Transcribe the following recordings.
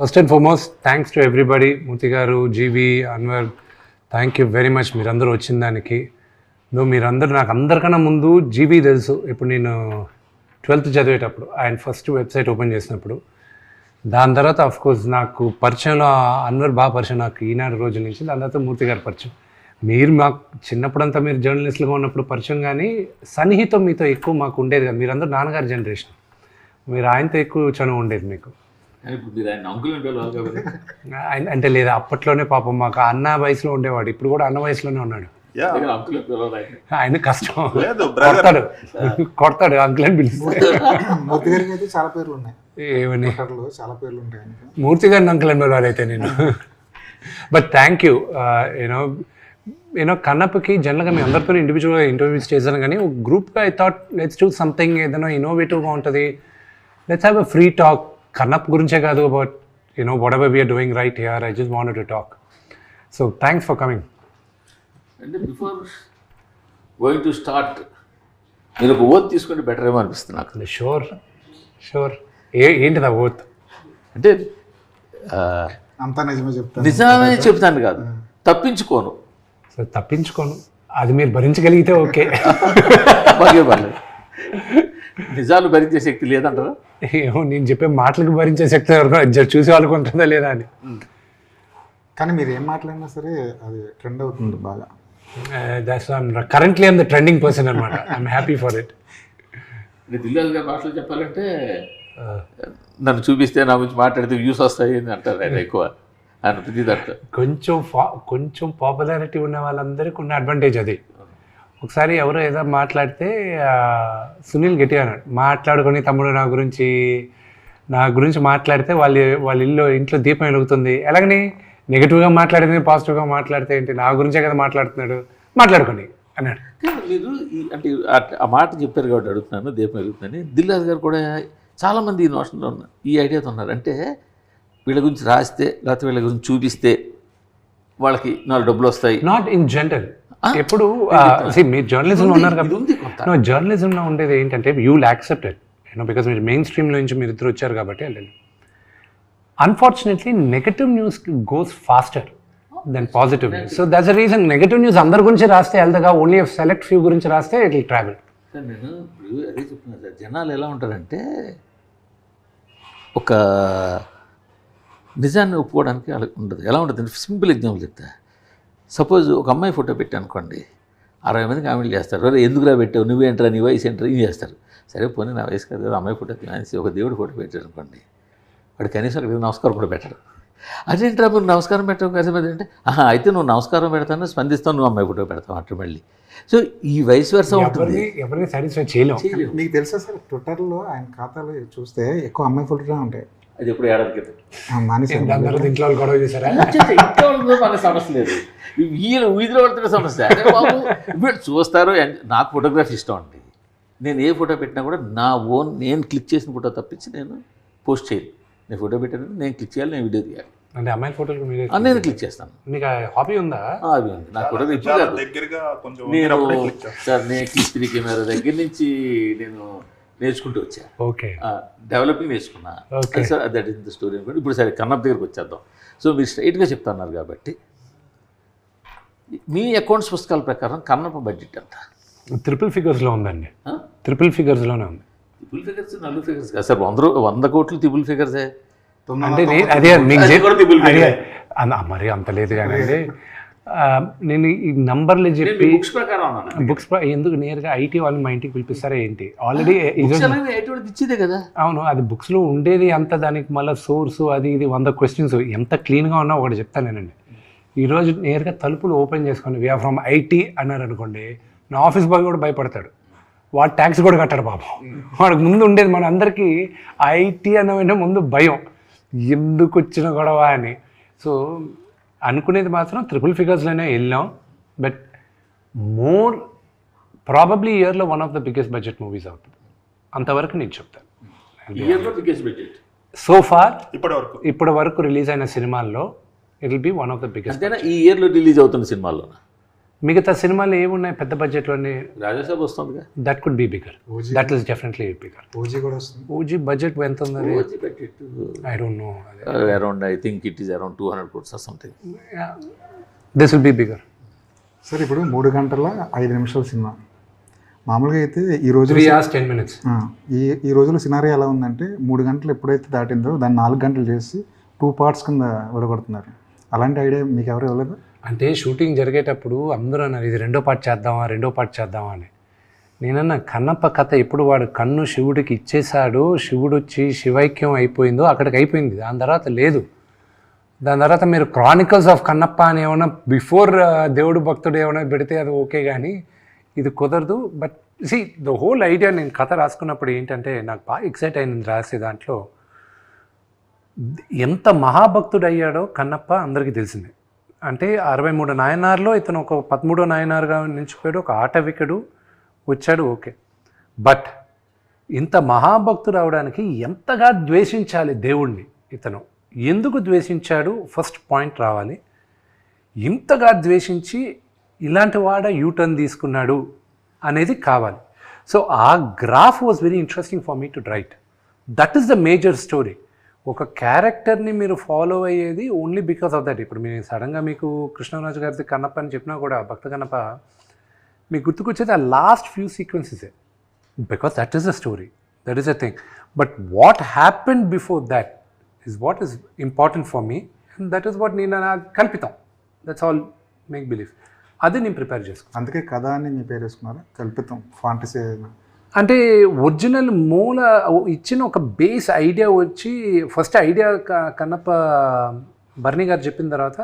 First and foremost thanks to everybody, Murthy garu, GV, Anwar, thank you very much మీరందరూ వచ్చిన దానికి. మీరందరూ నాకు అందరికన్నా ముందు జీవి తెలుసు. ఇప్పుడు నేను 12th చదివేటప్పుడు ఆయన ఫస్ట్ వెబ్సైట్ ఓపెన్ చేసినప్పుడు, దాని తర్వాత అఫ్కోర్స్ నాకు పరిచయంలో అన్వర్ బాగా పరిచయం నాకు ఈనాడు రోజుల నుంచి. దాని తర్వాత మూర్తి గారు పరిచయం. మీరు మాకు చిన్నప్పుడంతా మీరు జర్నలిస్టులుగా ఉన్నప్పుడు పరిచయం, కానీ సన్నిహితం మీతో ఎక్కువ మాకు ఉండేది కదా. మీరందరూ నాన్నగారి జనరేషన్, మీరు ఆయనతో ఎక్కువ చనువు ఉండేది మీకు. ఆయన అంటే లేదా అప్పట్లోనే పాపం మాకు అన్న వయసులో ఉండేవాడు, ఇప్పుడు కూడా అన్న వయసులోనే ఉన్నాడు. ఆయన కష్టం, కొడతాడు అంకుల్ అని పిలుస్తాడు. మూర్తి గారికి అయితే చాలా పేర్లు ఉన్నాయి, ఏమని చాలా పేర్లు ఉంటాయి మూర్తి గారిని అంకుల్ అని పిలవాలైతే నేను. But thank you. యూనో కన్నప్పకి జనరల్గా మీ అందరితో ఇండివిజువల్గా ఇంటర్వ్యూస్ చేశాను, కానీ ఒక గ్రూప్గా I thought let's do something ఏదైనా ఇన్నోవేటివ్గా ఉంటుంది, let's have a free talk. Kannappa గురించే కాదు, but you know whatever we are doing right here, I just wanted to talk. So thanks for coming. అంటే బిఫోర్ గోయింగ్ టు స్టార్ట్ మీరు ఒక oath తీసుకుంటే better ఏమో అనిపిస్తుంది నాకు. షూర్. ఏంటిది ఆ ఓత్? అంటే అంతా నిజమే చెప్తాను కాదు, తప్పించుకోను. సో తప్పించుకోను, అది మీరు భరించగలిగితే ఓకే. బాగా పర్లేదు. నిజాలు భరించే శక్తి లేదంటారా? ఏమో నేను చెప్పే మాటలకు భరించే శక్తి చూసే వాళ్ళకు ఉంటుందా లేదా అని. కానీ మీరు ఏం మాట్లాడినా సరే అది ట్రెండ్ అవుతుంది బాగా. Currently I'm the trending person అనమాట. I'm happy for it. దిల్లాల్ గారి భాషలో చెప్పాలంటే నన్ను చూపిస్తే నా గురించి మాట్లాడితే వ్యూస్ వస్తాయి అని అంటారు ఆయన ఎక్కువ. ఆయన ప్రతి దాంట్లో కొంచెం పాపులారిటీ ఉన్న వాళ్ళందరికీ ఉన్న అడ్వాంటేజ్ అది. ఒకసారి ఎవరో ఏదో మాట్లాడితే సునీల్ గట్టిగా అన్నాడు, మాట్లాడుకొని తమ్ముడు నా గురించి మాట్లాడితే వాళ్ళ ఇంట్లో దీపం వెలుగుతుంది. ఎలాగని నెగిటివ్గా మాట్లాడితే పాజిటివ్గా మాట్లాడితే ఏంటి, నా గురించే కదా మాట్లాడుతున్నాడు, మాట్లాడుకోండి అన్నాడు. మీరు అంటే ఆ మాట చెప్పారు కాబట్టి అడుగుతున్నాను, దీపం వెలుగుతుందని. దిల్లాల్ గారు కూడా చాలామంది ఈ నోషన్లో ఉన్నారు, ఈ ఐడియాతో ఉన్నారు. అంటే వీళ్ళ గురించి రాస్తే లేకపోతే వీళ్ళ గురించి చూపిస్తే వాళ్ళకి 4 డబ్బులు వస్తాయి. Not in general. ఎప్పుడు మీరు జర్నలిజంలో ఉన్నారు కాబట్టి, జర్నలిజంలో ఉండేది ఏంటంటే you will accept it, because మీరు మెయిన్ స్ట్రీమ్లో నుంచి మీరు ఇద్దరు వచ్చారు కాబట్టి. Unfortunately negative news goes faster than positive news. So that's the reason. Negative news అందరి గురించి రాస్తే వెళ్తాగా, ఓన్లీ సెలెక్ట్ ఫ్యూ గురించి రాస్తే ఇట్ విల్ ట్రావెల్. సార్ నేను ఇప్పుడు అదే చెప్తున్నాను సార్, జనాలు ఎలా ఉంటారంటే ఒక నిజాన్ని ఒప్పుకోవడానికి అలా ఉండదు. ఎలా ఉంటుంది, సింపుల్ ఎగ్జాంపుల్ చెప్తా. సపోజ్ ఒక అమ్మాయి ఫోటో పెట్టి అనుకోండి, 60 మంది కామెంట్లు చేస్తారు, అరే ఎందుకురా పెట్టావు, నువ్వేంట్రా, నీ వయసు ఏంట్రా, ఇది చేస్తారు. సరే పోనీ నా వయసు కాదు కదా, అమ్మాయి ఫోటో తినేసి ఒక దేవుడు ఫోటో పెట్టారు అనుకోండి, వాడు కనీసం అక్కడికి నమస్కారం కూడా పెట్టడు. అదేంట్రా మీరు నమస్కారం పెట్టడం కదా అంటే, అయితే నువ్వు నమస్కారం పెడతాను స్పందిస్తావు, నువ్వు అమ్మాయి ఫోటో పెడతావు అట్లా మళ్ళీ. సో ఈ వయసు వరుస ఉంటుంది, ఎవరిని సాటిస్ఫై చేయలేము. మీకు తెలుసా సార్, ట్విట్టర్లో ఆయన ఖాతాలో చూస్తే ఎక్కువ అమ్మాయి ఫోటోనే ఉంటాయి. అది ఎప్పుడు ఏడాది క్రితం ఇంట్లో గొడవ చేశారా? ఇంట్లో మన సమస్య లేదు, వీధిలో పడుతున్న సమస్య. ఇప్పుడు చూస్తారు. నాకు ఫోటోగ్రఫీ ఇష్టం అండి. నేను ఏ ఫోటో పెట్టినా కూడా నా ఓన్ నేను క్లిక్ చేసిన ఫోటో తప్పించి నేను పోస్ట్ చేయను. నేను ఫోటో పెట్టాను, నేను క్లిక్ చేయాలి, నేను వీడియో తీయాలి. అంటే అమ్మాయి ఫోటోలు నేను క్లిక్ చేస్తాను. మీకు హాబీ ఉందా? హాబీ ఉంది నాకు. ఫోటో నేను క్లిక్ కెమెరా దగ్గర నుంచి నేను నేర్చుకుంటూ వచ్చా. ఓకే, డెవలపింగ్ నేర్చుకున్నా. Sir that is the story అనుకోండి. ఇప్పుడు సరే కన్నప్ప దగ్గరికి వచ్చేద్దాం. సో మీరు స్ట్రైట్గా చెప్తున్నారు కాబట్టి, మీ అకౌంట్స్ పుస్తకాల ప్రకారం కన్నప్ప బడ్జెట్ ఎంత? ట్రిపుల్ ఫిగర్స్లో ఉందండి. ట్రిపుల్ ఫిగర్స్లోనే ఉంది. ట్రిపుల్ ఫిగర్స్ 4 ఫిగర్స్ కాదు సార్, 100 కోట్లు ట్రిపుల్ ఫిగర్సే. అంటే అదే మరి అంత లేదు కానీ నేను ఈ నంబర్లు చెప్పి బుక్స్ ఎందుకు నేరుగా ఐటీ వాళ్ళు మా ఇంటికి పిలిపిస్తారా ఏంటి? ఆల్రెడీ ఇచ్చేదే కదా. అవును, అది బుక్స్లో ఉండేది అంత, దానికి మళ్ళీ సోర్సు అది ఇది 100 క్వశ్చన్స్. ఎంత క్లీన్గా ఉన్నా ఒకటి చెప్తాను నేనండి. ఈరోజు నేరుగా తలుపులు ఓపెన్ చేసుకొని వీఆర్ ఫ్రమ్ ఐటీ అన్నారు అనుకోండి, నా ఆఫీస్ బాయ్ కూడా భయపడతాడు. వాడు ట్యాక్స్ కూడా కట్టాడు పాపం. వాడికి ముందు ఉండేది మన అందరికీ ఐటీ అన్న ముందు భయం, ఎందుకు వచ్చిన గొడవ అని. సో అనుకునేది మాత్రం ట్రిపుల్ ఫిగర్స్లోనే వెళ్ళాం. బట్ మోర్ ప్రాబబ్లీ ఇయర్లో one of the biggest budget movies అవుతుంది. అంతవరకు నేను చెప్తాను. సో ఫార్ ఇప్పటి వరకు రిలీజ్ అయిన సినిమాల్లో it will be one of the biggest. ఈ ఇయర్లో రిలీజ్ అవుతున్న సినిమాల్లో మిగతా సినిమాలు ఏమున్నాయి పెద్ద బడ్జెట్లోనే రాజాసాబ్ వస్తుందిగా. That could be bigger, OG that is definitely bigger. OG కూడా వస్తుంది. ఓజీ బడ్జెట్ ఎంత ఉంది అది? OG budget I don't know. Around I think it is around 200 crores or something. This will be bigger. Sir ఇప్పుడు 3 గంటల 5 నిమిషాల cinema మామూలుగా అయితే ఈ రోజు 3 hours 10 minutes. ఈ రోజులో సినారీ ఎలా ఉందంటే 3 గంటలు ఎప్పుడైతే దాటిందో దాన్ని 4 గంటలు చేసి 2 parts కింద విడగొడుతున్నారు. అలాంటి ఐడియా మీకు ఎవరు ఇవ్వలేదు? అంటే షూటింగ్ జరిగేటప్పుడు అందరూ అన్నారు ఇది రెండో పార్ట్ చేద్దామా అని. నేనన్నా కన్నప్ప కథ ఎప్పుడు వాడు కన్ను శివుడికి ఇచ్చేశాడు, శివుడు వచ్చి శివైక్యం అయిపోయిందో అక్కడికి అయిపోయింది. దాని తర్వాత లేదు. దాని తర్వాత మీరు క్రానికల్స్ ఆఫ్ కన్నప్ప అని ఏమైనా బిఫోర్ దేవుడు భక్తుడు ఏమైనా పెడితే అది ఓకే, కానీ ఇది కుదరదు. But see the whole idea, నేను కథ రాసుకున్నప్పుడు ఏంటంటే నాకు బాగా ఎక్సైట్ అయింది రాసే దాంట్లో. ఎంత మహాభక్తుడు అయ్యాడో కన్నప్ప అందరికీ తెలిసిందే. అంటే 63 నాయనార్లో ఇతను ఒక 13వ నాయనార్గా నిలిచిపోయాడు, ఒక ఆటవికుడు వచ్చాడు, ఓకే. బట్ ఇంత మహాభక్తుడు అవడానికి ఎంతగా ద్వేషించాలి దేవుణ్ణి ఇతను, ఎందుకు ద్వేషించాడు ఫస్ట్ పాయింట్ రావాలి. ఇంతగా ద్వేషించి ఇలాంటి వాడ యూటర్న్ తీసుకున్నాడు అనేది కావాలి. సో ఆ graph was very interesting for me to right. That is the major story. ఒక క్యారెక్టర్ని మీరు ఫాలో అయ్యేది ఓన్లీ బికాస్ ఆఫ్ దట్. ఇప్పుడు మీరు సడన్గా మీకు కృష్ణరాజు గారిది కన్నప్ప అని చెప్పినా కూడా భక్త కన్నప్ప మీకు గుర్తుకొచ్చేది ఆ లాస్ట్ ఫ్యూ సీక్వెన్సెసే, because that is the story, that is the thing. But what happen before that is what is important for me, and that is what నేను కల్పితం, దట్స్ ఆల్ మేక్ బిలీవ్. అది నేను ప్రిపేర్ చేసుకున్నాను. అందుకే కథ అని మీ పేరు వేసుకున్నారా? కల్పితం, ఫాంటసీ. అంటే ఒరిజినల్ మూల ఇచ్చిన ఒక బేస్ ఐడియా వచ్చి ఫస్ట్ ఐడియా కన్నప్ప బర్నీ గారు చెప్పిన తర్వాత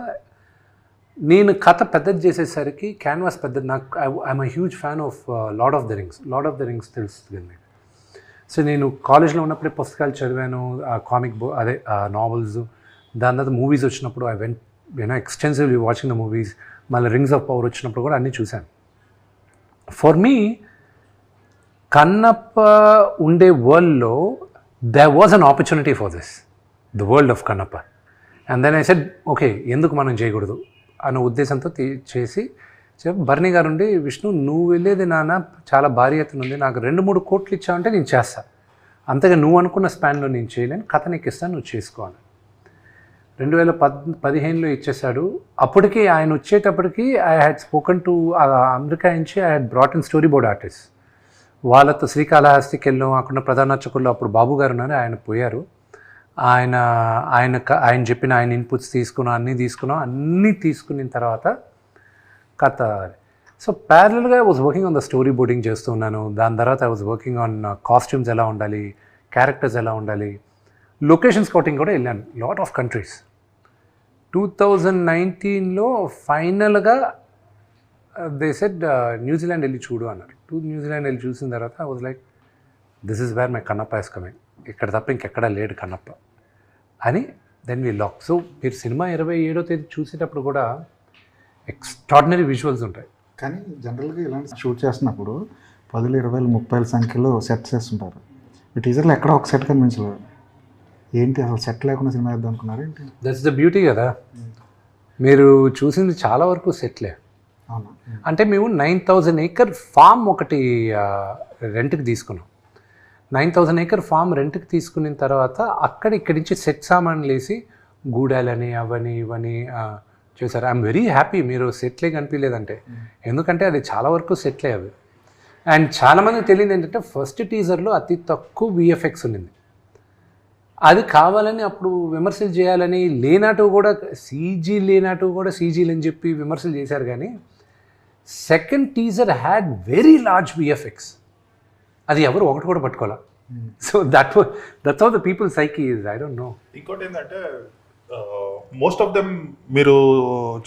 నేను కథ పెద్దది చేసేసరికి క్యాన్వాస్ పెద్దది. నాకు I'm huge fan of lord of the rings తెలుస్తుంది మీకు. సో నేను కాలేజ్లో ఉన్నప్పుడే పుస్తకాలు చదివాను, కామిక్ బుక్ అదే నావెల్స్. దాని తర్వాత మూవీస్ వచ్చినప్పుడు I went extensively watching the movies. మళ్ళీ రింగ్స్ ఆఫ్ పవర్ వచ్చినప్పుడు కూడా అన్నీ చూశాను. ఫర్ మీ కన్నప్ప ఉండే వరల్డ్లో there was an opportunity for this, the world of Kannappa. And then I said okay, ఎందుకు మనం చేయకూడదు అన్న ఉద్దేశంతో చేసి బర్నీ గారు ఉండి, విష్ణు నువ్వు వెళ్ళేది నాన్న చాలా భారీ ఎత్తున ఉంది, నాకు 2-3 కోట్లు ఇచ్చావంటే నేను చేస్తాను, అంతగా నువ్వు అనుకున్న స్పాన్లో నేను చేయలేను, కథ నీకు ఇస్తాను, నువ్వు చేసుకోవాలి. 2015లో ఇచ్చేశాడు. అప్పటికి ఆయన వచ్చేటప్పటికి I had spoken to America నుంచి I had brought in storyboard artist. వాళ్ళతో శ్రీకాళహస్తికి వెళ్ళాం. అక్కడ ప్రధాన అర్చకుల్లో అప్పుడు బాబు గారు ఉన్నారు, ఆయన పోయారు. ఆయన చెప్పిన ఆయన ఇన్పుట్స్ అన్నీ తీసుకున్న తర్వాత కథ. సో ప్యారలల్గా I was working on the story boarding చేస్తున్నాను. దాని తర్వాత I was working on costumes ఎలా ఉండాలి, క్యారెక్టర్స్ ఎలా ఉండాలి, లొకేషన్ స్కౌటింగ్ కూడా వెళ్ళాను లాట్ ఆఫ్ కంట్రీస్. 2019లో ఫైనల్గా దే సెడ్ న్యూజిలాండ్ వెళ్ళి చూడు అన్నారు. న్యూజిలాండ్ వెళ్ళి చూసిన తర్వాత I was like this is where my Kannappa is coming, ఇక్కడ తప్ప ఇంకెక్కడా లేడు కన్నప్ప అని. Then we lock. సో మీరు సినిమా 27వ తేదీ చూసేటప్పుడు కూడా ఎక్స్ట్రాడినరీ విజువల్స్ ఉంటాయి. కానీ జనరల్గా ఇలాంటి షూట్ చేస్తున్నప్పుడు 10, 20, 30 సంఖ్యలో సెట్స్ వేస్తుంటారు. ఈ టీజర్లో ఎక్కడ ఒక సెట్ కనిపించలేదు. ఏంటి అసలు సెట్ లేకుండా సినిమా వేద్దాం అనుకున్నారు ఏంటి? దట్స్ ద బ్యూటీ కదా. మీరు చూసింది చాలా వరకు సెట్లే. అవును. అంటే మేము 9,000 acre ఫామ్ ఒకటి రెంట్కి తీసుకున్నాం. 9,000 acre ఫామ్ రెంట్కి తీసుకున్న తర్వాత ఇక్కడి నుంచి సెట్ సామాన్లు వేసి గూడాలని అవని ఇవని చేశారు. ఐఎమ్ వెరీ హ్యాపీ మీరు సెట్లే కనిపించలేదంటే, ఎందుకంటే అది చాలా వరకు సెట్లే అవి. అండ్ చాలామందికి తెలియదు ఏంటంటే ఫస్ట్ టీజర్లో అతి తక్కువ విఎఫ్ఎక్స్ ఉన్నింది. అది కావాలని అప్పుడు విమర్శలు చేయాలని లేనట్టు కూడా సీజీలు అని చెప్పి విమర్శలు చేశారు. కానీ second teaser had very large VFX. అది ఎవరు ఒకటి కూడా పట్టుకోవాలి. So that's how the people psyche is. I don't know. ఇంకోటి ఏంటంటే మోస్ట్ ఆఫ్ దెమ్ మీరు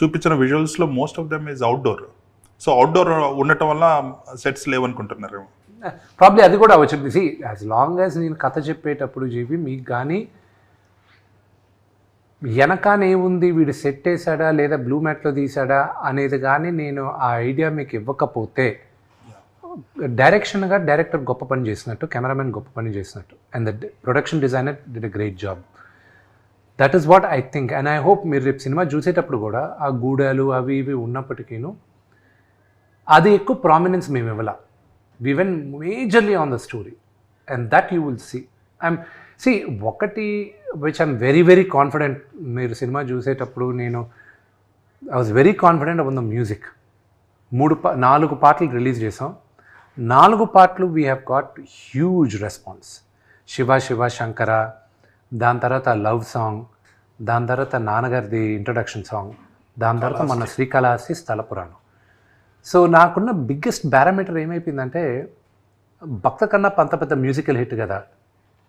చూపించిన విజువల్స్లో most of them is outdoor. So outdoor ఉండటం వల్ల సెట్స్ లేవనుకుంటున్నారు. ప్రాబ్లీ అది కూడా అవ్వచ్చు. సి యాజ్ లాంగ్ యాజ్ నేను కథ చెప్పేటప్పుడు జీవి మీకు కానీ వెనకానేముంది, వీడు సెట్ వేసాడా లేదా బ్లూ మ్యాట్లో తీసాడా అనేది కానీ నేను ఆ ఐడియా మీకు ఇవ్వకపోతే, డైరెక్టర్ గొప్ప పని చేసినట్టు, కెమెరామెన్ గొప్ప పని చేసినట్టు, and the production designer did a great job. That is what I think. And I hope మీరు రేపు సినిమా చూసేటప్పుడు కూడా ఆ గూడాలు అవి ఇవి ఉన్నప్పటికీను అది ఎక్కువ ప్రామినెన్స్ మేము ఇవ్వాల. We went majorly on the story and that you will see ఒకటి which I'm very very confident. మీరు సినిమా చూసేటప్పుడు I was very confident about the music. 4 పాటలు రిలీజ్ చేసాం. 4 పాటలు we have got huge response. Shiva Shiva Shankara, దాని తర్వాత లవ్ సాంగ్, దాని తర్వాత నాన్నగారిది ఇంట్రడక్షన్ సాంగ్, దాని తర్వాత మన శ్రీకాళహస్తి స్థల పురాణం. సో నాకున్న బిగ్గెస్ట్ పారామీటర్ ఏమైపోయిందంటే, భక్త కన్నప్ప అంత పెద్ద మ్యూజికల్ హిట్ కదా,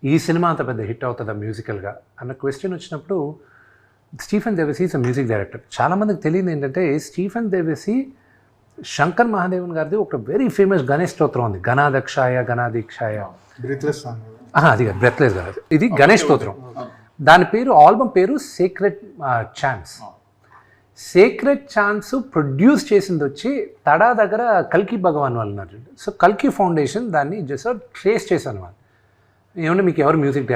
ఈ సినిమా అంత పెద్ద హిట్ అవుతుందా మ్యూజికల్గా అన్న క్వశ్చన్ వచ్చినప్పుడు, Stephen Devassy is a music director. చాలామందికి తెలియదు ఏంటంటే, స్టీఫెన్ దేవసి శంకర్ మహాదేవన్ గారిది ఒక వెరీ ఫేమస్ గణేష్ స్తోత్రం ఉంది, గణాదక్షాయ గణాదీక్షాయ. Breathless song. అది బ్రెత్లెస్ కాదు, ఇది గణేష్ స్తోత్రం. దాని పేరు, ఆల్బమ్ పేరు sacred chants. Sacred chants produce చేసింది వచ్చి తడా దగ్గర కల్కి భగవాన్ వాళ్ళు ఉన్నారు. సో కల్కి ఫౌండేషన్ దాన్ని జస్ట్ ట్రేస్ చేశాను వాళ్ళు. ఏమంటే మీకు ఎవరు మ్యూజిక్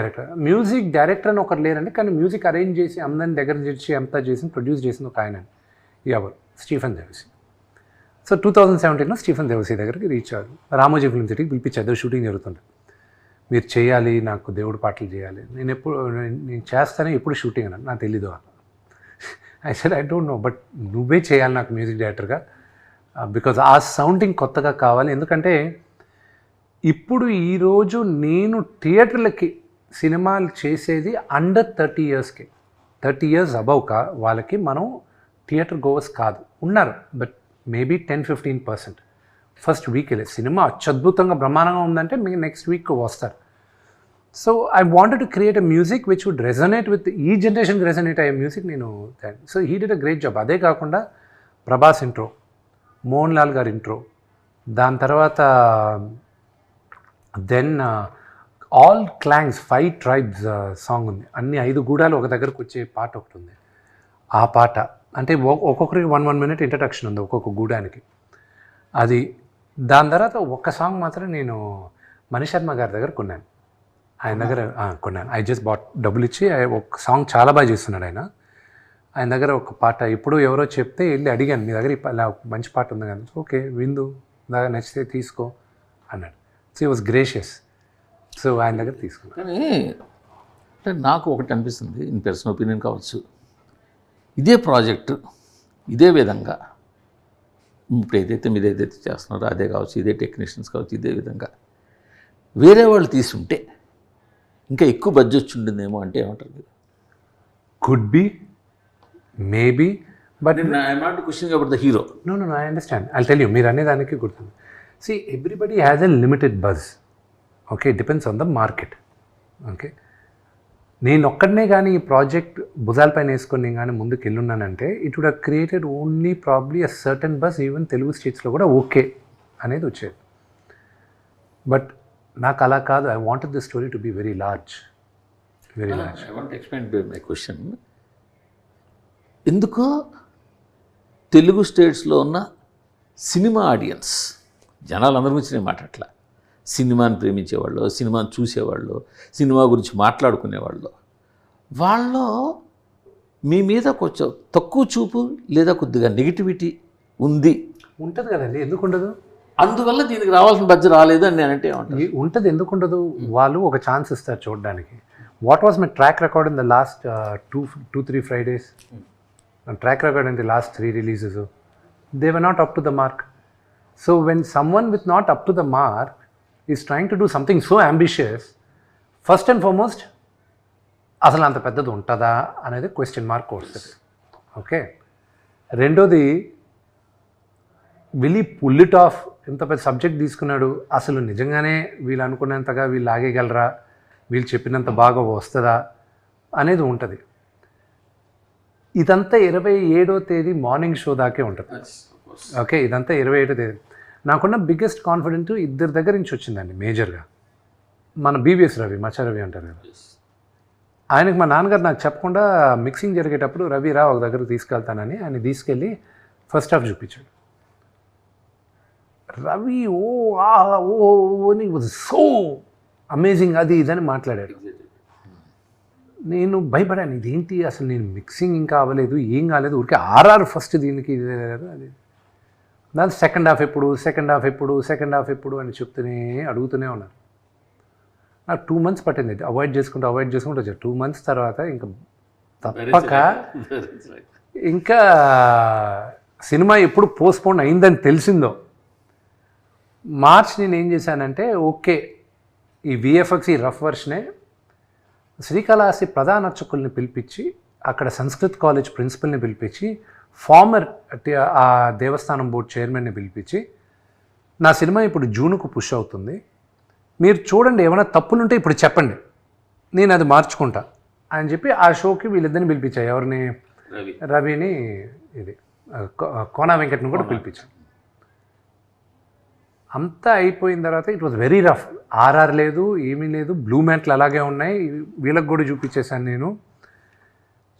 డైరెక్టర్ అని ఒకరు లేరండి, కానీ మ్యూజిక్ అరేంజ్ చేసి అందరిని దగ్గర చేసి అంతా చేసి ప్రొడ్యూస్ చేసింది ఒక ఆయన, ఎవరు, స్టీఫెన్ దేవసి. సో 2017లో స్టీఫెన్ దేవసి దగ్గరికి రీచ్ అయ్యారు. రామోజీ ఫిల్మ్ సిటీకి పిలిపించారు, షూటింగ్ జరుగుతుండే. మీరు చేయాలి, నాకు దేవుడు పాటలు చేయాలి. నేను చేస్తానే, ఎప్పుడు షూటింగ్ అన్నాను, నాకు తెలీదు. I said I don't no, but నువ్వే చేయాలి నాకు మ్యూజిక్ డైరెక్టర్గా, బికాజ్ ఆ సౌండింగ్ కొత్తగా కావాలి. ఎందుకంటే ఇప్పుడు ఈరోజు నేను థియేటర్లకి సినిమాలు చేసేది అండర్ 30 yearsకి, 30 years అబవ్ వాళ్ళకి మనం థియేటర్ గోవర్స్ కాదు, ఉన్నారు, బట్ మేబీ 10-15%. ఫస్ట్ వీక్ వెళ్ళే సినిమా అత్యద్భుతంగా బ్రహ్మాండంగా ఉందంటే మీకు నెక్స్ట్ వీక్ వస్తారు. So I wanted to create a music which would resonate with ఈ జనరేషన్కి రెజనేట్ అయ్యే మ్యూజిక్ నేను. So he did a great job. అదే కాకుండా ప్రభాస్ ఇంట్రో, మోహన్ లాల్ గారి ఇంట్రో, దాని తర్వాత దెన్ ఆల్ క్లాంగ్స్ 5 tribes సాంగ్ ఉంది. అన్ని 5 గూడాలు ఒక దగ్గరకు వచ్చే పాట ఒకటి ఉంది. ఆ పాట అంటే ఒక్కొక్కరికి 1 minute ఇంట్రడక్షన్ ఉంది ఒక్కొక్క గూడానికి. అది దాని తర్వాత ఒక్క సాంగ్ మాత్రం నేను మణిశర్మ గారి దగ్గర కొన్నాను, ఆయన దగ్గర కొన్నాను. ఐ జస్ట్ బాట్, డబ్బులు ఇచ్చి. ఒక సాంగ్ చాలా బాగా చేస్తున్నాడు ఆయన దగ్గర ఒక పాట. ఇప్పుడు ఎవరో చెప్తే వెళ్ళి అడిగాను, మీ దగ్గర ఇలా మంచి పాట ఉంది కదా, ఓకే విందు, బాగా నచ్చితే తీసుకో అన్నాడు. సో ఈ వాజ్ గ్రేషియస్. సో ఆయన దగ్గర తీసుకున్నాను. కానీ అంటే నాకు ఒకటి అనిపిస్తుంది, ఇన్ పర్సనల్ ఒపీనియన్ కావచ్చు, ఇదే ప్రాజెక్టు ఇదే విధంగా ఇప్పుడు ఏదైతే మీరు ఏదైతే చేస్తున్నారో అదే కావచ్చు, ఇదే టెక్నీషియన్స్ కావచ్చు, ఇదే విధంగా వేరే వాళ్ళు తీసుంటే ఇంకా ఎక్కువ బడ్జెట్ ఉండిందేమో అంటే ఏమంటారు మీరు? Could be, maybe, but I'm not questioning about the hero. No, I understand. I'll tell you, మీరు అనేదానికి గుర్తుంది. See, everybody has a limited buzz. Okay, it depends on the market. Okay. నేను ఒక్కడనే కానీ ఈ ప్రాజెక్ట్ భుజాలపైన వేసుకొని నేను కానీ ముందుకు వెళ్ళున్నానంటే it would have created only probably a certain buzz, even Telugu స్టేట్స్లో కూడా ఓకే అనేది వచ్చేది. బట్ నాకు అలా కాదు. I wanted the story to be very large. I want explain my question. ఎందుకో తెలుగు స్టేట్స్లో ఉన్న సినిమా ఆడియన్స్, జనాలందరి గురించి నేను మాట్లాడట్లా, సినిమాని ప్రేమించేవాళ్ళు, సినిమాని చూసేవాళ్ళు, సినిమా గురించి మాట్లాడుకునేవాళ్ళు, వాళ్ళు మీ మీద కొంచెం తక్కువ చూపు లేదా కొద్దిగా నెగిటివిటీ ఉంది. ఉంటుంది కదండి, ఎందుకు ఉండదు? అందువల్ల దీనికి రావాల్సిన బడ్జెట్ రాలేదు అని నేనంటే ఉంటుంది, ఎందుకు ఉండదు? వాళ్ళు ఒక ఛాన్స్ ఇస్తారు చూడడానికి. What was my track record in the last 2-3 Fridays? Track record in the last 3 releases, they were not up to the mark. So when someone with not up to the mark is trying to do something so ambitious, first and foremost అసలు అంత పెద్దది ఉంటుందా అనేది question mark వస్తుంది. Okay, రెండోది will he pull it off? ఇంత పెద్ద subject తీసుకున్నాడు, అసలు నిజంగానే వీళ్ళు అనుకున్నంతగా వీళ్ళు ఆగేయగలరా, వీళ్ళు చెప్పినంత బాగా వస్తుందా అనేది ఉంటుంది. ఇదంతా 27వ తేదీ మార్నింగ్ షో దాకే ఉంటుంది. ఓకే, ఇదంతా 27వ తేదీ. నాకున్న బిగ్గెస్ట్ కాన్ఫిడెంట్ ఇద్దరి దగ్గర నుంచి వచ్చిందండి మేజర్గా. మన బీవీఎస్ రవి, మచ్చ రవి అంటారు కదా, ఆయనకు మా నాన్నగారు నాకు చెప్పకుండా మిక్సింగ్ జరిగేటప్పుడు రవి రా ఒక దగ్గర తీసుకెళ్తానని ఆయన తీసుకెళ్ళి ఫస్ట్ హాఫ్ చూపించాడు. రవి అని వాజ్ సో అమేజింగ్, అది ఇదని మాట్లాడాడు. నేను భయపడాను, ఇదేంటి అసలు, నేను మిక్సింగ్ ఇంకా అవ్వలేదు, ఏం కాలేదు, ఊరికే ఆర్ఆర్ ఫస్ట్ దీనికి అది. దాని సెకండ్ హాఫ్ ఎప్పుడు అని అడుగుతూనే ఉన్నారు. నాకు 2 months పట్టింది అవాయిడ్ చేసుకుంటూ వచ్చారు. 2 months తర్వాత ఇంకా తప్పక ఇంకా సినిమా ఎప్పుడు పోస్ట్పోన్ అయిందని తెలిసిందో మార్చ్ నేను ఏం చేశానంటే ఓకే ఈ విఎఫ్ఎక్స్ ఈ రఫ్ వర్షనే శ్రీకాళహస్తి ప్రధాన అర్చకుల్ని పిలిపించి అక్కడ సంస్కృత్ కాలేజ్ ప్రిన్సిపల్ని పిలిపించి ఫార్మర్ ఆ దేవస్థానం బోర్డు చైర్మన్ని పిలిపించి నా సినిమా ఇప్పుడు జూన్కు పుష్ అవుతుంది, మీరు చూడండి ఏమైనా తప్పులుంటే ఇప్పుడు చెప్పండి, నేను అది మార్చుకుంటా అని చెప్పి ఆ షోకి వీళ్ళిద్దరిని పిలిపించాయి. ఎవరిని? రవిని, ఇది కోనా వెంకట్ని కూడా పిలిపించాను. అంతా అయిపోయిన తర్వాత it was very rough. RR లేదు, ఏమీ లేదు, బ్లూ మ్యాట్లు అలాగే ఉన్నాయి. వీళ్ళకి కూడా చూపించేశాను నేను.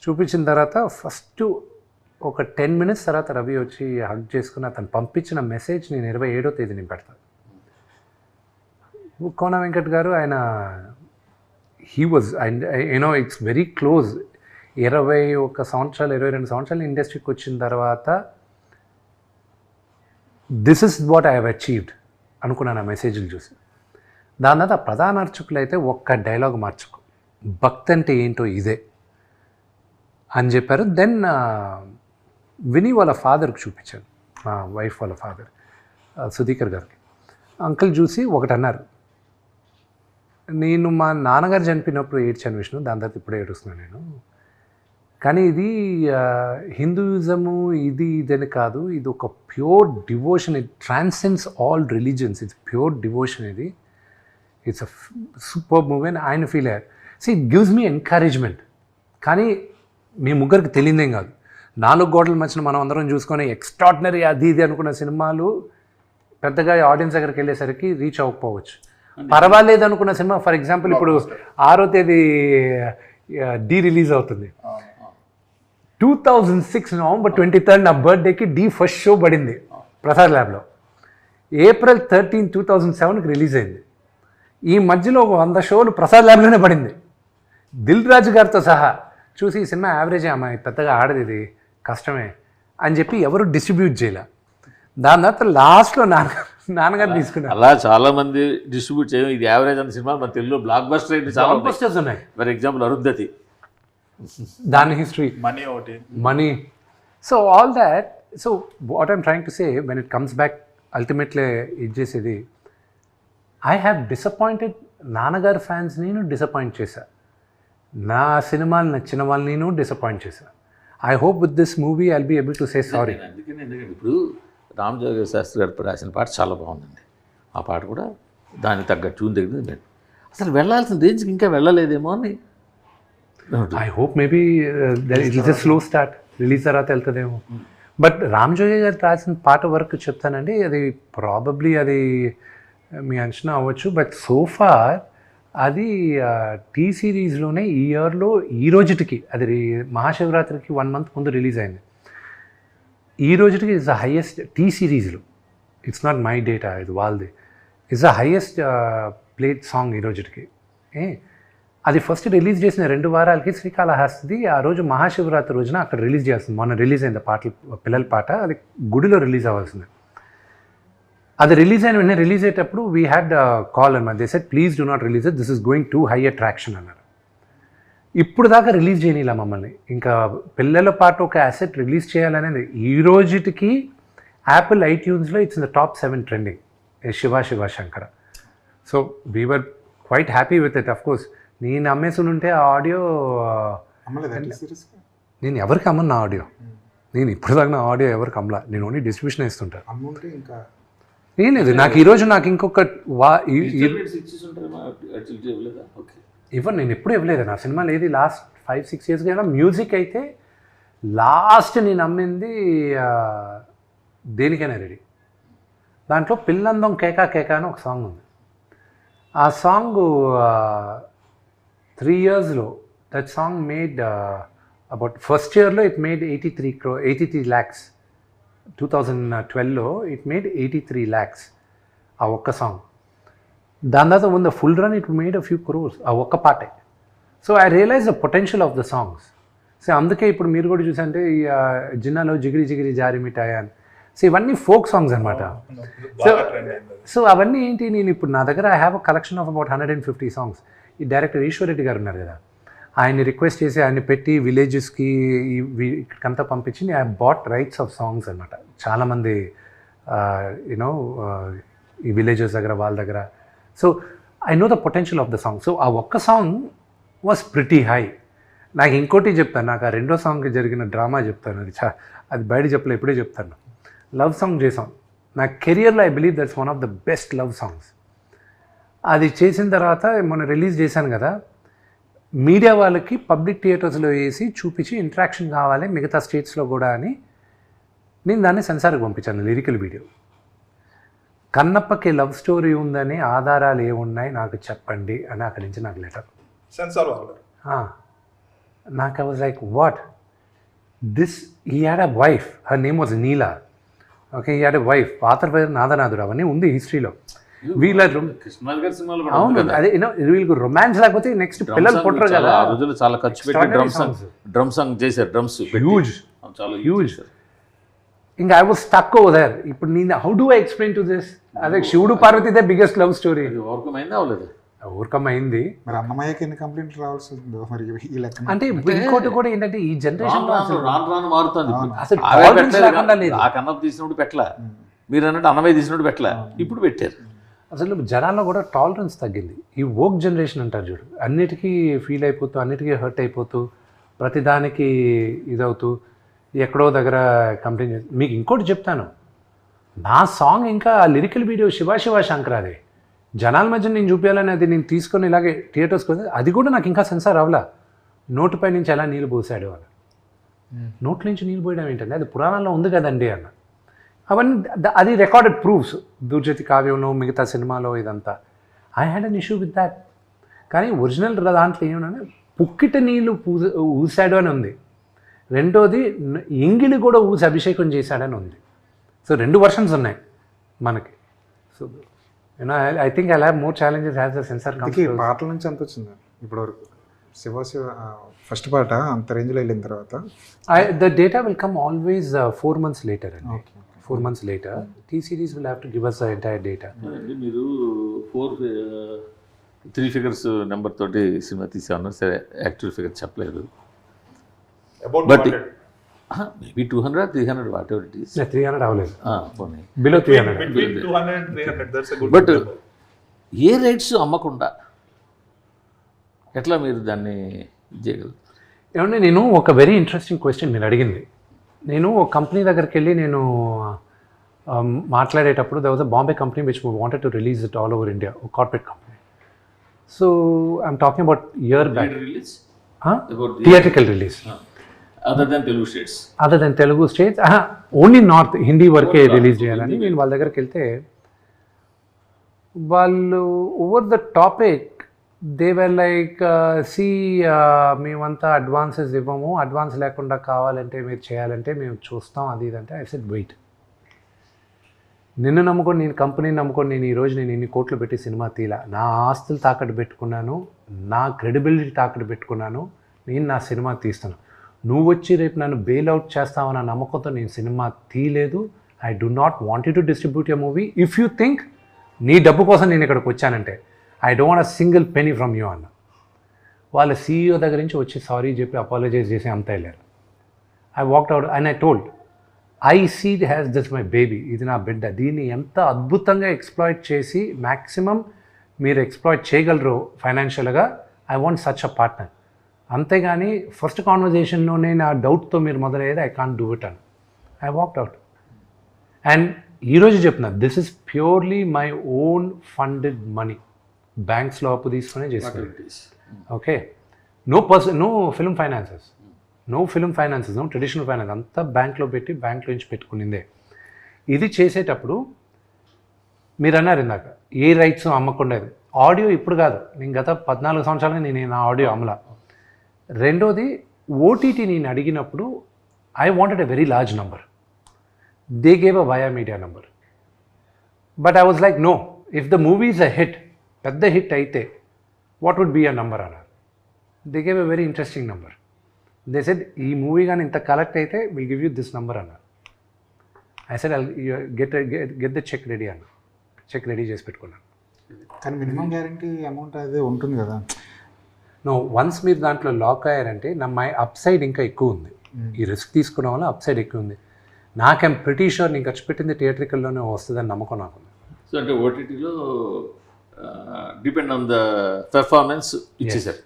చూపించిన తర్వాత ఫస్ట్ ఒక 10 minutes తర్వాత రవి వచ్చి హగ్ చేసుకుని అతను పంపించిన మెసేజ్ నేను 27వ తేదీని పెడతాను. కోనా వెంకట్ గారు ఆయన he was you know it's very close. 21 సంవత్సరాలు 22 సంవత్సరాలు ఇండస్ట్రీకి వచ్చిన తర్వాత this is what I have achieved అనుకున్నాను ఆ మెసేజ్లు చూసి. దాని తర్వాత ప్రధాన అర్చకులు అయితే ఒక్క డైలాగ్ మార్చుకో, భక్తి అంటే ఏంటో ఇదే అని చెప్పారు. దెన్ విని వాళ్ళ ఫాదర్కి చూపించాను, మా వైఫ్ వాళ్ళ ఫాదర్ సుధీకర్ గారికి. అంకుల్ చూసి ఒకటి అన్నారు, నేను మా నాన్నగారు చనిపోయినప్పుడు ఏడ్చాను విష్ణు, దాని తర్వాత ఇప్పుడే ఏడుస్తున్నాను నేను, కానీ ఇది హిందూయిజము ఇదని కాదు, ఇది ఒక pure devotion, it transcends all religions, it's pure devotion, ఇది ఇట్స్ అ సూపర్ మూవీ అని ఆయన ఫీల్ అయ్యారు. So it gives me encouragement. కానీ మీ ముగ్గురికి తెలియదేం కాదు, 4 గోడల మధ్యన మనం అందరం చూసుకొని ఎక్స్ట్రాడినరీ అది ఇది అనుకున్న సినిమాలు పెద్దగా ఆడియన్స్ దగ్గరికి వెళ్ళేసరికి రీచ్ అవ్వకపోవచ్చు. పర్వాలేదు అనుకున్న సినిమా, ఫర్ ఎగ్జాంపుల్ ఇప్పుడు 6వ తేదీ డి రిలీజ్ అవుతుంది. 2006 November 23rd నా బర్త్డేకి డి ఫస్ట్ షో పడింది ప్రసాద్ ల్యాబ్లో. April 13, 2007కి రిలీజ్ అయింది. ఈ మధ్యలో ఒక 100 షోలు ప్రసాద్ ల్యాబ్లోనే పడింది, దిల్ రాజు గారితో సహా. చూసి ఈ సినిమా యావరేజే అమ్మాయి, పెద్దగా ఆడది, ఇది కష్టమే అని చెప్పి ఎవరు డిస్ట్రిబ్యూట్ చేయలే. దాని తర్వాత లాస్ట్లో నాన్నగారు తీసుకున్నారు. అలా చాలా మంది డిస్ట్రిబ్యూట్ చేయడం, ఇది యావరేజ్ అన్న సినిమా మన తెలుగులో బ్లాక్ బస్టర్ అయితే చాలా బస్టర్స్ ఉన్నాయి. ఫర్ ఎగ్జాంపుల్ అరుంధతి, దాని history, money. So all that. So what I'm trying to say, when it comes back ultimately ఇది చేసేది, ఐ హ్యావ్ డిసప్పాయింటెడ్ నాన్నగారు ఫ్యాన్స్, నేను డిసప్పాయింట్ చేశా. నా సినిమాలు నచ్చిన వాళ్ళు నేను డిసప్పాయింట్ చేశా. I hope with this movie I'll be able to say sorry. ఎందుకంటే ఇప్పుడు రామజోగ శాస్త్రి గారు రాసిన పాట చాలా బాగుందండి. ఆ పాట కూడా దానికి తగ్గ ట్యూన్ దగ్గర అసలు వెళ్ళాల్సిన రేంజ్కి ఇంకా వెళ్ళలేదేమో అని. I hope maybe it is a slow start, release తర్వాత వెళ్తుందేమో. బట్ రామజోగి గారు రాసిన పాట వరకు చెప్తానండి, అది ప్రాబబ్లీ అది మీ అంచనా అవ్వచ్చు, బట్ సోఫార్ అది టీ సిరీస్లోనే ఈ ఇయర్లో ఈ రోజుటికి, అది మహాశివరాత్రికి 1 month ముందు రిలీజ్ అయింది. ఈ రోజుటికి ఇట్స్ ద హైయెస్ట్ టీ సిరీస్లో, ఇట్స్ నాట్ మై డేటా, ఇది వాళ్ళది, it's the highest played song ఈ రోజుటికి. అది ఫస్ట్ రిలీజ్ చేసిన 2 వారాలకి శ్రీకాళహస్తిది ఆ రోజు మహాశివరాత్రి రోజున అక్కడ రిలీజ్ చేస్తుంది. మొన్న రిలీజ్ అయింది పాటలు, పిల్లల పాట, అది గుడిలో రిలీజ్ అవ్వాల్సింది. అది రిలీజ్ అయిన వెంటనే రిలీజ్ అయ్యేటప్పుడు వీ హ్యాడ్ కాల్ అనమాట, they said please do not release it, this is going to high attraction అన్నారు. ఇప్పుడు దాకా రిలీజ్ చేయనిలా మమ్మల్ని. ఇంకా పిల్లల పాట ఒక అసెట్ రిలీజ్ చేయాలనేది ఈ రోజుటికి యాపిల్ ఐట్యూన్స్లో it's in the top 7 trending, Shiva Shankara. So we were quite happy with it. Of course నేను అమ్మేసుని ఉంటే ఆ ఆడియో నేను ఎవరికి అమ్మను, నా ఆడియో నేను ఇప్పుడు దాకా నా ఆడియో ఎవరికి అమ్మలా, నేను ఓన్లీ డిస్ట్రిబ్యూషన్ ఇస్తుంటాను. ఏం లేదు, నాకు ఈరోజు నాకు ఇంకొక ఇవ్వను, నేను ఎప్పుడు ఇవ్వలేదు నా సినిమాలు ఏది లాస్ట్ 5-6 years అయినా. మ్యూజిక్ అయితే లాస్ట్ నేను అమ్మింది దేనికైనా రెడీ, దాంట్లో పిల్లందం కేకా కేకా అని ఒక సాంగ్ ఉంది. ఆ సాంగ్ 3 yearsలో that song made about first ఇయర్లో ఇట్ మేడ్ 83 lakhs. 2012లో ఇట్ మేడ్ 83 lakhs ఆ ఒక్క సాంగ్. దాని తర్వాత ముందు full run it made a few crores ఆ ఒక్క పాటే. So I realise the potential of the songs. So అందుకే ఇప్పుడు మీరు కూడా చూసంటే ఈ జిన్నాలో జిగిరి జిగిరి జారి మిఠాయి అని. సో ఇవన్నీ ఫోక్ సాంగ్స్ అనమాట. బాగా ట్రెండ్ అయింది అది. సో అవన్నీ ఏంటి, నేను ఇప్పుడు నా దగ్గర I have a collection of about 150 songs. ఈ డైరెక్టర్ ఈశ్వర్ రెడ్డి గారు ఉన్నారు కదా, ఆయన్ని రిక్వెస్ట్ చేసి ఆయన్ని పెట్టి విలేజెస్కి ఇక్కడికంతా పంపించి I bought rights of songs అనమాట. చాలామంది యూనో ఈ విలేజెస్ దగ్గర వాళ్ళ దగ్గర. So I know the potential of the song. So ఆ ఒక్క సాంగ్ వాస్ ప్రిటీ హై. నాకు ఇంకోటి చెప్తాను, నాకు ఆ రెండో సాంగ్కి జరిగిన డ్రామా చెప్తాను. అది బయట చెప్పలే, ఇప్పుడే చెప్తాను. లవ్ సాంగ్ చేసాం నా కెరియర్లో. I believe that's one of the best love songs. అది చేసిన తర్వాత మొన్న రిలీజ్ చేశాను కదా, మీడియా వాళ్ళకి పబ్లిక్ థియేటర్స్లో వేసి చూపించి ఇంట్రాక్షన్ కావాలి మిగతా స్టేట్స్లో కూడా అని నేను దాన్ని సెన్సార్కి పంపించాను, లిరికల్ వీడియో. కన్నప్పకి లవ్ స్టోరీ ఉందని ఆధారాలు ఏమున్నాయి నాకు చెప్పండి అని అక్కడి నుంచి నాకు లెటర్. సెన్సార్ వాళ్ళు నాకు I was like what this. He had a wife, her name was Neela. Okay, he had a wife. పాత్ర పేరు నాదనాథుడు, అవన్నీ ఉంది హిస్టరీలో. వీళ్ళ కృష్ణరాజు గారి సినిమాలో అవును, అదే వీళ్ళకి రొమాన్స్ లేకపోతే నెక్స్ట్ పిల్లలు పుట్టరు కదా. ఆ రోజులు చాలా ఖర్చు పెట్టి డ్రమ్ సాంగ్ చేశారు, డ్రమ్స్ హ్యూజ్ చాలా హ్యూజ్. ఇంకా I was stuck over there. ఇప్పుడు నేను how do I explain to this? అదే శివుడు Parvati the biggest love story. Overcome అయిందా అవ్వలేదు? ఓవర్కమ్ అయింది. మరి అన్నమయ్యకి ఎన్ని కంప్లైంట్లు రావాల్సి ఉందో మరి ఈ లెక్క. అంటే ఇంకోటి కూడా ఏంటంటే ఈ జనరేషన్ రాను మారుతుంది. అసలు అవే tolerance పెట్టలేదు. లేకుండా లేదు. ఆ కన్నప్ప తీసినప్పుడు పెట్టలా, మీరు అన్నట్టు అన్నమయ్య తీసినప్పుడు పెట్టలా, ఇప్పుడు పెట్టారు. అసలు జనాల్లో కూడా టాలరెన్స్ తగ్గింది. ఈ వోక్ జనరేషన్ అంటారు చూడు, అన్నిటికీ ఫీల్ అయిపోతూ, అన్నిటికీ హర్ట్ అయిపోతూ, ప్రతిదానికి ఇదవుతూ, ఎక్కడో దగ్గర కంప్లైంట్ చేసి. మీకు ఇంకోటి చెప్తాను, నా సాంగ్ ఇంకా లిరికల్ వీడియో శివ శంకరాదే జనాల మధ్య నేను చూపించాలని అది నేను తీసుకొని ఇలాగే థియేటర్స్కి వస్తే అది కూడా నాకు ఇంకా సెన్సార్ అవ్వలా. నోటిపై నుంచి ఎలా నీళ్ళు పోసాడు వాళ్ళు, నోట్ల నుంచి నీళ్ళు పోయడం ఏంటంటే అది పురాణాల్లో ఉంది కదండి అన్న. అవన్నీ అది రికార్డెడ్ ప్రూఫ్స్, దుర్జతి కావ్యంలో మిగతా సినిమాలో ఇదంతా. I had an issue with that. కానీ ఒరిజినల్ దాంట్లో ఏమన్నా పుక్కిట నీళ్ళు ఊసాడు అని ఉంది. రెండోది ఎంగిలి కూడా ఊసి అభిషేకం చేశాడని ఉంది. సో 2 వర్షన్స్ ఉన్నాయి మనకి. So you know I think I have more challenges has the censor అందుకే పాటల నుంచి ఎంత వచ్చింది ఇప్పటివరకు? శివ ఫస్ట్ పాట అంత రేంజ్లో వెళ్ళిన తర్వాత the data will come always 4 months later అండి. 4 months later T series will have to give us the entire data. మీరు 3 figures నెంబర్ తోటి సినిమా తీసాను, సరే యాక్చువల్ ఫిగర్ చెప్పలేదు. About but maybe 200 300 what ever it is. 300 అవ్వలేదు, పోనీ below 300. between 200 300 that's a good but number. A rights అమ్మకుండా ఎట్లా మీరు దాన్ని చేయగలరు? ఏమంటే నేను ఒక వెరీ ఇంట్రెస్టింగ్ క్వశ్చన్ మీరు అడిగింది. నేను ఒక కంపెనీ దగ్గరికి వెళ్ళి నేను మాట్లాడేటప్పుడు there was a Bombay company which wanted to release it all over India, a corporate company. So I'm talking about year back. Release Theatrical release. Other than Telugu states. Other than Telugu states, only north Hindi వరకే release చేయాలని నేను వాళ్ళ దగ్గరికి వెళ్తే వాళ్ళు over the topic they were like మేమంతా advances ఇవ్వము, advance లేకుండా కావాలంటే మీరు చేయాలంటే మేము చూస్తాం అది ఇదంటే. ఐ సెడ్ వెయిట్, నిన్ను నమ్ముకొని నేను కంపెనీని నమ్ముకొని నేను ఈరోజు నేను ఇన్ని కోట్లు పెట్టి సినిమా తీలా, నా ఆస్తులు తాకట్టు పెట్టుకున్నాను, నా క్రెడిబిలిటీ తాకట్టు పెట్టుకున్నాను, నేను నా సినిమా తీస్తాను. నువ్వు వచ్చి రేపు నన్ను బెయిల్అవుట్ చేస్తావన్న నమ్మకంతో నేను సినిమా తీయలేదు. I do not want you to distribute your movie if you think నీ డబ్బు కోసం నేను ఇక్కడికి వచ్చానంటే I don't want a single penny from you అన్న. వాళ్ళ CEO దగ్గర నుంచి వచ్చి సారీ చెప్పి అపాలజైజ్ చేసి అంతా వెళ్ళారు. I walked out and I told I see has this my baby, ఇది నా బిడ్డ, దీన్ని ఎంత అద్భుతంగా ఎక్స్ప్లాయిట్ చేసి మ్యాక్సిమం మీరు ఎక్స్ప్లాయిట్ చేయగలరు ఫైనాన్షియల్గా, I want such a partner. అంతేగాని ఫస్ట్ కాన్వర్జేషన్లోనే నా డౌట్తో మీరు మొదలయ్యేది ఐ కాంట్ డూ ఇట్ అని. I walked out. అండ్ ఈరోజు చెప్తున్నా this is purely my own funded money, బ్యాంక్స్లో అప్పు తీసుకునే చేస్తాను. Okay, no film finances, no traditional finance, అంతా బ్యాంక్లో పెట్టి బ్యాంక్లో నుంచి పెట్టుకునిందే. ఇది చేసేటప్పుడు మీరు అన్నారు ఇందాక ఏ రైట్స్ అమ్మకుండా, ఆడియో ఇప్పుడు కాదు, నేను గత 14 సంవత్సరాలుగా నేను నా ఆడియో అమలా. రెండోది ఓటీటీ నేను అడిగినప్పుడు I wanted a very large number, they gave a via media number. But I was like no, if the movie is a hit, పెద్ద హిట్ అయితే what would be a number అన్నారు. They gave a very interesting number. They said ఈ movie కానీ ఇంత collect అయితే will give you this number అన్నారు. I said get the cheque ready అన్న. Cheque ready చేసి పెట్టుకున్నాను. కానీ మినిమం గ్యారంటీ అమౌంట్ అదే ఉంటుంది కదా. నో, వన్స్ మీరు దాంట్లో లాక్ అయ్యారంటే మై అప్ సైడ్ ఇంకా ఎక్కువ ఉంది. ఈ రిస్క్ తీసుకోవడం వల్ల అప్ సైడ్ ఎక్కువ ఉంది. నాకేం ప్రిటీ షూర్ నేను ఖర్చు పెట్టింది థియేట్రికల్లోనే వస్తుందని నమ్మకం నాకు. సో అంటే ఓటీటీలో డిపెండ్ ఆన్ ద పెర్ఫార్మెన్స్ ఇచ్చేసారు.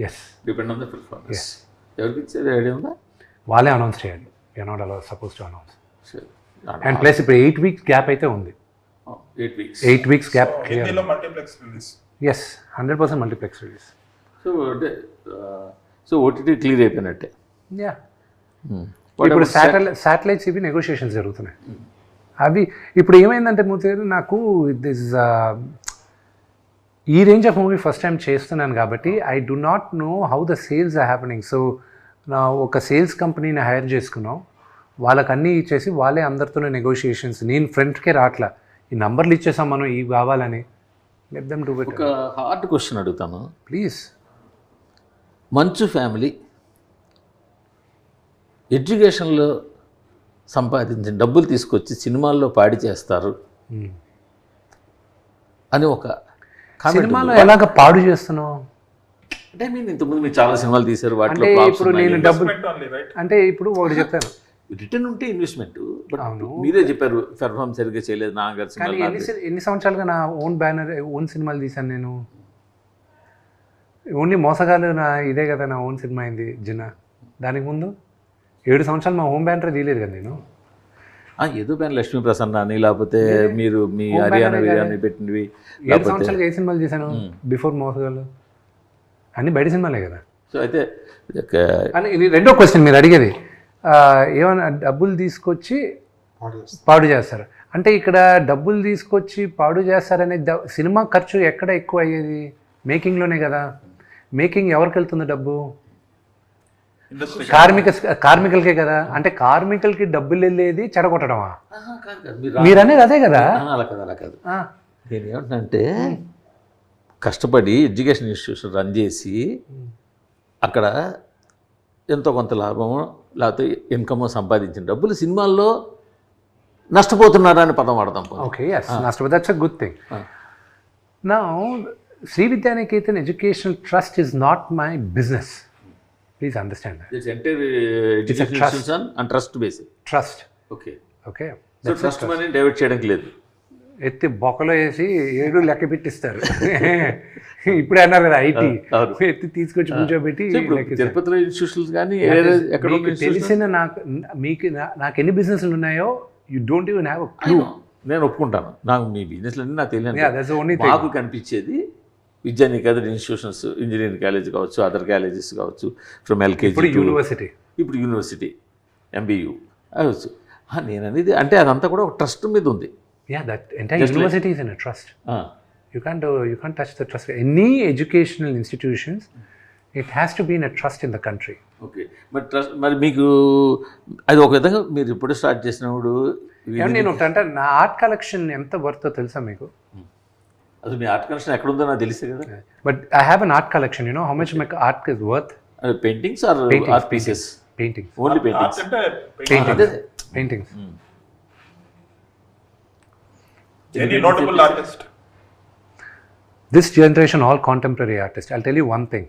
Yes, depend on the performance. ఎవరికి ఇచ్చేది ఐడియా ఉందా? వాళ్ళే అనౌన్స్ చేయాలి. You're not allowed suppose to announce. సరే, అండ్ ప్లస్ ఇప్పుడు 8 weeks గ్యాప్ అయితే ఉంది. 8 weeks. 8 weeks gap. హిందీలో multiplex release. Yes, 100% multiplex release. So అంటే సో ఓటీటీ క్లియర్ అయిపోయినట్టే. యా, ఇప్పుడు శాటిలైట్స్ ఇవి నెగోషియేషన్స్ జరుగుతున్నాయి. అవి ఇప్పుడు ఏమైందంటే మూర్తి గారు, నాకు దిస్ ఈ range of movie first time చేస్తున్నాను కాబట్టి I do not know how the sales are happening. So నా ఒక సేల్స్ కంపెనీని హైర్ చేసుకున్నాం. వాళ్ళకి అన్నీ ఇచ్చేసి వాళ్ళే అందరితోనే నెగోషియేషన్స్. నేను ఫ్రెండ్కే రాట్లా, ఈ నంబర్లు ఇచ్చేసాం మనం ఇవి కావాలని. Let them do it. ఒక హార్డ్ క్వశ్చన్ అడుగుతాను ప్లీజ్. మంచు ఫ్యామిలీ ఎడ్యుకేషన్లో సంపాదించిన డబ్బులు తీసుకొచ్చి సినిమాల్లో పాడి చేస్తారు అని ఒక సినిమాలో ఎలాగ పాడు చేస్తున్నావు అంటే మీరు ఇంతకుముందు మీరు చాలా సినిమాలు తీశారు, వాటిలో అంటే ఇప్పుడు నేను డబ్బులు ఓన్లీ రైట్. అంటే ఇప్పుడు ఒకటి చెప్తాను. రిటర్న్ ఉంటే ఇన్వెస్ట్మెంట్. బట్ మీరే చెప్పారు పెర్ఫార్మ్ సరిగ్గా చేయలేదు నాన్నగారు కానీ సినిమా. ఎన్ని సంవత్సరాలుగా నా ఓన్ బ్యానర్ ఓన్ సినిమాలు తీశాను నేను. ఓన్లీ మోసగాలు నా ఇదే కదా నా ఓన్ సినిమా అయింది జిన్నా. దానికి ముందు 7 సంవత్సరాలు మా హోమ్ బ్యానర్ తీయలేదు కదా నేను. ఏదో పైన లక్ష్మీ ప్రసన్న అని లేకపోతే మీరు మీ హర్యానా బిర్యానీ పెట్టినవి 7 సంవత్సరాలుగా ఏ సినిమాలు తీశాను బిఫోర్ మోసగాళ్ళు? అన్నీ బయట సినిమాలే కదా. సో అయితే అని ఇది రెండో క్వశ్చన్ మీరు అడిగేది. ఏమైనా డబ్బులు తీసుకొచ్చి పాడు చేస్తారు అంటే ఇక్కడ డబ్బులు తీసుకొచ్చి పాడు చేస్తారనే సినిమా ఖర్చు ఎక్కడ ఎక్కువ అయ్యేది? మేకింగ్లోనే కదా. మేకింగ్ ఎవరికి వెళ్తుంది డబ్బు? కార్మికులకే కదా. అంటే కార్మికులకి డబ్బులు వెళ్ళేది చెడగొట్టడమా? మీరు అనేది అదే కదా. అలా కాదు, అలా కాదు. నేను ఏమంటున్నానంటే కష్టపడి ఎడ్యుకేషన్ ఇన్స్టిట్యూషన్ రన్ చేసి అక్కడ ఎంతో కొంత లాభమో లేకపోతే ఇన్కమో సంపాదించిన డబ్బులు సినిమాల్లో నష్టపోతున్నారా అని పదం వాడదాం. ఓకే, నష్టపోతే that's a good thing. Now Shri Vidyanikethan educational trust is not my business. Please understand that. It's entire education institution and trust based. Trust. Okay. Okay. So trust money divert చేయడానికి లేదు. ఎత్తి బొక్కలో వేసి 7 లెక్క పెట్టిస్తారు. ఇప్పుడే అన్నారు కదా ఐటీ. ఎత్తి తీసుకొచ్చి కూర్చోబెట్టి తిరుపతిలో ఇన్స్టిట్యూషన్స్ కానీ ఎక్కడ తెలిసిన నాకు ఎన్ని బిజినెస్లు ఉన్నాయో you don't even have a clue. నేను ఒప్పుకుంటాను, నాకు మీ బిజినెస్లు అన్నీ నాకు తెలియదు. మాకు కనిపించేది విద్యానికేతన్ ఇన్స్టిట్యూషన్స్, ఇంజనీరింగ్ కాలేజ్ కావచ్చు, అదర్ కాలేజెస్ కావచ్చు, ఫ్రమ్ ఎల్కేజీ ఇప్పుడు యూనివర్సిటీ ఎంబీయూ అవచ్చు. నేను అనేది అంటే అదంతా కూడా ఒక ట్రస్ట్ మీద ఉంది. University is in a trust. You can't touch the trust. Any educational institutions it has to be in a trust in the country. Okay, మరి ట్రస్ట్ మరి మీకు అది ఒక విధంగా మీరు ఇప్పుడు స్టార్ట్ చేసినప్పుడు నేను అంటే నా ఆర్ట్ కలెక్షన్ ఎంత వర్తో తెలుసా మీకు? అసలు మీ ఆర్ట్ కలెక్షన్ ఎక్కడ ఉందో నాకు తెలిసే కదా. But I have an art collection. You know how much my art is worth? Paintings or art pieces? Paintings. Only paintings. Paintings. Any notable artist? This generation all contemporary artists. I'll tell you one thing.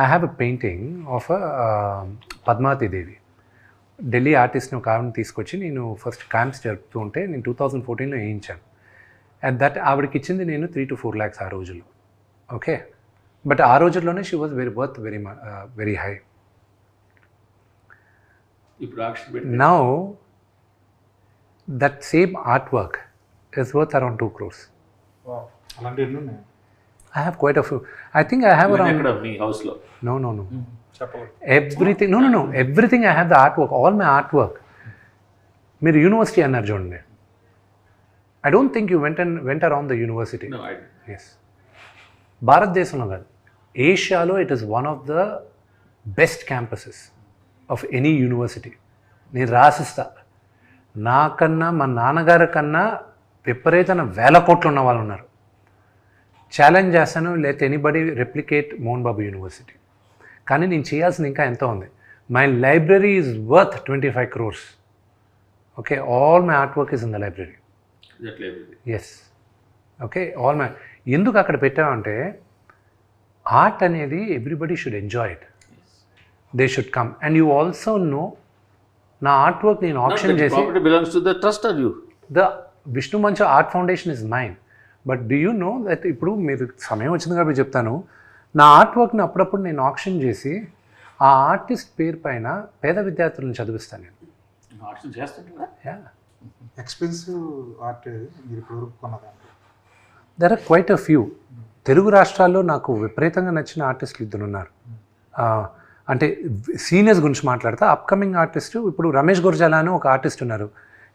I have a painting of a Padmavati Devi. Delhi ఆర్టిస్ట్ని ఒక ఆవిడని తీసుకొచ్చి నేను first camps జరుపుతూ ఉంటే నేను 2014లో వేయించాను. At that ఆవిడకి ఇచ్చింది నేను 3 to 4 lakhs ఆ రోజుల్లో. ఓకే, బట్ ఆ రోజుల్లోనే she was very high. Now that same art work is worth around 2 crores. Wow. అలాంటి ఎన్ని ఉన్నాయి? I have quite a few. I think I have around... ఎక్కడ మీ హౌస్లో? No. Everything. No. Everything I have the artwork. All my artwork. మీరు university అన్నారు చూడండి. I don't think you went around the university. No, I didn't. Yes. భారతదేశంలో కాదు, ఏషియాలో it is one of the best campuses of any university. నేను రాసిస్తా. నాకన్నా మా నాన్నగారి కన్నా విపరీతమైన 1000 కోట్లు ఉన్న వాళ్ళు ఉన్నారు. ఛాలెంజ్ చేస్తాను, లేకపోతే anybody replicate Mohan Babu university. కానీ నేను చేయాల్సింది ఇంకా ఎంతో ఉంది. My library is worth 25 crores. Okay, all my artwork is in the library. Yes okay all my ఎందుకు అక్కడ పెట్టామంటే ఆర్ట్ అనేది everybody should enjoy it, they should come. And you also know నా ఆర్ట్ వర్క్ నేను option చేసి belongs to the trust are you? The Vishnu Manchu art foundation is mine. But do you know that ఇప్పుడు మీరు సమయం వచ్చింది కాబట్టి చెప్తాను, నా ఆర్ట్ వర్క్ని అప్పుడప్పుడు నేను ఆప్షన్ చేసి ఆ ఆర్టిస్ట్ పేరు పైన పేద విద్యార్థులను చదివిస్తాను నేను. Yeah. ఎక్స్పెన్సివ్ ఆర్ట్ మీరు ఇప్పుడు కొన్నదాన్ని? There are quite a few. Telugu రాష్ట్రాల్లో నాకు విపరీతంగా నచ్చిన ఆర్టిస్టులు ఇద్దరు ఉన్నారు. అంటే సీనియర్స్ గురించి మాట్లాడతా, అప్కమింగ్ ఆర్టిస్టు ఇప్పుడు రమేష్ గురజాల అని ఒక ఆర్టిస్ట్ ఉన్నారు,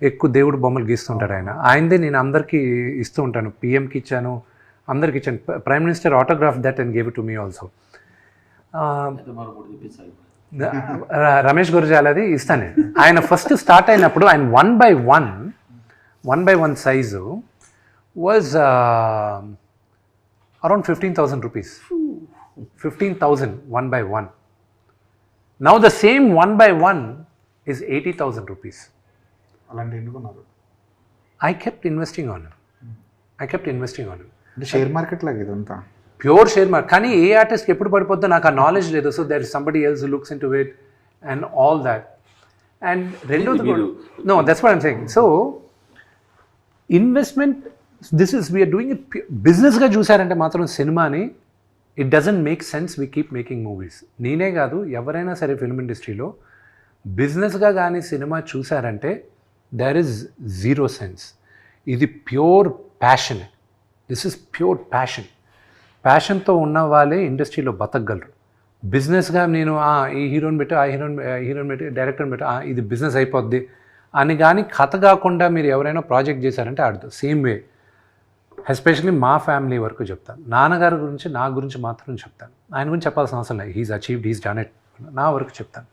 ఎక్కువ దేవుడు బొమ్మలు గీస్తుంటాడు ఆయన. ఆయనదే నేను అందరికీ ఇస్తూ ఉంటాను, పిఎంకి ఇచ్చాను, అందరికి ఇచ్చాను. Prime minister autograph that and gave it to me also. Ramesh గురజాలది ఇస్తాను నేను. ఆయన ఫస్ట్ స్టార్ట్ అయినప్పుడు ఆయన 1 by 1 size was around 15,000 rupees. 15,000 1 by 1. Now the same 1 by 1 is 80,000 rupees. అలాంటి ఎన్నుకున్నారు? I kept investing on him. అంటే షేర్ మార్కెట్ లాగా ఇదంతా ప్యూర్ షేర్ మార్కెట్. కానీ ఏ ఆర్టిస్ట్కి ఎప్పుడు పడిపోద్దో నాకు ఆ నాలెడ్జ్ లేదు. So there is somebody else who looks into it and all that. And రెండోది no that's what I'm saying. So investment this is we're doing it బిజినెస్గా చూసారంటే మాత్రం సినిమాని it doesn't make sense we keep making movies. నేనే కాదు ఎవరైనా సరే film ఇండస్ట్రీలో బిజినెస్గా కానీ సినిమా చూసారంటే దర్ ఇస్ జీరో సెన్స్. ఇది pure passion. This is pure passion. ప్యాషన్తో ఉన్న వాళ్ళే ఇండస్ట్రీలో బతకగలరు. బిజినెస్గా నేను ఈ హీరోని పెట్టి ఆ హీరోని పెట్టి డైరెక్టర్ని పెట్టి ఇది బిజినెస్ అయిపోద్ది అని కానీ కథ కాకుండా మీరు ఎవరైనా ప్రాజెక్ట్ చేశారంటే ఆడదు. సేమ్ వే ఎస్పెషల్లీ మా ఫ్యామిలీ వరకు చెప్తాను. నాన్నగారి గురించి నా గురించి మాత్రం చెప్తాను, ఆయన గురించి చెప్పాల్సిన అవసరం లేదు. He's achieved, he's done it. నా వరకు చెప్తాను.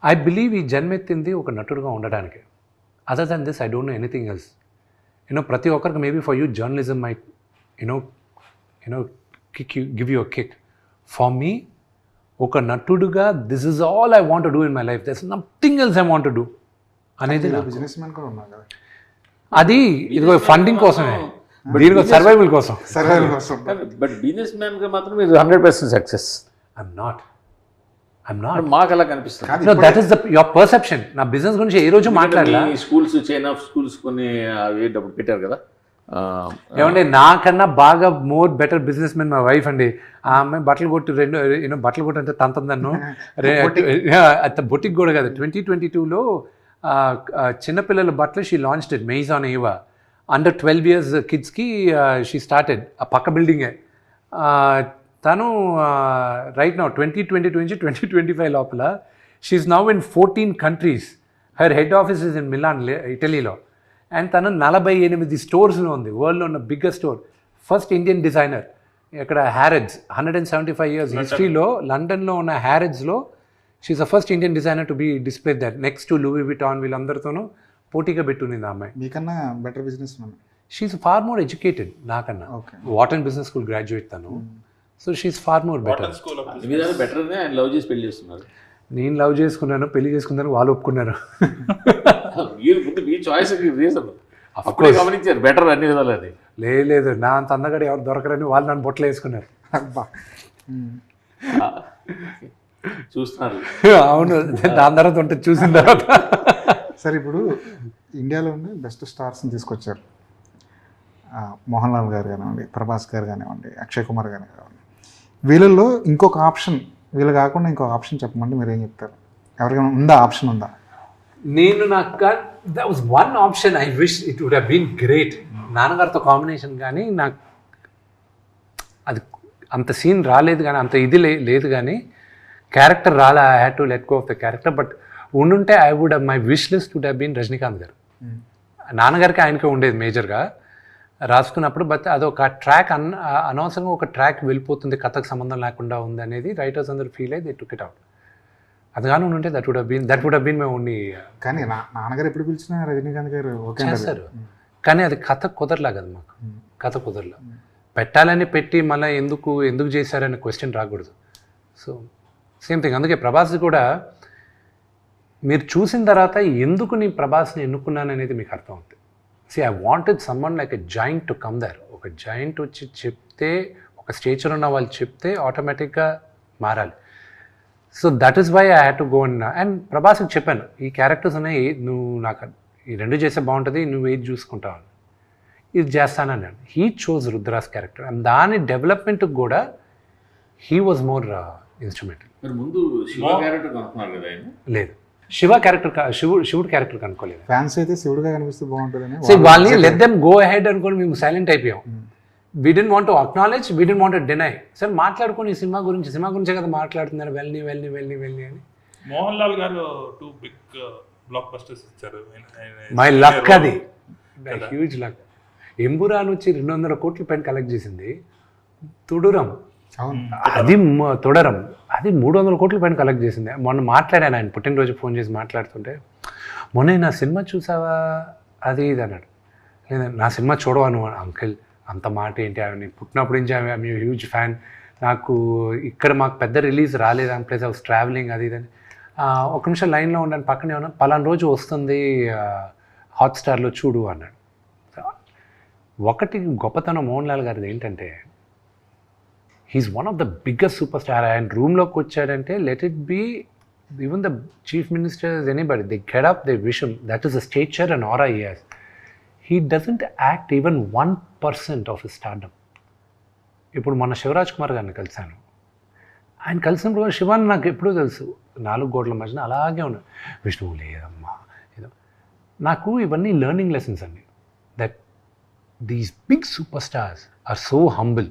ఐ బిలీవ్ ఈ జన్మెత్తింది ఒక నటుడుగా ఉండడానికి. Other than this I don't know anything else. ప్రతి ఒక్కరికి maybe for you journalism my give you a kick. For me, ఒక నటుడుగా this is all I want to do in my life, there's nothing else I want to do అనేది. Businessman కూడా ఉన్నారు కదా, అది ఇదిగో ఫండింగ్ కోసమే, దీనికో సర్వైవల్ కోసం. బట్ బిజినెస్ మ్యాన్గా మాత్రం మీరు 100% సక్సెస్. I'm not. మాకు అలా కనిపిస్తుంది. No, that is your perception. నా బిజినెస్ గురించి ఏ రోజు మాట్లాడలా. స్కూల్స్, చైన్ ఆఫ్ స్కూల్స్ కొన్ని డబ్బులు పెట్టారు కదా. ఏమంటే నాకన్నా బాగా బెటర్ బిజినెస్ మెన్ మా వైఫ్ అండి. ఆ అమ్మాయి బట్టలు కొట్టి బట్టలు కొట్టి అంటే తంతను బొటిక్ కూడా కదా. 2022లో చిన్నపిల్లల బట్టలు she launched it, Maison Ava. Under 12 years కిడ్స్కి షీ స్టార్టెడ్. ఆ పక్క బిల్డింగే. తను రైట్ నౌ 2022 నుంచి 2025 లోపల she's now in 14 countries. Her head office is in Milan, ఇటలీలో. అండ్ తను 48 స్టోర్స్లో ఉంది, వరల్డ్లో ఉన్న biggest store. First Indian designer. ఇక్కడ హ్యారెడ్స్ 175 years హిస్టరీలో లండన్లో ఉన్న హ్యారెడ్స్లో she's the first Indian designer to be display that next to Louis Vuitton. వీళ్ళందరితోనూ పోటీగా పెట్టునింది ఆ అమ్మాయి. మీకన్నా better businessman. She's far more educated నాకన్నా. వాటన్ బిజినెస్ స్కూల్ గ్రాడ్యుయేట్ తను. So she is far more better. Better ఆయన లవ్ చేసి పెళ్లి చేస్తున్నారు. నేను లవ్ చేసుకున్నాను, పెళ్లి చేసుకున్నాను, వాళ్ళు ఒప్పుకున్నారు. మీ చాయిస్ రీజన్ గమనించారు బెటర్ అన్ని విధాలు. అది లేదు, నా అంత అందగాడు ఎవరు దొరకరని వాళ్ళు నన్ను బొట్టలు వేసుకున్నారు. చూస్తున్నారు. అవును, దాని తర్వాత ఉంటుంది చూసిన తర్వాత. సరే, ఇప్పుడు ఇండియాలో ఉండే బెస్ట్ స్టార్స్ని తీసుకొచ్చారు. మోహన్ లాల్ గారు కానివ్వండి, ప్రభాస్ గారు కానివ్వండి, అక్షయ్ కుమార్ గారు కానివ్వండి. వీళ్ళల్లో ఇంకొక ఆప్షన్, వీళ్ళు కాకుండా ఇంకొక ఆప్షన్ చెప్పమంటే మీరు ఏం చెప్తారు? ఎవరికైనా ఉందా ఆప్షన్? ఉందా? నేను నాకు that was one option. I wish it would have been great. నాన్నగారితో కాంబినేషన్, కానీ నాకు అది అంత సీన్ రాలేదు, కానీ అంత ఇది లేదు, కానీ క్యారెక్టర్ రాలే. I had to let go of the character. But ఉండుంటే I would my wish list would have been Rajinikanth garu. నాన్నగారికి ఆయనకే ఉండేది మేజర్గా రాసుకున్నప్పుడు. బట్ అదొక ట్రాక్ అనవసరంగా ఒక ట్రాక్ వెళ్ళిపోతుంది, కథకు సంబంధం లేకుండా ఉంది అనేది రైటర్స్ అందరూ ఫీల్ అయ్యి దే టుక్ ఇట్ అవుట్. అది కానీ ఉంటే that would have been my only. కానీ నాన్నగారు ఎప్పుడు పిలిచినా రజనీకాంత్ గారు ఓకే చేస్తారు, కానీ అది కథ కుదరలా కదా మాకు. కథ కుదరలా. పెట్టాలని పెట్టి మళ్ళీ ఎందుకు చేశారనే క్వశ్చన్ రాకూడదు. So same thing. అందుకే ప్రభాస్ కూడా మీరు చూసిన తర్వాత ఎందుకు నీ ప్రభాస్ని ఎన్నుకున్నాను అనేది మీకు అర్థం అవుతుంది. I wanted someone like a giant to come there. ఒక జాయింట్ వచ్చి చెప్తే, ఒక స్టేచర్ ఉన్న వాళ్ళు చెప్తే ఆటోమేటిక్గా మారాలి. So that is why I had to go and ప్రభాస్కి చెప్పాను, ఈ క్యారెక్టర్స్ ఉన్నాయి, నువ్వు నాకు ఈ రెండు చేస్తే బాగుంటుంది, నువ్వు ఏది చూసుకుంటావు, ఇది చేస్తానన్నాడు. He chose Rudra's character and దాని డెవలప్మెంట్కి కూడా హీ వాజ్ మోర్ ఇన్స్ట్రుమెంటల్. మరి ముందు శివ క్యారెక్టర్ అనుకున్నారు కదా ఆయన? లేదు, శివ క్యారెక్టర్ శివుడు క్యారెక్టర్ కనుక్కోలేదు. ఫ్యాన్స్ అయితే శివుడుగా కనిపిస్తే బాగుంటుందని సో వాళ్ళని లెట్ దెమ్ గో అహెడ్ అనుకొని మేము సైలెంట్ అయిపోయాం. We didn't want to acknowledge, we didn't want to deny. Sir మాట్లాడుకొని సినిమా గురించే కదా మాట్లాడుతున్నారు, వెళ్ళి అని. మోహన్ లాల్ గారు 2 బిగ్ బ్లాక్ బస్టర్స్ ఇచ్చారు. మై లక్, అది హ్యూజ్ లక్. ఎంబురాన్ వచ్చి 200 కోట్ల పైన కలెక్ట్ చేసింది. తుడురం, అది తొడరం, అది 300 కోట్ల పైన కలెక్ట్ చేసింది. మొన్న మాట్లాడాను, ఆయన పుట్టినరోజు ఫోన్ చేసి మాట్లాడుతుంటే, మొన్న నా సినిమా చూసావా అది ఇది అన్నాడు. లేదా నా సినిమా చూడవా నువ్వు? అంకిల్ అంత మాట ఏంటి, ఆమె పుట్టినప్పటి నుంచి ఆమె హ్యూజ్ ఫ్యాన్. నాకు ఇక్కడ మాకు పెద్ద రిలీజ్ రాలేదు, అని ప్లేస్ హౌస్ ట్రావెలింగ్ అది ఇదని. ఒక నిమిషం లైన్లో ఉండండి, పక్కనే ఉన్నా, పలానా రోజు వస్తుంది హాట్స్టార్లో చూడు అన్నాడు. ఒకటి గొప్పతనం మోహన్ లాల్ గారిది ఏంటంటే, he is one of the biggest super star. ఆయన రూమ్లోకి వచ్చాడంటే let it be even the chief ministers, anybody, they get up, they wish him, that is the stature and aura he has. He doesn't act even 1% of his stardom. ఇప్పుడు మొన్న శివరాజ్ కుమార్ గారిని కలిశాను. ఆయన కలిసినప్పుడు కూడా శివాన్ని నాకు ఎప్పుడూ తెలుసు, 4 గోడల మధ్యన అలాగే ఉన్నాడు. విష్ణువు లేదమ్మా ఏదో. నాకు ఇవన్నీ లెర్నింగ్ లెసన్స్ అండి. That these big superstars are so humble.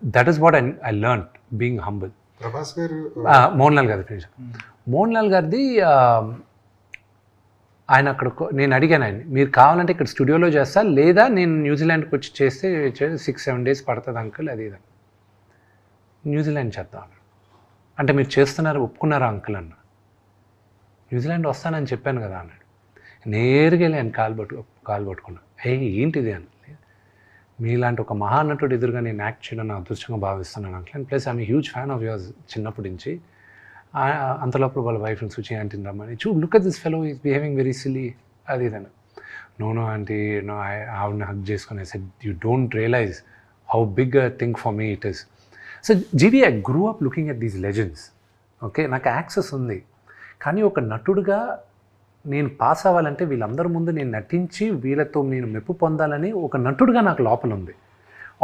That is what I learned, being humble. Prabhas గారు మోహన్ లాల్ గారి ఫ్రెండ్స్. మోహన్ లాల్ గారిది ఆయన అక్కడ నేను అడిగాను ఆయన, మీరు కావాలంటే ఇక్కడ స్టూడియోలో చేస్తా, లేదా నేను న్యూజిలాండ్కి వచ్చి చేస్తే 6-7 days పడుతుంది అంకుల్, అది ఇదని. న్యూజిలాండ్ చేద్దాం అన్నాడు. అంటే మీరు చేస్తున్నారు, ఒప్పుకున్నారా అంకుల్ అన్న. న్యూజిలాండ్ వస్తానని చెప్పాను కదా అన్నాడు. నేరుగా వెళ్ళి ఆయన కాలు పట్టుకున్నాను. ఏంటిది అని. మీలాంటి ఒక మహానటుడు ఎదురుగా నేను యాక్ట్ చేయడం నా అదృష్టంగా భావిస్తున్నాను uncle. Plus I'm huge fan of yours చిన్నప్పటి నుంచి. అంతలోపల వాళ్ళ వైఫ్ని చూచి ఆంటీని రమ్మని, look at this fellow is behaving very silly, అది ఇదని. నో ఆంటీ, నో, ఆవిడని హగ్ చేసుకుని said, you don't realise how big a thing for me it is. So GV, I grew up looking at these legends. Okay, నాకు access ఉంది, కానీ ఒక నటుడుగా నేను పాస్ అవ్వాలంటే వీళ్ళందరి ముందు నేను నటించి వీళ్ళతో నేను మెప్పు పొందాలని ఒక నటుడుగా నాకు లోపల ఉంది.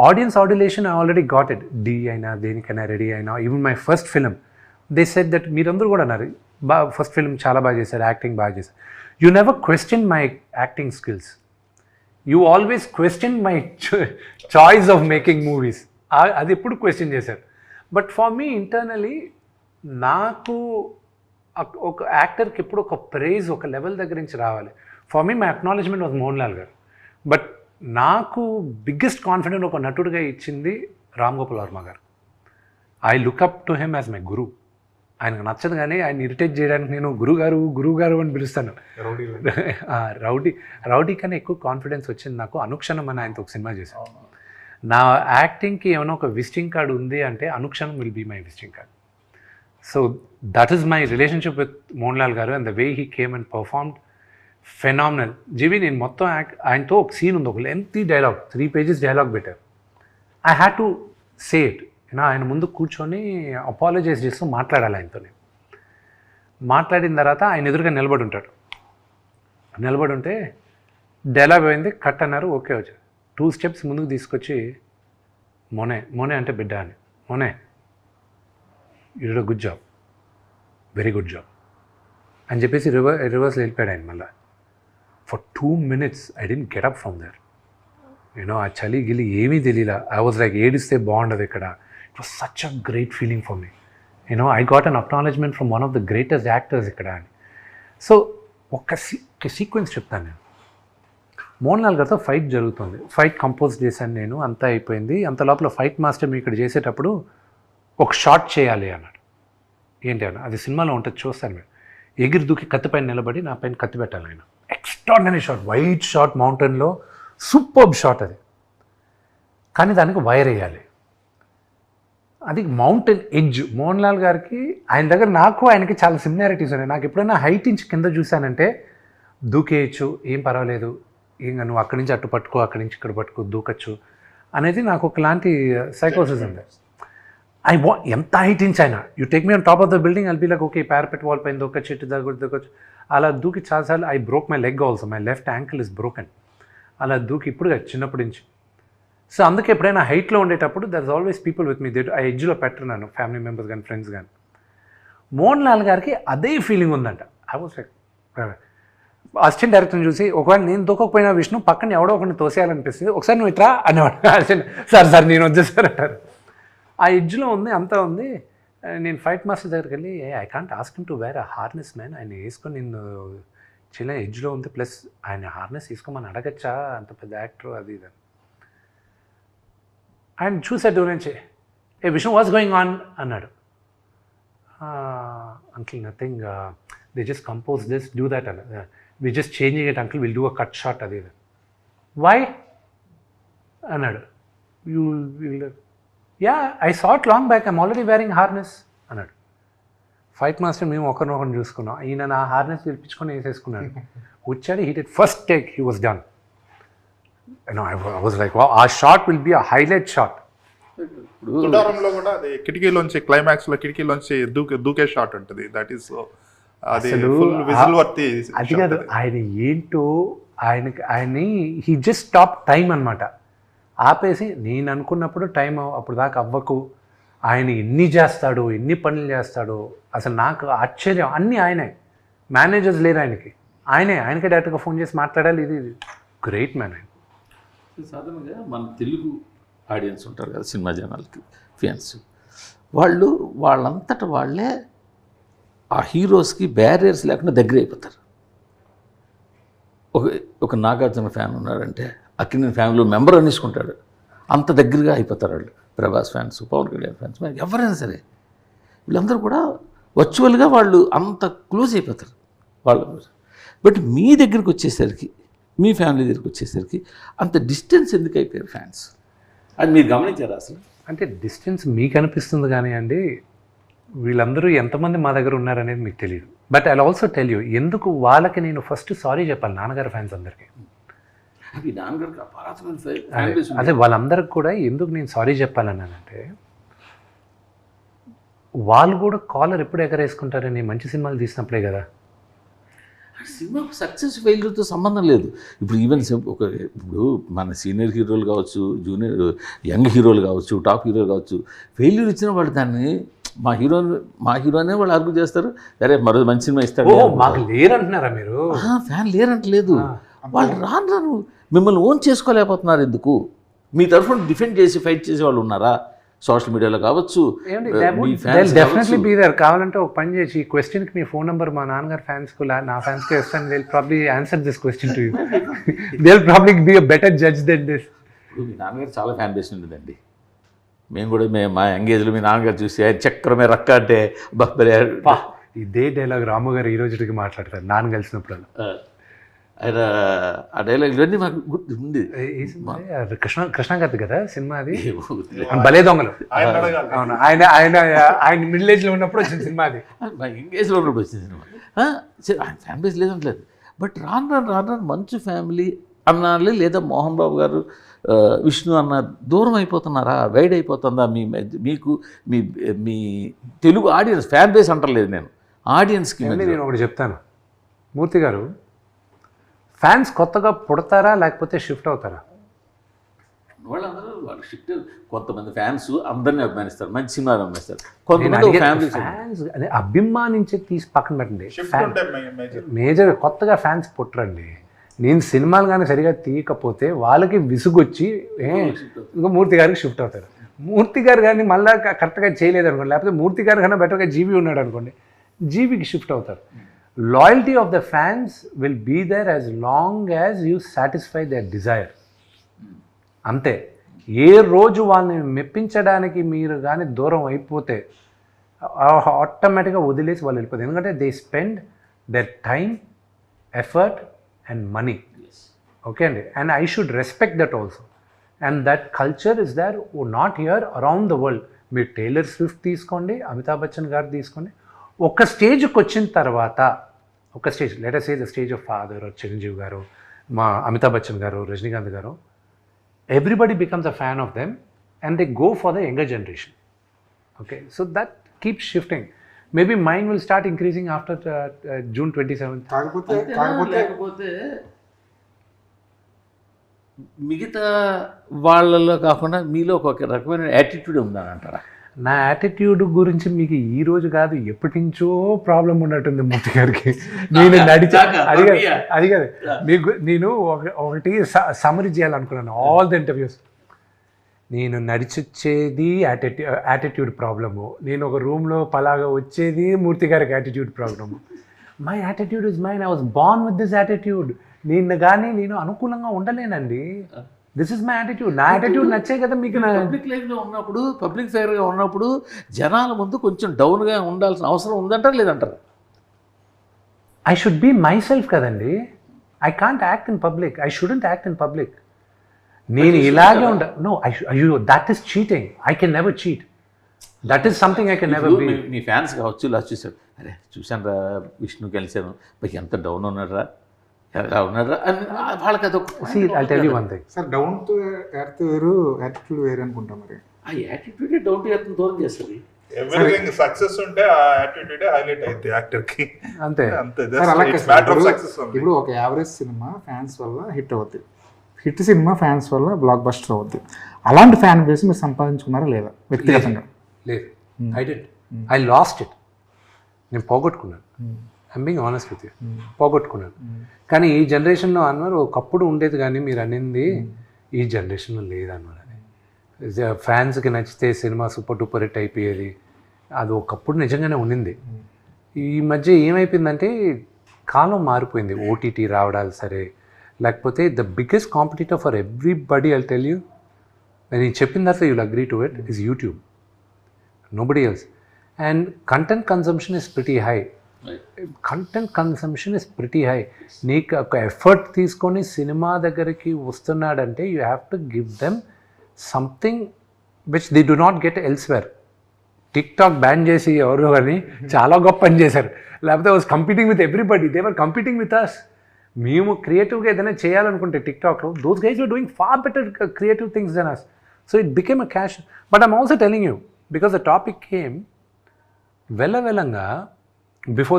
Audience adulation I already got it. డీ అయినా దేనికైనా రెడీ అయినా, even my first film they said that, మీరందరూ కూడా అన్నారు ఫస్ట్ ఫిలిం చాలా బాగా చేశారు, యాక్టింగ్ బాగా చేశారు. You never question my acting skills, you always question my choice of making movies. అది ఎప్పుడు క్వశ్చన్ చేశారు. బట్ ఫర్ మీ ఇంటర్నలీ, నాకు ఒక యాక్టర్కి ఎప్పుడు ఒక ప్రైజ్ ఒక లెవెల్ దగ్గర నుంచి రావాలి. For me my acknowledgement was Mohan Lal గారు. బట్ నాకు బిగ్గెస్ట్ కాన్ఫిడెంట్ ఒక నటుడిగా ఇచ్చింది Ram Gopal Varma garu. I look up to him as my guru. ఆయనకు నచ్చదు కానీ ఆయన ఇరిటేట్ చేయడానికి నేను గురుగారు అని పిలుస్తాను. రౌడీ కన్నా ఎక్కువ కాన్ఫిడెన్స్ వచ్చింది నాకు అనుక్షణం అని ఆయనతో ఒక సినిమా చేశాను. నా యాక్టింగ్కి ఏమైనా ఒక విజిటింగ్ కార్డు ఉంది అంటే అనుక్షణం will be my visiting card. So that is my relationship with Mohan Lal garu, and the way he came and performed, phenomenal. జీవి, నేను మొత్తం ఆయనతో ఒక సీన్ ఉంది, ఒక లెంతీ డైలాగ్, 3 pages డైలాగ్ పెట్టారు. I had to say it. ఆయన ముందు కూర్చొని అపాలజైజ్ చేస్తూ మాట్లాడాలి ఆయనతో. మాట్లాడిన తర్వాత ఆయన ఎదురుగా నిలబడి ఉంటాడు. నిలబడి ఉంటే డైలాగ్ అయింది, కట్ అన్నారు, ఓకే వచ్చారు. 2 steps ముందుకు తీసుకొచ్చి, మోనే అంటే బిడ్డ అని, మోనే you did a good job, very good job అని చెప్పేసి రివర్స్లో వెళ్ళిపోయాడు ఆయన. మళ్ళీ for 2 minutes I didn't get up from there. ఆ చలి గిలి ఏమీ తెలియలా. ఐ వాజ్ లైక్, ఏడిస్తే బాగుండదు ఇక్కడ. It was such a great feeling for me. I got an acknowledgement from one of the greatest actors ఇక్కడ అని. సో ఒక సీక్వెన్స్ చెప్తాను నేను. మోహన్ లాల్ గారితో ఫైట్ జరుగుతుంది, ఫైట్ కంపోజ్ చేశాను నేను, అంతా అయిపోయింది. అంత లోపల ఫైట్ మాస్టర్ మీ ఇక్కడ చేసేటప్పుడు ఒక షాట్ చేయాలి అన్నాడు. ఏంటి అన్న, అది సినిమాలో ఉంటుంది, చూస్తాను మీరు. ఎగిరి దూకి కత్తి పైన నిలబడి నా పైన కత్తి పెట్టాలి ఆయన. ఎక్స్ట్రాడినరీ షాట్, వైట్ షాట్, మౌంటైన్లో సూపర్బ్ షాట్ అది. కానీ దానికి వైర్ వేయాలి. అది మౌంటైన్ ఎడ్జ్. మోహన్ లాల్ గారికి ఆయన దగ్గర నాకు ఆయనకి చాలా సిమిలారిటీస్ ఉన్నాయి. నాకు ఎప్పుడైనా హైట్ నుంచి కింద చూశానంటే దూకేయచ్చు, ఏం పర్వాలేదు, ఇంకా నువ్వు అక్కడి నుంచి అటు పట్టుకో, అక్కడి నుంచి ఇక్కడ పట్టుకో, దూకచ్చు అనేది నాకు ఒకలాంటి సైకోసిస్ ఉంది. ఎంత హైట్ నుంచి అయినా you take me on top of the building, I'll be like okay parapet wall పైన దూకొచ్చు, ఇటు దూకొచ్చు. అలా దూకి చాలాసార్లు I broke my leg also, my left ankle is broken. అలా దూకి ఇప్పుడు చిన్నప్పటి నుంచి. సో అందుకే ఎప్పుడైనా హైట్లో ఉండేటప్పుడు there is always people with me, ఆ ఎడ్జ్లో పెట్టరు నన్ను, ఫ్యామిలీ మెంబర్స్ కానీ ఫ్రెండ్స్ కానీ. మోహన్ లాల్ గారికి అదే ఫీలింగ్ ఉందంట. ఐ వాస్ లైక్ అసిస్టెంట్ డైరెక్టర్ని చూసి ఒకవేళ నేను దూకపోయినా విష్ణు పక్కన ఎవడో ఒకరిని తోసేయాలనిపిస్తుంది, ఒకసారి నువ్వు ఇట్రా అనేవాడు. అసిస్టెంట్ సార్ నేను వచ్చేసారు అంటారు. ఆ ఎడ్జ్లో ఉంది, అంతా ఉంది. నేను ఫైట్ మాస్టర్ దగ్గరికి వెళ్ళి I can't ask him to wear a harness man, ఆయన వేసుకొని నేను చిన్న ఎడ్జ్లో ఉంది, ప్లస్ ఆయన హార్నెస్ తీసుకోమని అడగచ్చా, అంత పెద్ద యాక్టర్ అది ఇది. ఆయన చూసే దూరం నుంచి hey Vishnu what's going on అన్నాడు. Uncle nothing, they just compose this do that అన్న, we just changing it uncle, will do a cut shot అది ఇది. వై అన్నాడు. You will yeah I sat long back, I'm already wearing harness అన్నాడు. Fight master మేము ఒకరినొకరిని చూసుకున్నాం. ఈయన నా హార్నెస్ పిలిపించుకొని వేసేసుకున్నాడు. వచ్చాడు, he did first take, he was done. I was like ah shot will be a highlight shot. తుడారంలో కూడా అది కిటికీలోంచి క్లైమాక్స్ లో కిటికీలోంచి దూకే షాట్ ఉంటుంది. దట్ ఈస్ అది ఫుల్ విజిల్ వర్తి. అది కాదు, ఆయన ఏంటో ఆయన్ని హీ జస్ట్ స్టాప్ టైం అనమాట. ఆపేసి నేను అనుకున్నప్పుడు టైం అప్పుడు దాకా అవ్వకు, ఆయన ఎన్ని చేస్తాడు, ఎన్ని పనులు చేస్తాడు, అసలు నాకు ఆశ్చర్యం. అన్నీ ఆయనే, మేనేజర్స్ లేరు ఆయనకి, ఆయనకే డైరెక్ట్గా ఫోన్ చేసి మాట్లాడాలి. ఇది గ్రేట్ మ్యాన్. ఆయన సాధారణంగా మన తెలుగు ఆడియన్స్ ఉంటారు కదా, సినిమా జనాలకి ఫ్యాన్స్, వాళ్ళంతటా వాళ్ళే ఆ హీరోస్కి బ్యారియర్స్ లేకుండా దగ్గర అయిపోతారు. ఒక నాగార్జున ఫ్యాన్ ఉన్నాడంటే అక్కినేని ఫ్యామిలీ మెంబర్ అనేసుకుంటాడు, అంత దగ్గరగా అయిపోతారు వాళ్ళు. ప్రభాస్ ఫ్యాన్స్, పవన్ కళ్యాణ్ ఫ్యాన్స్, ఎవరైనా సరే వీళ్ళందరూ కూడా వర్చువల్గా వాళ్ళు అంత క్లోజ్ అయిపోతారు వాళ్ళు. బట్ మీ దగ్గరికి వచ్చేసరికి, మీ ఫ్యామిలీ దగ్గరికి వచ్చేసరికి అంత డిస్టెన్స్ ఎందుకు అయిపోయారు ఫ్యాన్స్? అది మీరు గమనించారా అసలు? అంటే డిస్టెన్స్ మీకు అనిపిస్తుంది కానీ అండి, వీళ్ళందరూ ఎంతమంది మా దగ్గర ఉన్నారనేది మీకు తెలియదు. But I also tell you ఎందుకు వాళ్ళకి నేను ఫస్ట్ సారీ చెప్పాలి, నాన్నగారి ఫ్యాన్స్ అందరికీ. అదే వాళ్ళందరికి కూడా ఎందుకు నేను సారీ చెప్పాలన్నానంటే, వాళ్ళు కూడా కాలర్ ఎప్పుడు ఎగరేసుకుంటారని మంచి సినిమాలు తీసినప్పుడే కదా. సినిమా సక్సెస్ ఫెయిల్యూర్తో సంబంధం లేదు. ఇప్పుడు ఈవెన్ ఇప్పుడు మన సీనియర్ హీరోలు కావచ్చు, జూనియర్ యంగ్ హీరోలు కావచ్చు, టాప్ హీరోలు కావచ్చు, ఫెయిల్యూర్ ఇచ్చిన వాళ్ళు దాన్ని మా హీరోనే వాళ్ళు ఆర్గ్యూ చేస్తారు, అరే మరో మంచి సినిమా ఇస్తాడు. మాకు లేరంటున్నారా మీరు? ఫ్యాన్ లేరంటలేదు, వాళ్ళు రాను మిమ్మల్ని ఓన్ చేసుకోలేకపోతున్నారు. ఎందుకు? మీ తరఫున డిఫెండ్ చేసి ఫైట్ చేసే వాళ్ళు ఉన్నారా? సోషల్ మీడియాలో కావచ్చు, డెఫినెట్లీ బీ దేర్. కావాలంటే ఒక పని చేసి ఈ క్వశ్చన్కి మీ ఫోన్ నెంబర్ మా నాన్నగారు ఫ్యాన్స్కు, నా ఫ్యాన్స్కి ఇస్తాను. They will probably answer this question to you. They will probably be a better judge than this. మీ నాన్నగారు చాలా ఫ్యాన్ బేస్ ఉండదండి. మేము కూడా మా ఎంగేజ్లో మీ నాన్నగారు చూసి చక్రమే రక్క అంటే బబ్బరే. ఇదే డైలాగ్ రాము గారు ఈ రోజుకి మాట్లాడతారు నాన్న కలిసినప్పుడు. ఆయన ఆ డైలాగ్ ఇవన్నీ మాకు గుర్తు ఉంది. కృష్ణ గారి కదా సినిమా అది, భలే దొంగలు. అవును, ఆయన మిడిల్ ఏజ్లో ఉన్నప్పుడు వచ్చిన సినిమా అది. మా ఎంగేజ్లో ఉన్నప్పుడు వచ్చిన సినిమా. ఆయన ఫ్యాన్ బేస్ లేదంటలేదు. బట్ రాను మంచు ఫ్యామిలీ అన్నాలి, లేదా మోహన్ బాబు గారు, విష్ణు అన్న దూరం అయిపోతున్నారా, వైడ్ అయిపోతుందా మీకు మీ తెలుగు ఆడియన్స్? ఫ్యాన్ బేస్ అంటలేదు నేను, ఆడియన్స్కి. నేను ఒకటి చెప్తాను మూర్తి గారు, ఫ్యాన్స్ కొత్తగా పుడతారా లేకపోతే షిఫ్ట్ అవుతారా? వాళ్ళందరూ వాళ్ళు షిఫ్ట్. కొంతమంది ఫ్యాన్స్ అందరినీ అభిమానిస్తారు, మంచి సినిమాలు అభిమానిస్తారు. కొంతమంది ఫ్యాన్స్ అభిమానించి తీసి పక్కన పెట్టండి. మేజర్ కొత్తగా ఫ్యాన్స్ పుట్టరండి. నేను సినిమాలు కానీ సరిగా తీయకపోతే వాళ్ళకి విసుగొచ్చి ఇంకా మూర్తి గారికి షిఫ్ట్ అవుతారు. మూర్తి గారు కానీ మళ్ళీ కరెక్ట్గా చేయలేదు అనుకోండి, లేకపోతే మూర్తి గారు కన్నా బెటర్గా జీవి ఉన్నాడు అనుకోండి, జీవికి షిఫ్ట్ అవుతారు. Loyalty of the fans will be there as long as you satisfy their desire. అంతే. ఏ రోజు వాళ్ళని మెప్పించడానికి మీరు కానీ దూరం అయిపోతే ఆటోమేటిక్గా వదిలేసి వాళ్ళు వెళ్ళిపోతారు. ఎందుకంటే they spend their time, effort and money. Okay అండి, and I should respect that also. And that culture is there not here, around the world. మీరు టేలర్ స్విఫ్ట్ తీసుకోండి, అమితాబ్ బచ్చన్ గారు తీసుకోండి. ఒక స్టేజ్కి వచ్చిన తర్వాత, ఒక stage let us say the stage of father Chiranjeevi garu, మా అమితాబ్ బచ్చన్ గారు, రజనీకాంత్ గారు, everybody becomes a fan of them and they go for the younger generation. Okay, so that keeps shifting. Maybe mine will start increasing after June 27th. లేకపోతే మిగతా వాళ్ళలో కాకుండా మీలో ఒక రకమైన యాటిట్యూడ్ ఉందని అంటారా? నా యాటిట్యూడ్ గురించి మీకు ఈ రోజు కాదు, ఎప్పటి నుంచో ప్రాబ్లం ఉన్నట్టుంది మూర్తి గారికి. నేను నడిచా అది కాదు మీకు, నేను ఒకటి సమరీ చేయాలనుకున్నాను ఆల్ ద ఇంటర్వ్యూస్. నేను నడిచొచ్చేది యాటిట్యూడ్ ప్రాబ్లము, నేను ఒక రూమ్లో పలాగా వచ్చేది మూర్తి గారికి attitude problem. My attitude is mine, I was born with this attitude. నేను అనుకూలంగా ఉండలేనండి. This is my attitude. నా యాటిట్యూడ్ నచ్చే కదా మీకు. పబ్లిక్ లైఫ్లో ఉన్నప్పుడు, పబ్లిక్ ఫైర్గా ఉన్నప్పుడు జనాల ముందు కొంచెం డౌన్గా ఉండాల్సిన అవసరం ఉందంటారు లేదంటారు? I should be myself కదండి. I can't act in public, I shouldn't act in public. నేను ఇలాగే నో, అయ్యో that is cheating. I can never cheat. That is something I can never be. మీ ఫ్యాన్స్ కావచ్చు, ఇలా చూశారు, అరే చూశాను రా విష్ణు కలిశాను, ఎంత డౌన్ ఉన్నారా ఎలా ఉన్నారా అని వాళ్ళకి అదొక. I'll tell you one thing. Sir down to earth వేరు, యాటిట్యూడ్ వేరు అనుకుంటా. మరి ఆ యాటిట్యూడే డౌన్ టు ఎర్త్ దూరం చేస్తుంది. ఎవ్రీథింగ్ సక్సెస్ ఉంటే ఆ యాటిట్యూడ్ హైలైట్ అయింది యాక్టర్ కి. అంతే అంతే. సార్ అలా ఇట్స్ మ్యాటర్ ఆఫ్ సక్సెస్. ఇప్పుడు ఒక యావరేజ్ సినిమా ఫ్యాన్స్ వల్ల హిట్ అవుద్ది, హిట్ సినిమా ఫ్యాన్స్ వల్ల బ్లాక్ బస్టర్ అవుద్ది. అలాంటి ఫ్యాన్ బేస్ మీరు సంపాదించుకున్నారా లేదా వ్యక్తిగతంగా? లేదు. I lost it. నేను పోగొట్టుకున్నాను. I'm being honest with you, పోగొట్టుకున్నాను. కానీ ఈ జనరేషన్లో అన్నారు ఒకప్పుడు ఉండేది, కానీ మీరు అనింది ఈ జనరేషన్లో లేదన్నారు. అది ఫ్యాన్స్కి నచ్చితే సినిమా సూపర్ డూపర్ హిట్ అయిపోయేది, అది ఒకప్పుడు నిజంగానే ఉండింది. ఈ మధ్య ఏమైపోయిందంటే కాలం మారిపోయింది. ఓటీటీ రావడాలు సరే, లేకపోతే the biggest competitor for everybody, I'll tell you, నేను చెప్పిన తర్వాత you'll agree to it, is YouTube. Nobody else. And content consumption is pretty high. Content consumption is pretty high. నీకు ఒక ఎఫర్ట్ తీసుకొని సినిమా దగ్గరికి వస్తున్నాడంటే you have to give them something which they do not get elsewhere. TikTok ban చేసి ఎవరో కానీ చాలా గొప్ప పని చేశారు. లేకపోతే was competing with everybody, they were competing with us. మేము క్రియేటివ్గా ఏదైనా చేయాలనుకుంటే టిక్టాక్లో, those guys are doing far better creative things than us. So it became a cash. But I'm also telling you, because the topic came వెళ్ళంగా before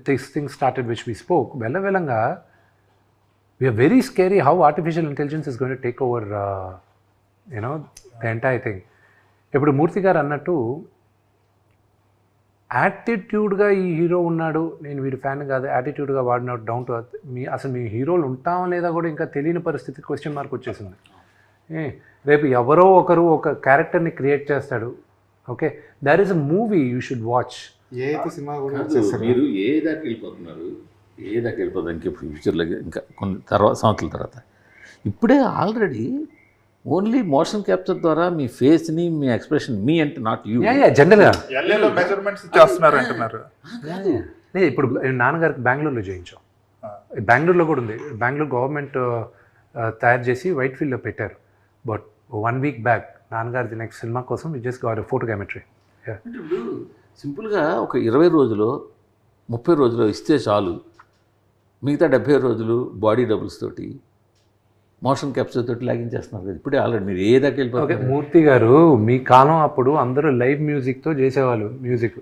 this thing started which we spoke, we are very scary how artificial intelligence is going to take over the entire thing. ఇప్పుడు మూర్తి గారు అన్నట్టు యాటిట్యూడ్గా ఈ hero ఉన్నాడు, నేను వీడి fan కాదు, యాటిట్యూడ్గా వాడినాడు, డౌన్ టు అర్త్. అసలు మీ హీరోలు ఉంటామా లేదా కూడా ఇంకా తెలియని పరిస్థితి, క్వశ్చన్ మార్క్ వచ్చేసింది. రేపు ఎవరో ఒకరు ఒక క్యారెక్టర్ని క్రియేట్ చేస్తాడు. Okay, there is a movie you should watch. ఏ సినిమా కూడా మీరు ఏ దాకా వెళ్ళిపోతున్నారు, ఇంకా ఫ్యూచర్లో ఇంకా కొన్ని సంవత్సరాల తర్వాత. ఇప్పుడే ఆల్రెడీ ఓన్లీ మోషన్ క్యాప్చర్ ద్వారా మీ ఫేస్ని, మీ ఎక్స్ప్రెషన్, మీ అంటే నాట్ యూ, జనరల్గా ఎల్ఏలో మెజర్మెంట్స్ చేస్తున్నారు అంటున్నారు. లేదు, ఇప్పుడు నాన్నగారికి బెంగళూరులో చేయించాం. బెంగళూరులో కూడా ఉంది. బెంగళూరు గవర్నమెంట్ తయారు చేసి వైట్ ఫీల్డ్లో పెట్టారు. బట్ 1 week బ్యాక్ నాన్నగారిది నెక్స్ట్ సినిమా కోసం వి జస్ట్ గాట్ ఫోటోగ్రామెట్రీ. అంటే ఇప్పుడు సింపుల్గా ఒక 20 రోజులు 30 రోజులు ఇస్తే చాలు, మిగతా 70 రోజులు బాడీ డబుల్స్ తోటి, మోషన్ క్యాప్చర్ తోటి లాగించేస్తున్నారు కదా ఇప్పుడే ఆల్రెడీ. మీరు ఏ దాకా వెళ్ళిపోతారు? మూర్తి గారు, మీ కాలం అప్పుడు అందరూ లైవ్ మ్యూజిక్తో చేసేవాళ్ళు. మ్యూజిక్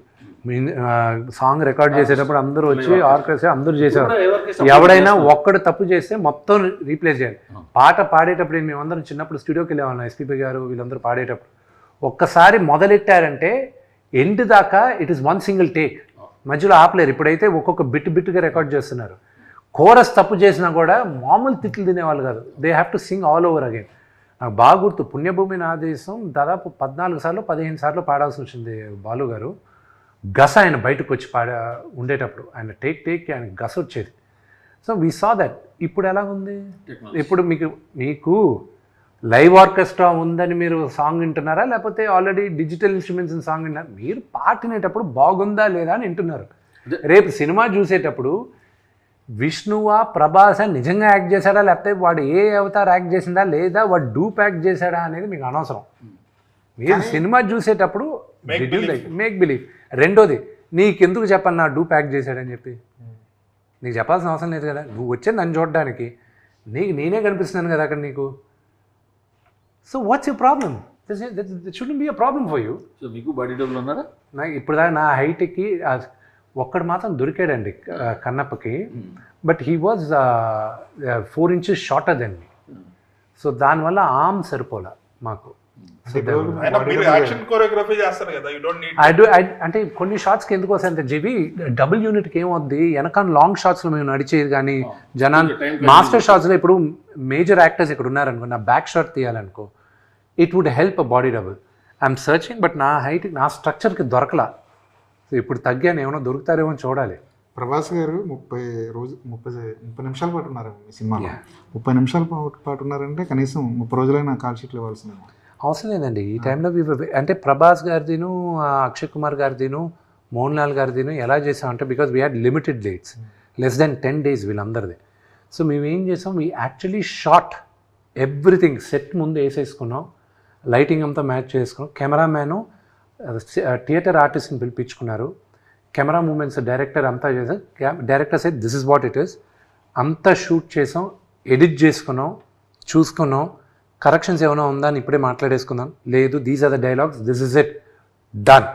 సాంగ్ రికార్డ్ చేసేటప్పుడు అందరూ వచ్చి ఆర్కెస్ట్రా అందరూ చేసేవారు. ఎవడైనా ఒక్కడు తప్పు చేస్తే మొత్తం రీప్లేస్ చేయాలి. పాట పాడేటప్పుడు మేమందరం చిన్నప్పుడు స్టూడియోకి వెళ్ళేవాళ్ళం, ఎస్పీపీ గారు వీళ్ళందరూ పాడేటప్పుడు. ఒక్కసారి మొదలెట్టారంటే ఎండ్ దాకా ఇట్ ఈస్ 1 single టేక్, మధ్యలో ఆపలేరు. ఇప్పుడైతే ఒక్కొక్క బిట్గా రికార్డ్ చేస్తున్నారు. కోరస్ తప్పు చేసినా కూడా మామూలు తిట్లు తినేవాళ్ళు కాదు, they have to sing all over again. నాకు బాగా గుర్తు, పుణ్యభూమి నా దేశం దాదాపు 14 సార్లు 15 సార్లు పాడాల్సి వచ్చింది బాలు గారు. గస ఆయన బయటకు వచ్చి ఉండేటప్పుడు ఆయన టేక్ ఆయన గస వచ్చేది. So we saw that. ఇప్పుడు ఎలా ఉంది? ఇప్పుడు మీకు లైవ్ ఆర్కెస్ట్రా ఉందని మీరు సాంగ్ వింటున్నారా, లేకపోతే ఆల్రెడీ డిజిటల్ ఇన్స్ట్రుమెంట్స్ సాంగ్ వింటున్నారా? మీరు పాటినేటప్పుడు బాగుందా లేదా అని వింటున్నారు. రేపు సినిమా చూసేటప్పుడు విష్ణువా ప్రభాస నిజంగా యాక్ట్ చేశాడా, లేకపోతే వాడు ఏ అవతార్ యాక్ట్ చేసిందా, లేదా వాడు డూప్ యాక్ట్ చేశాడా అనేది మీకు అనవసరం. మీరు సినిమా చూసేటప్పుడు మేక్ బిలీవ్. రెండోది నీకెందుకు చెప్పాలి నా డూ ప్యాక్ చేశాడని చెప్పి, నీకు చెప్పాల్సిన అవసరం లేదు కదా, నువ్వు వచ్చే నన్ను చూడడానికి, నీకు నేనే కనిపిస్తున్నాను కదా అక్కడ నీకు. So what's your problem? It shouldn't be a problem for you. So మీకు బాడీ డబుల్ ఉన్నారా? నాకు ఇప్పుడు దాకా నా హైట్కి ఒక్కడు మాత్రం దొరికాడండి కన్నప్పకి, but he was 4 inches shorter than me. So దానివల్ల ఆర్మ్ సరిపోలే మాకు. యాక్షన్ కొరియోగ్రఫీ చేస్తారు కదా, యు డోంట్ నీడ్. అంటే కొన్ని షార్ట్స్కి ఎందుకు వస్తాయంటే జీవి డబుల్ యూనిట్కి ఏమవుద్ది, వెనకాల లాంగ్ షార్ట్స్లో మేము నడిచేది కానీ జనాలు మాస్టర్ షార్ట్స్లో ఇప్పుడు మేజర్ యాక్టర్స్ ఇక్కడ ఉన్నారనుకో, నా బ్యాక్ షాట్ తీయాలనుకో, it would help a body double. I'm searching, but నా హైట్ నా స్ట్రక్చర్కి దొరకలా. సో ఇప్పుడు తగ్గాను, ఏమైనా దొరుకుతారేమో చూడాలి. ప్రభాస్ గారు 30 నిమిషాల పాటు ఉన్నారు ఈ సినిమాలో. 30 నిమిషాల పాటు ఉన్నారంటే కనీసం 30 రోజులైనా కాల్ షీట్లు ఇవ్వాల్సిందే. అవసరం లేదండి ఈ టైంలో. అంటే ప్రభాస్ గారిదిను, అక్షయ్ కుమార్ గారిదిను, మోహన్ లాల్ గారిదిను ఎలా చేసామంటే, because we had limited dates, less than 10 days వీళ్ళందరిది. సో మేము ఏం చేసాం, we actually shot everything, set ముందు వేసేసుకున్నాం, లైటింగ్ అంతా మ్యాచ్ చేసుకున్నాం, కెమెరామ్యాను థియేటర్ ఆర్టిస్ట్ని పిలిపించుకున్నారు, కెమెరా మూమెంట్స్ డైరెక్టర్ అంతా చేసాం. Director set this is what it is, అంతా షూట్ చేసాం, ఎడిట్ చేసుకున్నాం, చూసుకున్నాం, కరెక్షన్స్ ఏమైనా ఉందా అని ఇప్పుడే మాట్లాడేసుకుందాం, లేదు these are the dialogues, this is it, done.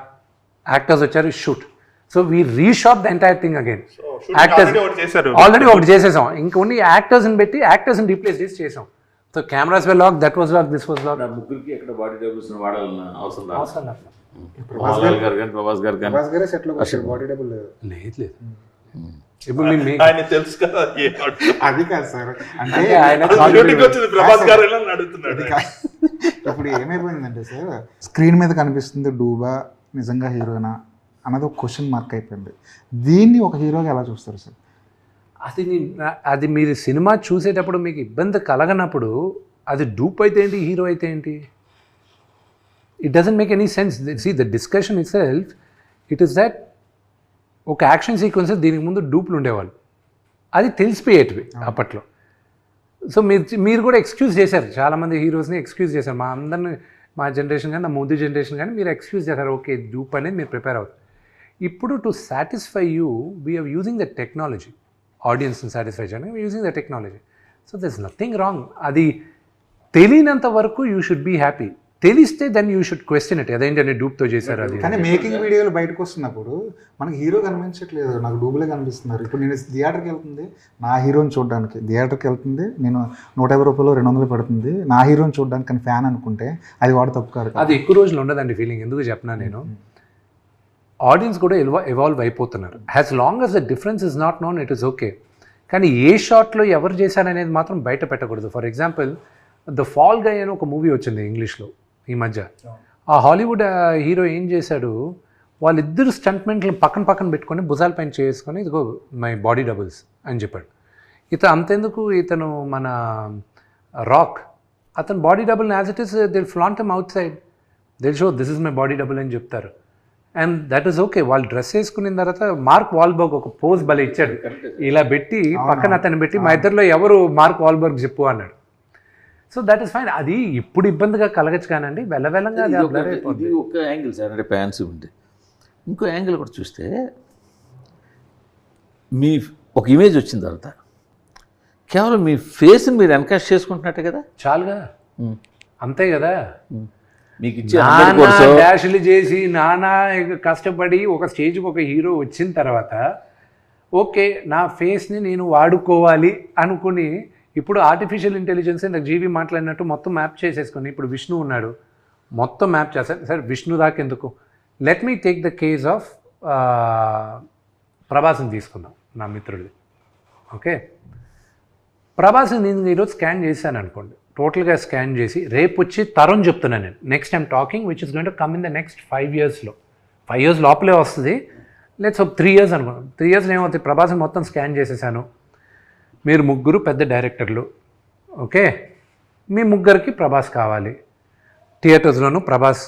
Actors వచ్చారు, shoot. So we reshot the entire thing again. Actors already ఒకటి చేసేసాం, ఇంకా ఓన్లీ యాక్టర్స్ని పెట్టి యాక్టర్స్ని రీప్లేస్ చేసి చేసాం. So cameras were lock, that was lock, this was lock. ముగ్గురికి ఎక్కడ body doubles వాడాలన్న అవసరం అవసరం లేదు. ప్రభాస్ గారు కానీ లేదు ఇప్పుడు ఆయన తెలుసు కదా, అది కాదు సార్, అంటే ప్రభాస్ గారు అడుగుతున్నాడు. ఇప్పుడు ఏమైపోయిందంటే సార్, స్క్రీన్ మీద కనిపిస్తుంది డూబా నిజంగా హీరోనా అన్నది ఒక క్వశ్చన్ మార్క్ అయిపోయింది. దీన్ని ఒక హీరోగా ఎలా చూస్తారు సార్? అది మీరు సినిమా చూసేటప్పుడు మీకు ఇబ్బంది కలగనప్పుడు అది డూప్ అయితే ఏంటి, హీరో అయితే ఏంటి, it doesn't make any sense. See the discussion itself, it is that ఒక యాక్షన్ సీక్వెన్సెస్ దీనికి ముందు డూప్లు ఉండేవాళ్ళు, అది తెలిసిపోయేటివి అప్పట్లో. సో మీరు కూడా ఎక్స్క్యూజ్ చేశారు, చాలామంది హీరోస్ని ఎక్స్క్యూజ్ చేశారు, మా అందరిని, మా జనరేషన్ కానీ నా ముందు జనరేషన్ కానీ మీరు ఎక్స్క్యూజ్ చేశారు, ఓకే డూప్ అనేది మీరు ప్రిపేర్ అవుతారు. ఇప్పుడు to satisfy you we're using the technology, ఆడియన్స్ని సాటిస్ఫై చేయడానికి using the technology. So there is nothing wrong. అది తెలియనంత వరకు యూ షుడ్ బీ హ్యాపీ, తెలిస్తే then you should question it, అదేంటంటే డూప్తో చేశారు అది. కానీ మేకింగ్ వీడియోలు బయటకు వస్తున్నప్పుడు మనకి హీరో కనిపించట్లేదు, నాకు డూబులే కనిపిస్తున్నారు. ఇప్పుడు నేను థియేటర్కి వెళ్తుంది నా హీరోని చూడడానికి, థియేటర్కి వెళ్తుంది నేను 150 రూపాయలు 200 పడుతుంది నా హీరోని చూడడానికి, కానీ ఫ్యాన్ అనుకుంటే అది వాడు తప్పు కాదు. అది ఎక్కువ రోజులు ఉండదండి ఫీలింగ్. ఎందుకు చెప్పినా నేను, ఆడియన్స్ కూడా ఎవాల్వ్ అయిపోతున్నారు. As long as the difference is not known, it is okay. కానీ ఏ షాట్లో ఎవరు చేశారనేది మాత్రం బయట పెట్టకూడదు. ఫర్ ఎగ్జాంపుల్ ద ఫాల్ గై అని ఒక మూవీ వచ్చింది ఇంగ్లీష్లో ఈ మధ్య. ఆ హాలీవుడ్ హీరో ఏం చేశాడు, వాళ్ళిద్దరు స్టంట్మెంట్లు పక్కన పెట్టుకొని భుజాల పైన చేసుకొని ఇదిగో మై బాడీ డబుల్స్ అని చెప్పాడు. అంతెందుకు, ఇతను మన రాక్, అతను body double as it is they'll flaunt him outside, they'll show this is my body double అని చెప్తారు. And that is okay. వాళ్ళు డ్రెస్ వేసుకున్న తర్వాత మార్క్ వాల్బర్గ్ ఒక పోజ్ భలే ఇచ్చాడు, ఇలా పెట్టి పక్కన అతను పెట్టి మా ఇద్దరిలో ఎవరు మార్క్ వాల్బర్గ్ చెప్పు అన్నాడు. So that is fine. అది ఇప్పుడు ఇబ్బందిగా కలగచ్చు కానండి, వెళ్ళంగా ఇది ఒక యాంగిల్ సార్, అంటే ప్యాన్స్ ఉంటే ఇంకో యాంగిల్ కూడా చూస్తే మీ ఒక ఇమేజ్ వచ్చిన తర్వాత కేవలం మీ ఫేస్ని మీరు ఎన్కాస్ట్ చేసుకుంటున్నట్టే కదా, చాలుగా, అంతే కదా. మీకు ఇచ్చే డాష్లు చేసి నానా కష్టపడి ఒక స్టేజ్కి ఒక హీరో వచ్చిన తర్వాత ఓకే నా ఫేస్ని నేను వాడుకోవాలి అనుకుని, ఇప్పుడు ఆర్టిఫిషియల్ ఇంటెలిజెన్స్ నాకు జీవి మాట్లాడినట్టు మొత్తం మ్యాప్ చేసేసుకొని, ఇప్పుడు విష్ణు ఉన్నాడు మొత్తం మ్యాప్ చేస్తాను. సరే విష్ణు దాకా ఎందుకు, let me take the case of ప్రభాస్ని తీసుకుందాం, నా మిత్రుడిది. ఓకే, ప్రభాస్ని నేను ఈరోజు స్కాన్ చేశాను అనుకోండి, టోటల్గా స్కాన్ చేసి రేపు వచ్చి తరుణ్ చెప్తున్నాను నేను, next I'm talking which is going to come in the next 5 yearsలో, 5 years లోపలే వస్తుంది. లెట్స్ 3 years అనుకున్నాం. 3 yearsలో ఏమవుతుంది, ప్రభాస్ని మొత్తం స్కాన్ చేసేసాను, మీరు ముగ్గురు పెద్ద డైరెక్టర్లు, ఓకే, మీ ముగ్గురికి ప్రభాస్ కావాలి, థియేటర్స్లోనూ ప్రభాస్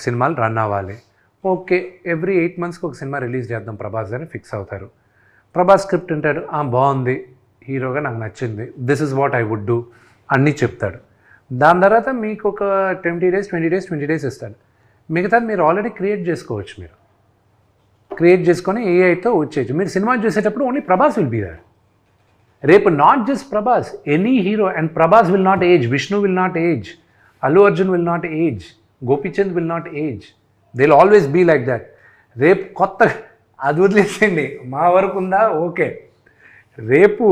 సినిమాలు రన్ అవ్వాలి, ఓకే, ఎవ్రీ 8 monthsకి ఒక సినిమా రిలీజ్ చేద్దాం ప్రభాస్ అని ఫిక్స్ అవుతారు. ప్రభాస్ స్క్రిప్ట్ ఉంటాడు, బాగుంది, హీరోగా నాకు నచ్చింది, this is what I would do అన్నీ చెప్తాడు. దాని తర్వాత మీకు ఒక 20 days ఇస్తాడు. మిగతాది మీరు ఆల్రెడీ క్రియేట్ చేసుకోవచ్చు. మీరు క్రియేట్ చేసుకొని ఏఐతో వచ్చేయచ్చు. మీరు సినిమా చూసేటప్పుడు only Prabhas will be there. రేపు not just Prabhas, any hero, and Prabhas will not age, Vishnu will not age, Allu Arjun will not age, Gopichand will not age. They will always be like that. రేపు కొత్త అది వదిలేసేయండి, మా వరకు ఉందా ఓకే. రేపు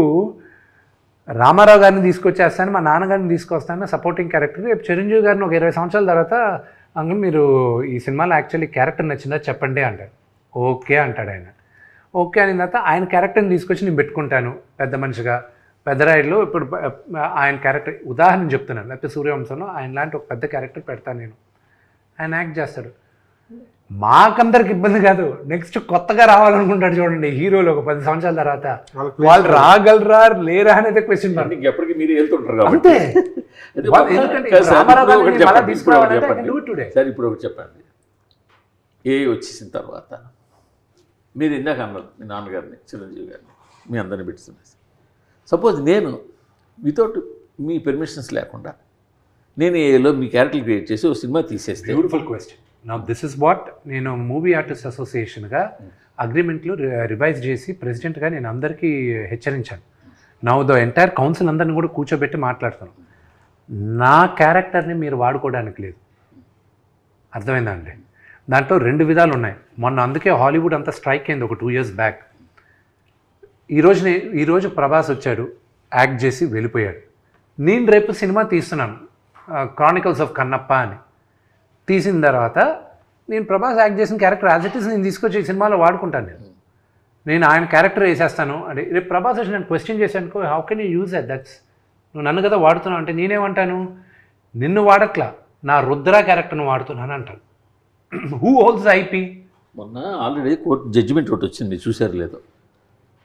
రామారావు గారిని తీసుకొచ్చేస్తాను, మా నాన్నగారిని తీసుకొస్తాను సపోర్టింగ్ క్యారెక్టర్. రేపు చిరంజీవి గారిని ఒక 20 సంవత్సరాల తర్వాత అంకుల్ మీరు ఈ సినిమాలో యాక్చువల్లీ క్యారెక్టర్ నచ్చిందా చెప్పండి అంటాడు. ఓకే అంటాడు ఆయన. ఓకే అయిన తర్వాత ఆయన క్యారెక్టర్ని తీసుకొచ్చి నేను పెట్టుకుంటాను పెద్ద మనిషిగా. పెద్దరాయుడులో ఇప్పుడు ఆయన క్యారెక్టర్ ఉదాహరణ చెప్తున్నాను, లేకపోతే సూర్యవంశంలో ఆయన లాంటి ఒక పెద్ద క్యారెక్టర్ పెడతాను నేను, ఆయన యాక్ట్ చేస్తాడు. మాకందరికి ఇబ్బంది కాదు, నెక్స్ట్ కొత్తగా రావాలనుకుంటాడు చూడండి హీరోలు ఒక 10 సంవత్సరాల తర్వాత, వాళ్ళు రాగలరా లేరా అనేది క్వశ్చన్ మార్క్. ఎప్పటికీ మీరు వెళ్తుంటారు అంతే. సార్ ఇప్పుడు ఒకటి చెప్పండి, ఏ వచ్చేసిన తర్వాత మీరు ఇందాక అన్నారు మీ నాన్నగారిని చిరంజీవి గారిని మీ అందరిని పెట్టుతున్నారు. సపోజ్ నేను వితౌట్ మీ పెర్మిషన్స్ లేకుండా నేను ఏలో మీ క్యారెక్టర్ క్రియేట్ చేసి ఒక సినిమా తీసేస్తే. Beautiful question. నా దిస్ ఇస్ వాట్ నేను మూవీ ఆర్టిస్ట్ అసోసియేషన్గా అగ్రిమెంట్లు రివైజ్ చేసి ప్రెసిడెంట్గా నేను అందరికీ హెచ్చరించాను. నా ద ఎంటైర్ కౌన్సిల్ అందరిని కూడా కూర్చోబెట్టి మాట్లాడుతాను. నా క్యారెక్టర్ని మీరు వాడుకోవడానికి లేదు. అర్థమైందా అండి? దాంట్లో 2 విధాలు ఉన్నాయి. మొన్న అందుకే హాలీవుడ్ అంతా స్ట్రైక్ అయింది ఒక 2 years బ్యాక్. ఈరోజు ప్రభాస్ వచ్చాడు, యాక్ట్ చేసి వెళ్ళిపోయాడు. నేను రేపు సినిమా తీస్తున్నాను క్రానికల్స్ ఆఫ్ కన్నప్ప అని. తీసిన తర్వాత నేను ప్రభాస్ యాక్ట్ చేసిన క్యారెక్టర్ యాజ్ ఇట్ ఈస్ నేను తీసుకొచ్చి ఈ సినిమాలో వాడుకుంటాను. నేను ఆయన క్యారెక్టర్ వేసేస్తాను అంటే రేపు ప్రభాస్ వచ్చి నేను క్వశ్చన్ చేశాను, how can you use that's నువ్వు నన్ను కదా వాడుతున్నావు అంటే నేనేమంటాను, నిన్ను వాడట్లా నా రుద్ర క్యారెక్టర్ను వాడుతున్నాను అంటాను. Who holds IP? మొన్న ఆల్రెడీ కోర్టు జడ్జిమెంట్ ఒకటి వచ్చింది, చూసారు లేదో.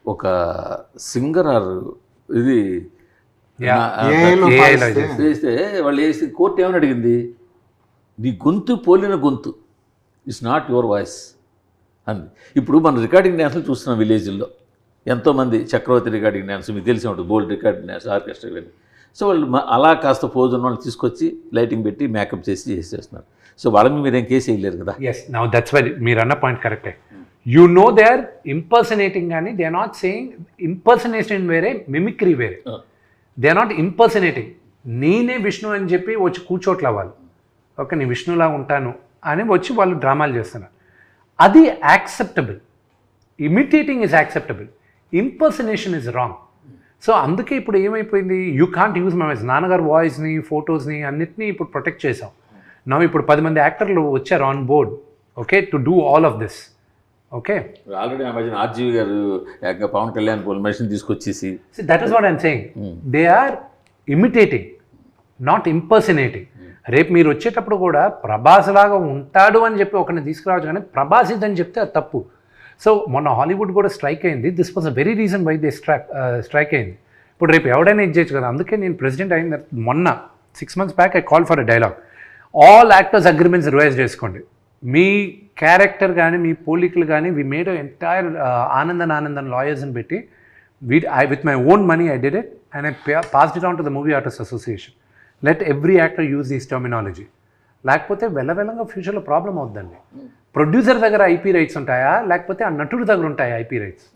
ఒక సింగర్ ఆర్ ఇది వేస్తే వాళ్ళు వేసి కోర్టు ఏమని అడిగింది, నీ గొంతు పోలిన గొంతు ఇట్స్ నాట్ యువర్ వాయిస్ అంది. ఇప్పుడు మనం రికార్డింగ్ డ్యాన్స్లు చూస్తున్నాం విలేజ్ల్లో, ఎంతోమంది చక్రవర్తి రికార్డింగ్ డ్యాన్స్ మీకు తెలిసి ఉంటుంది, బోల్డ్ రికార్డింగ్ డ్యాన్స్, ఆర్కెస్ట్రా ఇవన్నీ. సో వాళ్ళు అలా కాస్త పోజ్ ఉన్న వాళ్ళని తీసుకొచ్చి లైటింగ్ పెట్టి మేకప్ చేస్తున్నారు. సో వాళ్ళని మీరేం కేసు వేయలేరు కదా. ఎస్, నౌ దట్స్ వై మీరు అన్న పాయింట్ కరెక్టే. You know they are impersonating కానీ they are not saying. Impersonation వేరే, మిమిక్రీ వేరే. They are not impersonating. నేనే విష్ణు అని చెప్పి వచ్చి కూర్చోట్ల వాళ్ళు, ఓకే నేను విష్ణులా ఉంటాను అని వచ్చి వాళ్ళు డ్రామాలు చేస్తున్నారు. అది acceptable. Imitating is acceptable, impersonation is wrong. So అందుకే ఇప్పుడు ఏమైపోయింది, you can't use my voice. నాన్నగారు వాయిస్ని, ఫొటోస్ని అన్నిటినీ ఇప్పుడు ప్రొటెక్ట్ చేసాం. నా ఇప్పుడు 10 మంది యాక్టర్లు వచ్చారు on board, okay, to do all of this. Okay, already ఆ మధ్యన ఆర్జీవి గారు పవన్ కళ్యాణ్ మెషిన్ తీసుకొచ్చేసి, that is what I'm saying. They are imitating, not impersonating. రేపు మీరు వచ్చేటప్పుడు కూడా ప్రభాస్ లాగా ఉంటాడు అని చెప్పి ఒకరిని తీసుకురావచ్చు, కానీ ప్రభాస్ ఇదని చెప్తే అది తప్పు. సో మొన్న హాలీవుడ్ కూడా స్ట్రైక్ అయింది. This was a very reason why they strike అయింది. ఇప్పుడు రేపు ఎవడైనా ఇచ్చేయచ్చు కదా. అందుకే నేను ప్రెసిడెంట్ అయిన మొన్న 6 months back I call for a dialogue, all actors agreements revise చేసుకోండి. మీ క్యారెక్టర్ కానీ మీ పోలికలు కానీ వి మేడ్ ఎంటైర్ ఆనందన్ లాయర్స్ని పెట్టి with my own money I did it and I passed it on to the movie artist association. Let every actor use this terminology. లేకపోతే వెళ్ళగా ఫ్యూచర్లో problem అవుతుందండి. Producer దగ్గర ఐపీ రైట్స్ ఉంటాయా, లేకపోతే ఆ నటుడి దగ్గర ఉంటాయా ఐపీ రైట్స్?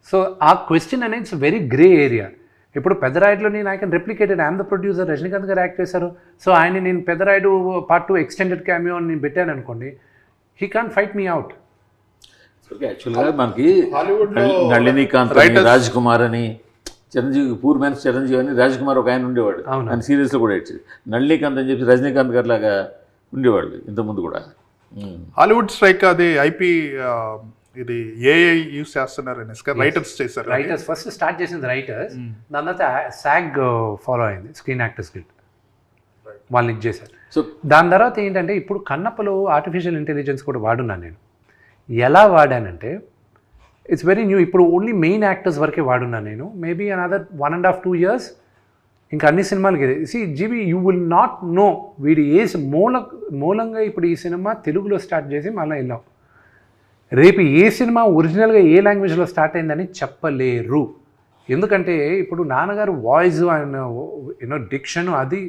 సో ఆ క్వశ్చన్ అనేది ఇట్స్ వెరీ గ్రే ఏరియా. ఇప్పుడు పెద్దరాయుడులో నేను I can replicated, I'm the producer, Rajinikanth గారు యాక్ట్ చేశారు. సో ఆయన నేను పెద్దరాయుడు Part 2 ఎక్స్టెండెడ్ క్యామియో అని నేను పెట్టాను అనుకోండి, he can't fight me out. యాక్చువల్గా మనకి నళినీకాంత్, రాజ్ కుమార్ అని, చిరంజీవి పూర్ మ్యాన్స్ చిరంజీవి అని రాజ్ కుమార్ ఒక ఆయన ఉండేవాడు, ఆయన సీరియల్స్లో కూడా ఇచ్చేది. నళినీకాంత్ అని చెప్పి రజనీకాంత్ గారు లాగా ఉండేవాళ్ళు ఇంతకుముందు కూడా. హాలీవుడ్ స్ట్రైక్ అది ఐపీ ఇది ఏఐ యూస్ చేస్తున్నారని రైటర్స్ చేశారు. రైటర్స్ ఫస్ట్ స్టార్ట్ చేసింది రైటర్స్, దాని తర్వాత SAG ఫాలో అయింది, స్క్రీన్ యాక్టర్స్ గిల్డ్, వాళ్ళు ఇది చేశారు. సో దాని తర్వాత ఏంటంటే ఇప్పుడు కన్నప్పలో ఆర్టిఫిషియల్ ఇంటెలిజెన్స్ కూడా వాడున్నాను నేను. ఎలా వాడానంటే ఇట్స్ వెరీ న్యూ. ఇప్పుడు ఓన్లీ మెయిన్ యాక్టర్స్ వరకే వాడున్నాను నేను. మేబీ అనదర్ 1.5-2 years ఇంకా అన్ని సినిమాలకి. GB you will not know వీడి ఏ మూలంగా ఇప్పుడు ఈ సినిమా తెలుగులో స్టార్ట్ చేసి మళ్ళీ వెళ్ళాం. రేపు ఏ సినిమా ఒరిజినల్గా ఏ లాంగ్వేజ్లో స్టార్ట్ అయిందని చెప్పలేరు. ఎందుకంటే ఇప్పుడు నాన్నగారు వాయిస్ ఆయన డిక్షన్ అది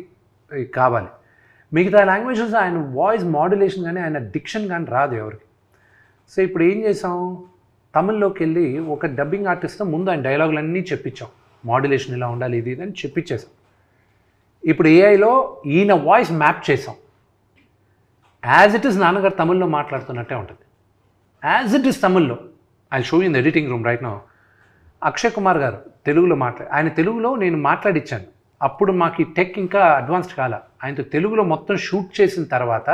కావాలి. మిగతా లాంగ్వేజెస్ ఆయన వాయిస్ మాడ్యులేషన్ కానీ ఆయన డిక్షన్ కానీ రాదు ఎవరికి. సో ఇప్పుడు ఏం చేసాం, తమిళ్లోకి వెళ్ళి ఒక డబ్బింగ్ ఆర్టిస్ట్తో ముందు ఆయన డైలాగులన్నీ చెప్పించాం, మాడ్యులేషన్ ఇలా ఉండాలి ఇది అని చెప్పించేసాం. ఇప్పుడు ఏఐలో ఈయన వాయిస్ మ్యాప్ చేసాం. యాజ్ ఇట్ ఈస్ నాన్నగారు తమిళ్లో మాట్లాడుతున్నట్టే ఉంటుంది, యాజ్ ఇట్ ఈస్ తమిళ్లో. I show in the editing room right now. Akshay Kumar గారు తెలుగులో ఆయన తెలుగులో నేను మాట్లాడిచ్చాను. అప్పుడు మాకు ఈ టెక్ ఇంకా అడ్వాన్స్డ్ కాల. ఆయనతో తెలుగులో మొత్తం షూట్ చేసిన తర్వాత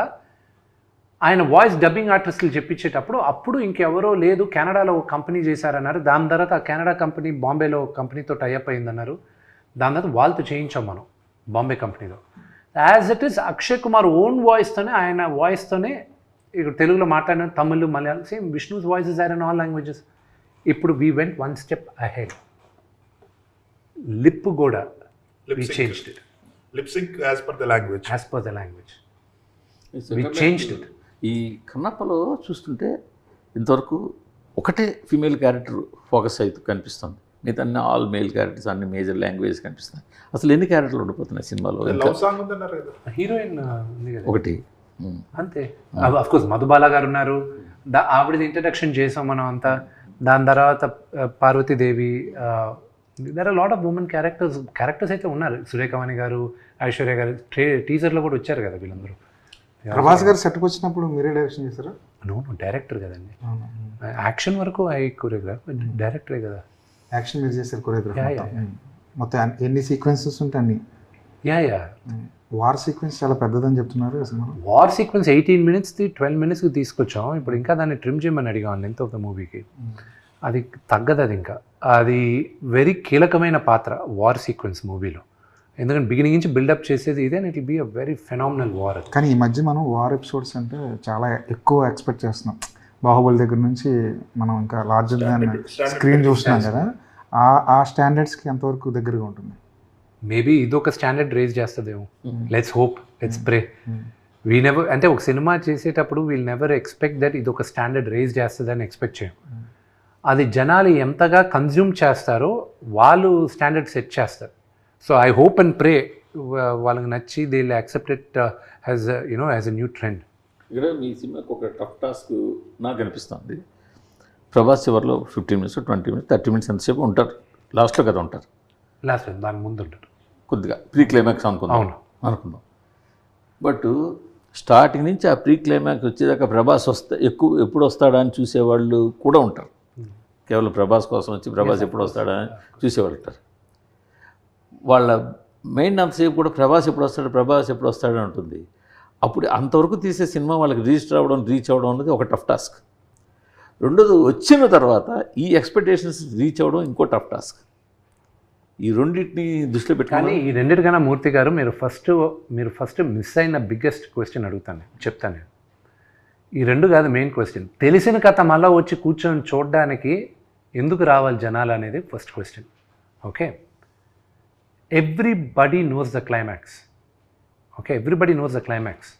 ఆయన వాయిస్ డబ్బింగ్ ఆర్టిస్టులు చెప్పించేటప్పుడు అప్పుడు ఇంకెవరో లేదు, కెనడాలో ఒక కంపెనీ చేశారన్నారు. దాని తర్వాత ఆ కెనడా కంపెనీ బాంబేలో కంపెనీతో టైఅప్ అయిందన్నారు. దాని తర్వాత వాళ్ళతో చేయించాం మనం బాంబే కంపెనీలో. As it is Akshay Kumar own వాయిస్తోనే, ఆయన వాయిస్తోనే ఇక్కడ తెలుగులో మాట్లాడిన Tamil, Malayalam, same Vishnu's voices are in all languages. ఇప్పుడు we went one step ahead. Lip కూడా we changed it. Lip sync as per the language. As per the language. We changed it. ఈ కన్నప్పలో చూస్తుంటే ఇంతవరకు ఒకటే ఫీమేల్ క్యారెక్టర్ ఫోకస్ అయితే కనిపిస్తుంది, మిగతా అన్ని ఆల్ మేల్ క్యారెక్టర్స్, అన్ని మేజర్ లాంగ్వేజ్ కనిపిస్తున్నాయి. అసలు ఎన్ని క్యారెక్టర్లు ఉండిపోతున్నాయి సినిమాలో? లవ్ సాంగ్ ఉందన్నారు కదా, హీరోయిన్ ఉంది కదా ఒకటి అంతే. అఫ్ కోర్స్ మధుబాల గారు ఉన్నారు, ఆవిడది ఇంట్రడక్షన్ చేసాం మనం అంతా. దాని తర్వాత Parvati Devi, there are lot of women characters అయితే ఉన్నారు. సురేఖవాణి గారు, ఐశ్వర్య గారు టీజర్లో కూడా వచ్చారు కదా వీళ్ళందరూ. ప్రభాస్ గారు సెట్కి వచ్చినప్పుడు మీరే డైరెక్షన్ చేశారా? నో డైరెక్టర్ కదండి. యాక్షన్ వరకు కొరియోగ్రాఫ్, డైరెక్టరే కదా. యాక్షన్ మీరు చేశారు కొరియోగ్రాఫ్ Yeah. మొత్తం ఎన్ని సీక్వెన్సెస్ ఉంటాయి అన్ని? యా వార్ సీక్వెన్స్ చాలా పెద్దదని చెప్తున్నారు అసలు. వార్ సీక్వెన్స్ 18 minutes 12 minutesకి తీసుకొచ్చాం. ఇప్పుడు ఇంకా దాన్ని ట్రిమ్ చేయమని అడిగాను లెంత్ ఆఫ్ ద మూవీకి. అది తగ్గదు, అది ఇంకా అది వెరీ కీలకమైన పాత్ర వార్ సీక్వెన్స్ మూవీలో. ఎందుకంటే బిగినింగ్ నుంచి బిల్డప్ చేసేది ఇదే, and it will be a very phenomenal war. కానీ ఈ మధ్య మనం వార్ ఎపిసోడ్స్ అంటే చాలా ఎక్కువ ఎక్స్పెక్ట్ చేస్తున్నాం. బాహుబలి దగ్గర నుంచి మనం ఇంకా లార్జర్ దాన్ స్క్రీన్ చూస్తున్నాం కదా. ఆ స్టాండర్డ్స్కి ఎంతవరకు దగ్గరగా ఉంటుంది? మేబీ ఇదొక స్టాండర్డ్ రేజ్ చేస్తుందేమో. Let's hope, let's pray. We never, అంటే ఒక సినిమా చేసేటప్పుడు వీల్ నెవర్ ఎక్స్పెక్ట్ దట్ ఇది ఒక స్టాండర్డ్ రేజ్ చేస్తుందని ఎక్స్పెక్ట్ చేయం. అది జనాలు ఎంతగా కన్జ్యూమ్ చేస్తారో వాళ్ళు స్టాండర్డ్ సెట్ చేస్తారు. So I hope and pray వాళ్ళకి నచ్చి they will accept it as as a new trend. ఇక్కడ మీ సినిమాకి ఒక టఫ్ టాస్క్ నాకు అనిపిస్తుంది. ప్రభాస్ చివరిలో 15 minutes 20 minutes 30 minutes ఎంతసేపు ఉంటారు, లాస్ట్లో కదా ఉంటారు, లాస్ట్ దాని ముందు ఉంటారు కొద్దిగా ప్రీ క్లైమాక్స్ అనుకుందాం. బట్ స్టార్టింగ్ నుంచి ఆ ప్రీ క్లైమాక్స్ వచ్చేదాకా ప్రభాస్ ఎప్పుడు వస్తాడా అని చూసేవాళ్ళు కూడా ఉంటారు. కేవలం ప్రభాస్ కోసం వచ్చి ప్రభాస్ ఎప్పుడు వస్తాడా అని చూసేవాళ్ళు ఉంటారు. వాళ్ళ మెయిన్ అంతసేపు కూడా ప్రభాస్ ఎప్పుడు వస్తాడని ఉంటుంది. అప్పుడు అంతవరకు తీసే సినిమా వాళ్ళకి రీచ్ అవ్వడం అనేది ఒక టఫ్ టాస్క్. రెండోది వచ్చిన తర్వాత ఈ ఎక్స్పెక్టేషన్స్ రీచ్ అవ్వడం ఇంకో టఫ్ టాస్క్. ఈ రెండింటిని దృష్టిలో పెట్టుకొని, ఈ రెండింటికన్నా మూర్తి గారు మీరు ఫస్ట్ మిస్ అయిన బిగ్గెస్ట్ క్వశ్చన్ చెప్తాను నేను. ఈ రెండు కాదు మెయిన్ క్వశ్చన్. తెలిసిన కథ మళ్ళీ వచ్చి కూర్చొని చూడడానికి ఎందుకు రావాలి జనాలు అనేది first question. Okay, everybody knows the climax. Okay, everybody knows the climax.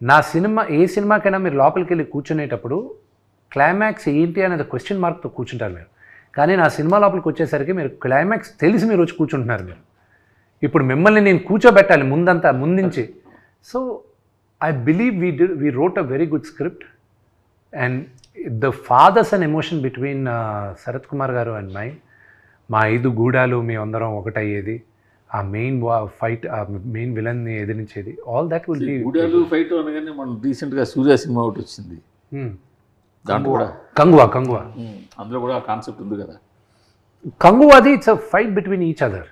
నా సినిమా, ఏ సినిమాకైనా మీరు లోపలికి వెళ్ళి కూర్చునేటప్పుడు క్లైమాక్స్ ఏంటి అనేది క్వశ్చన్ మార్క్తో కూర్చుంటారు మీరు. కానీ నా సినిమా లోపలికి వచ్చేసరికి మీరు క్లైమాక్స్ తెలిసి మీరు వచ్చి కూర్చుంటున్నారు మీరు. ఇప్పుడు మిమ్మల్ని నేను కూర్చోబెట్టాలి ముందుంచి. So I believe we wrote a very good script, and the fathers and emotion between Sarath Kumar garu and mine, మా 5 గూడాలు మీ అందరం ఒకటయ్యేది, ఆ మెయిన్ ఫైట్, ఆ మెయిన్ విలన్ ని ఎదిరించేది, ఆల్ దట్ విల్ బి గూడాలు ఫైట్ అనగానే మనం రీసెంట్గా సూర్య సినిమా ఒకటి వచ్చింది, దాంట్లో కూడా కంగువా అందులో కూడా ఆ కాన్సెప్ట్ ఉంది కదా. కంగువాది it's a fight between each other.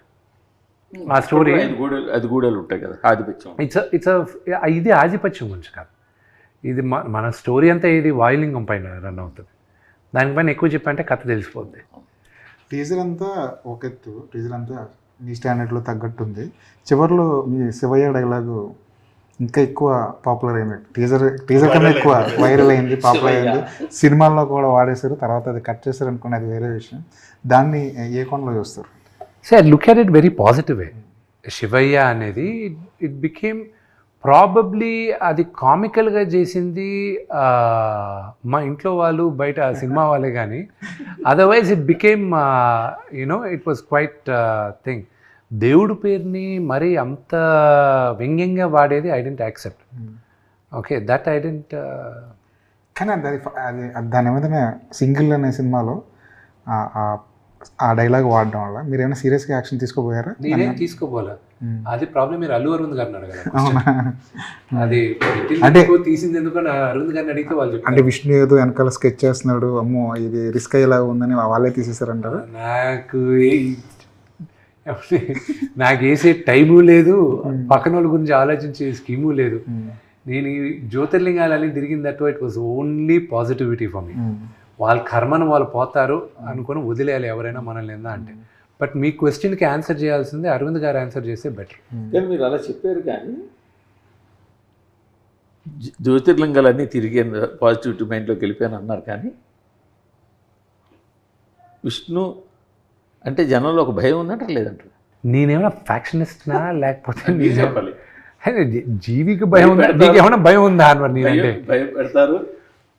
ఆ స్టోరీ అది గూడాలు ఉంటాయి కదా, ఆధిపత్యం. ఇది ఆధిపత్యం గురించి కాదు, ఇది మన స్టోరీ అంతా ఇది వాయులింగం పైన రన్ అవుతుంది. దానిపైన ఎక్కువ చెప్పంటే కథ తెలిసిపోద్ది. టీజర్ అంతా ఒక ఎత్తు, టీజర్ అంతా మీ స్టాండర్డ్లో తగ్గట్టు ఉంది. చివరిలో మీ శివయ్య డైలాగు ఇంకా ఎక్కువ పాపులర్ అయింది. టీజర్ కన్నా ఎక్కువ వైరల్ అయింది, పాపులర్ అయింది. సినిమాల్లో కూడా వాడేశారు, తర్వాత అది కట్ చేశారు అనుకుని అది వేరే విషయం. దాన్ని ఏ కోణంలో చూస్తారు? So I look at it very positive way. Shivayya అనేది ఇట్ బికేమ్ ప్రాబబ్లీ అది కామికల్గా చేసింది మా ఇంట్లో వాళ్ళు, బయట సినిమా వాళ్ళే, కానీ otherwise it became it was quite thing. దేవుడి పేరుని మరీ అంత వ్యంగ్యంగా వాడేది I didn't accept. Okay, that I didn't. కానీ అది దాని మీద సింగిల్ అనే సినిమాలో ఆ డైలాగ్ వాడడం వల్ల మీరు ఏమైనా సీరియస్గా యాక్షన్ తీసుకోపోయారా? నేనేం తీసుకోపోలే. అది ప్రాబ్లం మీరు అల్లు అరవింద్ గారిని అడగాలి. అవునా? అది అంటే తీసింది ఎందుకని అరవింద్ గారిని అడిగితే వాళ్ళు చెప్తారు. అంటే విష్ణు ఏదో వెనకాల స్కెచ్ చేస్తున్నాడు, అమ్మో ఇది రిస్క్ అయ్యేలా ఉందని వాళ్ళే తీసేసారంటారు. నాకు వేసే టైము లేదు, పక్కన వాళ్ళ గురించి ఆలోచించే స్కీము లేదు. నేను ఈ జ్యోతిర్లింగాలని తిరిగిన that it was only positivity for me. వాళ్ళ కర్మను వాళ్ళు పోతారు అనుకుని వదిలేయాలి ఎవరైనా మనల్ని ఏందా అంటే. బట్ మీ క్వశ్చన్కి ఆన్సర్ చేయాల్సిందే అరవింద్ గారు ఆన్సర్ చేస్తే బెటర్. కానీ మీరు అలా చెప్పారు, కానీ జ్యోతిర్లింగాలన్నీ తిరిగి పాజిటివిటీ మైండ్లోకి వెళ్ళిపోయాను అన్నారు. కానీ విష్ణు అంటే జనంలో ఒక భయం ఉన్నట్టు లేదంటారు. నేనేమైనా ఫ్యాక్షనిస్ట్నా లేకపోతే మీరు చెప్పాలి. జీవికి భయం ఉందా? నీకు ఏమైనా భయం ఉందా అన్నమాట నేనంటే? భయం పెడతారు.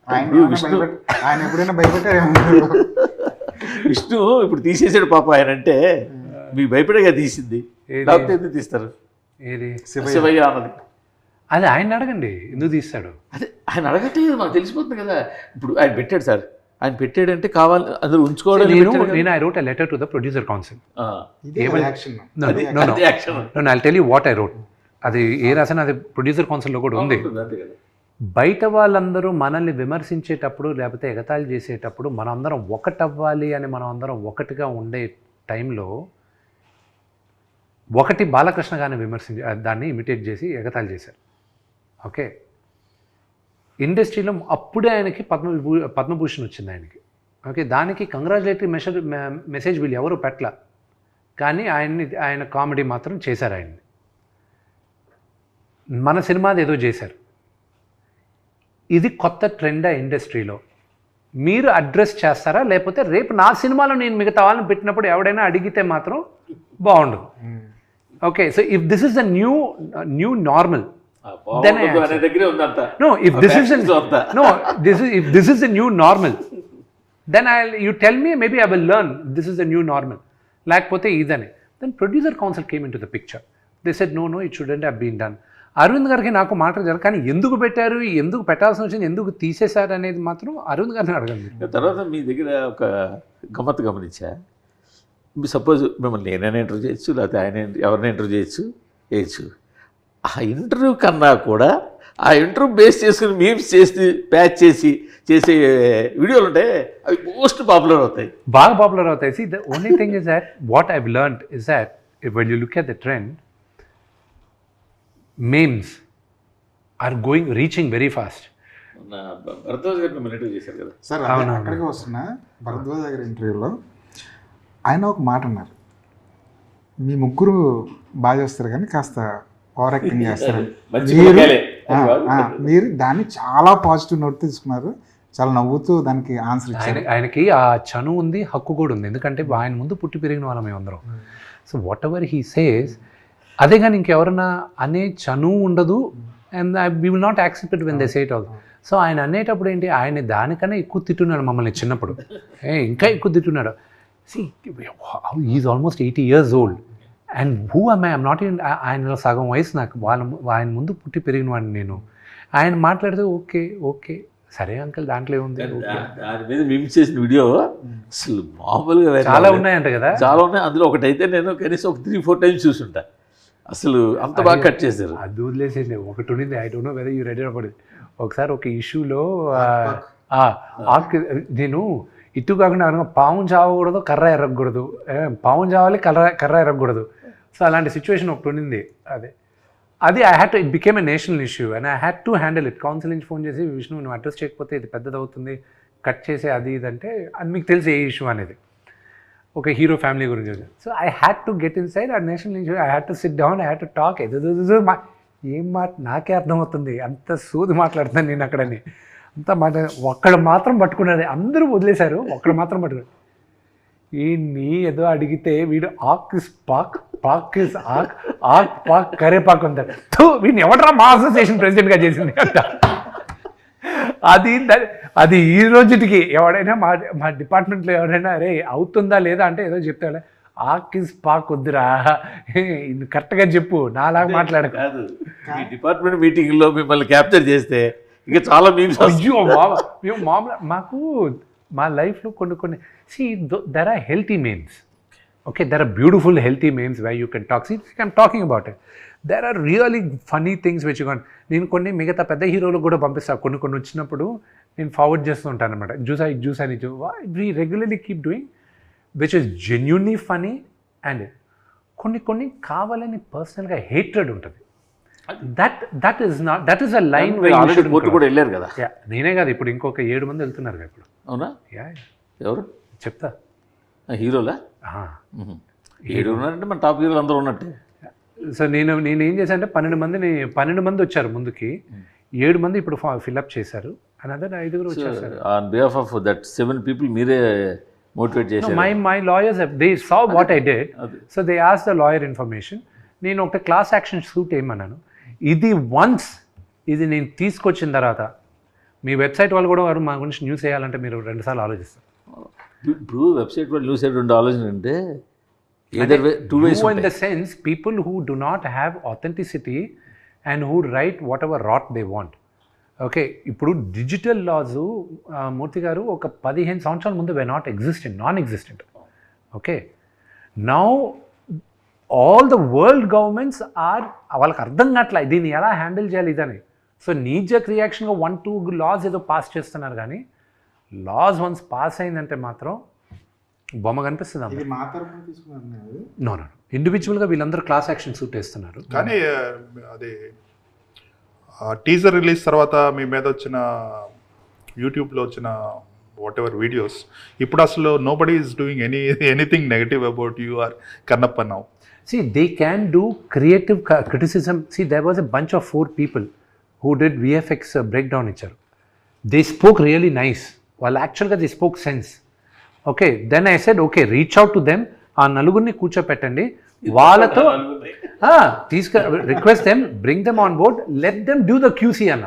ఆయన ఎప్పుడైనా భయపెట్టారు? విష్ణు ఇప్పుడు తీసేసాడు పాప ఆయన అంటే మీకు భయపడేగా తీసింది, లేకపోతే ఎందుకు తీస్తారు? ఏది శివయ్య అన్నది అది ఆయన అడగండి, ఎందుకు తీస్తాడు? అదే ఆయన అడగట్లేదు, మాకు తెలిసిపోతుంది కదా. ఇప్పుడు ఆయన పెట్టాడు సార్, ఆయన పెట్టాడంటే కావాలి అందులో ఉంచుకోవడం. నేను I wrote a letter to the producer council. I tell you what I wrote. అది ఏ రాసినా అది ప్రొడ్యూసర్ కౌన్సిల్లో కూడా ఉంది. బయట వాళ్ళందరూ మనల్ని విమర్శించేటప్పుడు లేకపోతే ఎగతాళి చేసేటప్పుడు మనందరం ఒకటవ్వాలి అని మనం అందరం ఒకటిగా ఉండే టైంలో ఒకటి బాలకృష్ణ గారిని దాన్ని ఇమిటేట్ చేసి ఎగతాళి చేశారు. ఓకే, ఇండస్ట్రీలో అప్పుడే ఆయనకి పద్మభూషణ్ వచ్చింది ఆయనకి. ఓకే, దానికి కంగ్రాచులేటరీ మెసేజ్ వీళ్ళు ఎవరు పెట్టల, కానీ ఆయన కామెడీ మాత్రం చేశారు. ఆయన్ని మన సినిమాది ఏదో చేశారు. ఇది కొత్త ట్రెండా ఇండస్ట్రీలో? మీరు అడ్రస్ చేస్తారా? లేకపోతే రేపు నా సినిమాలో నేను మిగతా వాళ్ళని పెట్టినప్పుడు ఎవడైనా అడిగితే మాత్రం బాగుండదు. Okay, so if this is the new normal, then I if this is the new normal, then you tell me, maybe I will learn this is the new normal. లేకపోతే ఇదనే. Then producer council came into the picture. They said no, it shouldn't have been done. Arvind గారికి నాకు మాట్లాడారు, కానీ ఎందుకు పెట్టారు, ఎందుకు పెట్టాల్సి వచ్చింది, ఎందుకు తీసేశారు అనేది మాత్రం అరవింద్ గారిని అడగండి. తర్వాత మీ దగ్గర ఒక గమ్మత్తు గమనించా. సపోజ్ మిమ్మల్ని నేనైనా ఇంటర్వ్యూ చేయొచ్చు, లేకపోతే ఆయన ఎవరైనా ఇంటర్వ్యూ చేయొచ్చు. ఆ ఇంటర్వ్యూ కన్నా కూడా ఆ ఇంటర్వ్యూ బేస్ చేసుకుని మీమ్స్ చేసి ప్యాచ్ చేసే వీడియోలు ఉంటాయి, అవి మోస్ట్ పాపులర్ అవుతాయి, బాగా పాపులర్ అవుతాయి. See, the only thing is that what I've learned is that when you look at the trend, memes are reaching very fast. Bharadwaj గారు మిమ్మల్ని ఇంటర్వ్యూ చేశారు కదా సార్, అక్కడికి వస్తున్నా. భరద్వాజ్ గారి ఇంటర్వ్యూలో ఆయన ఒక మాట అన్నారు, మీ ముగ్గురు బాగా చేస్తారు కానీ కాస్త ఓవర్ యాక్టింగ్ చేస్తారు. మీరు దాన్ని చాలా పాజిటివ్ నోట్ తీసుకున్నారు, చాలా నవ్వుతూ దానికి ఆన్సర్ ఇచ్చారు. ఆయనకి ఆ చను ఉంది, హక్కు కూడా ఉంది, ఎందుకంటే ఆయన ముందు పుట్టి పెరిగిన వాళ్ళం మేమందరం. So whatever he says అదే, కానీ ఇంకెవరన్నా అనే చను ఉండదు. And we will not accept it when they say it all. So ఆయన అనేటప్పుడు ఏంటి, ఆయన దానికన్నా ఎక్కువ తిట్టున్నాడు మమ్మల్ని చిన్నప్పుడు, ఇంకా ఎక్కువ తిట్టున్నాడు. She is almost 80 years old and who am I? I'm not even, ఆయన సగం వయసు నాకు, ఆయన ముందు పుట్టి పెరిగిన వాడిని నేను. ఆయన మాట్లాడితే ఓకే సరే అంకల్, దాంట్లో ఏముంది. దాని మీద మేము చేసిన వీడియో అసలు మామూలుగా చాలా ఉన్నాయంట కదా. చాలా ఉన్నాయి. అందులో ఒకటైతే నేను కనీసం ఒక 3-4 times చూసుంటా. అసలు అంత బాగా కట్ చేశారు. అది వదిలేసేయండి. ఒకటి ఉండింది, I don't know whether you ready about it. ఒకసారి ఒక ఇష్యూలో నేను ఇటు కాకుండా పాము చావకూడదు, కర్ర ఎరగకూడదు, పాము చావాలి, కర్ర ఎరగకూడదు. సో అలాంటి సిచ్యువేషన్ ఒకటి ఉండింది. అది I had to, it became a national issue and I had to handle it. Council నుంచి ఫోన్ చేసి, విష్ణు నువ్వు అడ్రస్ చేయకపోతే ఇది పెద్దదవుతుంది, కట్ చేసే అది ఇదంటే, అది మీకు తెలిసి ఏ ఇష్యూ అనేది ఒక హీరో ఫ్యామిలీ గురించి. So I had to get inside a national issue. I had to sit down, I had to talk. ఏం మాట నాకే అర్థమవుతుంది, అంత సూది మాట్లాడుతాను నేను అక్కడని. అంతా ఒక్కడ మాత్రం పట్టుకున్నది, అందరూ వదిలేశారు, ఒక్కడ మాత్రం పట్టుకున్నాడు. ఈయన్ని ఏదో అడిగితే వీడు ఆక్ ఇస్ పాక్, పాక్ ఇస్ ఆక్, ఆక్ పాక్ కరేపాక్ ఉంటాడు. వీడిని ఎవడరా మా అసోసియేషన్ ప్రెసిడెంట్గా చేసింది అంట. అది ఈ రోజుకి ఎవడైనా మా డిపార్ట్మెంట్లో ఎవరైనా అరే అవుతుందా లేదా అంటే ఏదో చెప్తాడు, ఆకిస్ పాక్ వద్దురా, ఇది కరెక్ట్గా చెప్పు, నాలాగా మాట్లాడక. కాదు, ఈ డిపార్ట్మెంట్ మీటింగ్లో మిమ్మల్ని క్యాప్చర్ చేస్తే ఇంకా చాలా మీమ్స్. అయ్యో మేము మామూలు మాకు మా లైఫ్లో కొన్ని there are healthy memes. Okay, there are beautiful healthy memes why you can talk. I'm talking about it. There are really funny things which can. నేను కొన్ని మిగతా పెద్ద హీరోలకు కూడా పంపిస్తాను. కొన్ని వచ్చినప్పుడు నేను ఫార్వర్డ్ చేస్తూ ఉంటాను అనమాట. జ్యూస్ అని we regularly keep doing which is genuinely funny. And కొన్ని కావాలని పర్సనల్గా హేట్రెడ్ ఉంటుంది. That is a line court కూడా వెళ్ళారు కదా. నేనే కాదు, ఇప్పుడు ఇంకొక 7 మంది వెళ్తున్నారు కదా ఇప్పుడు. అవునా? ఎవరు చెప్తా. హీరోలా? 7 ఉన్నారంటే మన టాప్ హీరోలు అందరూ ఉన్నట్టే. సో నేను ఏం చేశాను అంటే 12 మంది వచ్చారు ముందుకి, 7 మంది ఇప్పుడు ఫిల్అప్ చేశారు. అనదర్ 5 వచ్చేసారు. On behalf of that 7 people మీరే మోటివేట్ చేశారు. My lawyers they saw what I did. So they ask the lawyer information. నేను ఒక క్లాస్ యాక్షన్ సూట్ ఏమన్నాను, ఇది నేను తీసుకొచ్చిన తర్వాత మీ వెబ్సైట్ వాళ్ళు కూడా మా గురించి న్యూస్ వేయాలంటే మీరు 2 సార్లు ఆలోచిస్తారు. ఇప్పుడు వెబ్సైట్ వాళ్ళు న్యూస్ 2 ఆలోచన అంటే either way, 2 ways. In the sense, people who do not have authenticity and who write whatever rot they want. Okay, ఇప్పుడు డిజిటల్ లాస్ మూర్తి గారు ఒక 15 సంవత్సరాల ముందు were non existent. Okay, now all the world governments are, వాళ్ళకి అర్థం కావట్లే దీన్ని ఎలా హ్యాండిల్ చేయాలి ఇదని. సో నీజక్ రియాక్షన్గా 1-2 లాస్ ఏదో పాస్ చేస్తున్నారు, కానీ లాస్ వన్స్ పాస్ అయిందంటే మాత్రం బొమ్మ కనిపిస్తుంది. నో ఇండివిజువల్గా వీళ్ళందరూ క్లాస్ యాక్షన్ సూట్ వేస్తున్నారు. కానీ అది టీజర్ రిలీజ్ తర్వాత మీ మీద వచ్చిన యూట్యూబ్లో వచ్చిన వాట్ ఎవర్ వీడియోస్, ఇప్పుడు అసలు nobody is doing anything negative about you are Kannappa now. See, they can do creative criticism. See, there was a bunch of 4 people who did VFX breakdown icharu. They spoke really nice. Well, actually, they spoke sense. Okay, then I said, okay, reach out to them. ఆ నలుగురిని కూర్చోపెట్టండి, వాళ్ళతో request them, bring them on board, let them do the QC అన్న.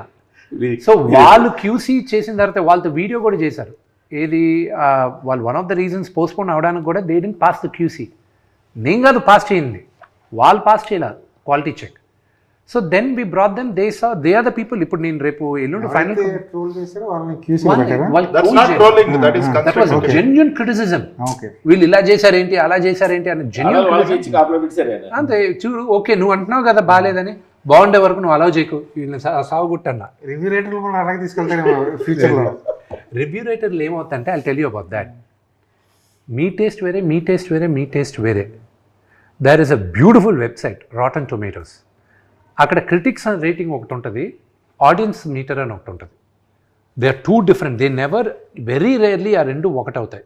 So వాళ్ళు QC చేసిన తర్వాత వాళ్ళతో video కూడా చేశారు. ఏది వాళ్ళు one of the reasons postpone అవడానికి కూడా they didn't pass the QC. నేను కాదు పాస్ చేయింది, వాళ్ళు పాస్ చేయాల quality check. So then we brought them, they are the people. ఇప్పుడు నేను రేపు ఎల్లుండి ఫైనల్ జెన్యూన్ క్రిటిసిజం, వీళ్ళు ఇలా చేశారేంటి అలా చేశారేంటి అని జెన్యూన్. అంతే చూడు, ఓకే నువ్వు అంటున్నావు కదా బాగాలేదని, బాగుండే వరకు నువ్వు అలౌ చేయకు, వీళ్ళని సాగు గుట్టన్నా. రివ్యూ రైటర్లు కూడా అలాగే తీసుకెళ్తారు ఫ్యూచర్లో. రివ్యూ రైటర్లు ఏమవుతుందంటే I tell you about that. మీ టేస్ట్ వేరే, మీ టేస్ట్ వేరే, మీ టేస్ట్ వేరే. There is a beautiful website rotten tomatoes. అక్కడ క్రిటిక్స్ అండ్ రేటింగ్ ఒకటి ఉంటుంది, ఆడియన్స్ మీటర్ అని ఒకటి ఉంటుంది. They are 2 different. They never, very rarely ఆ 2 ఒకటవుతాయి.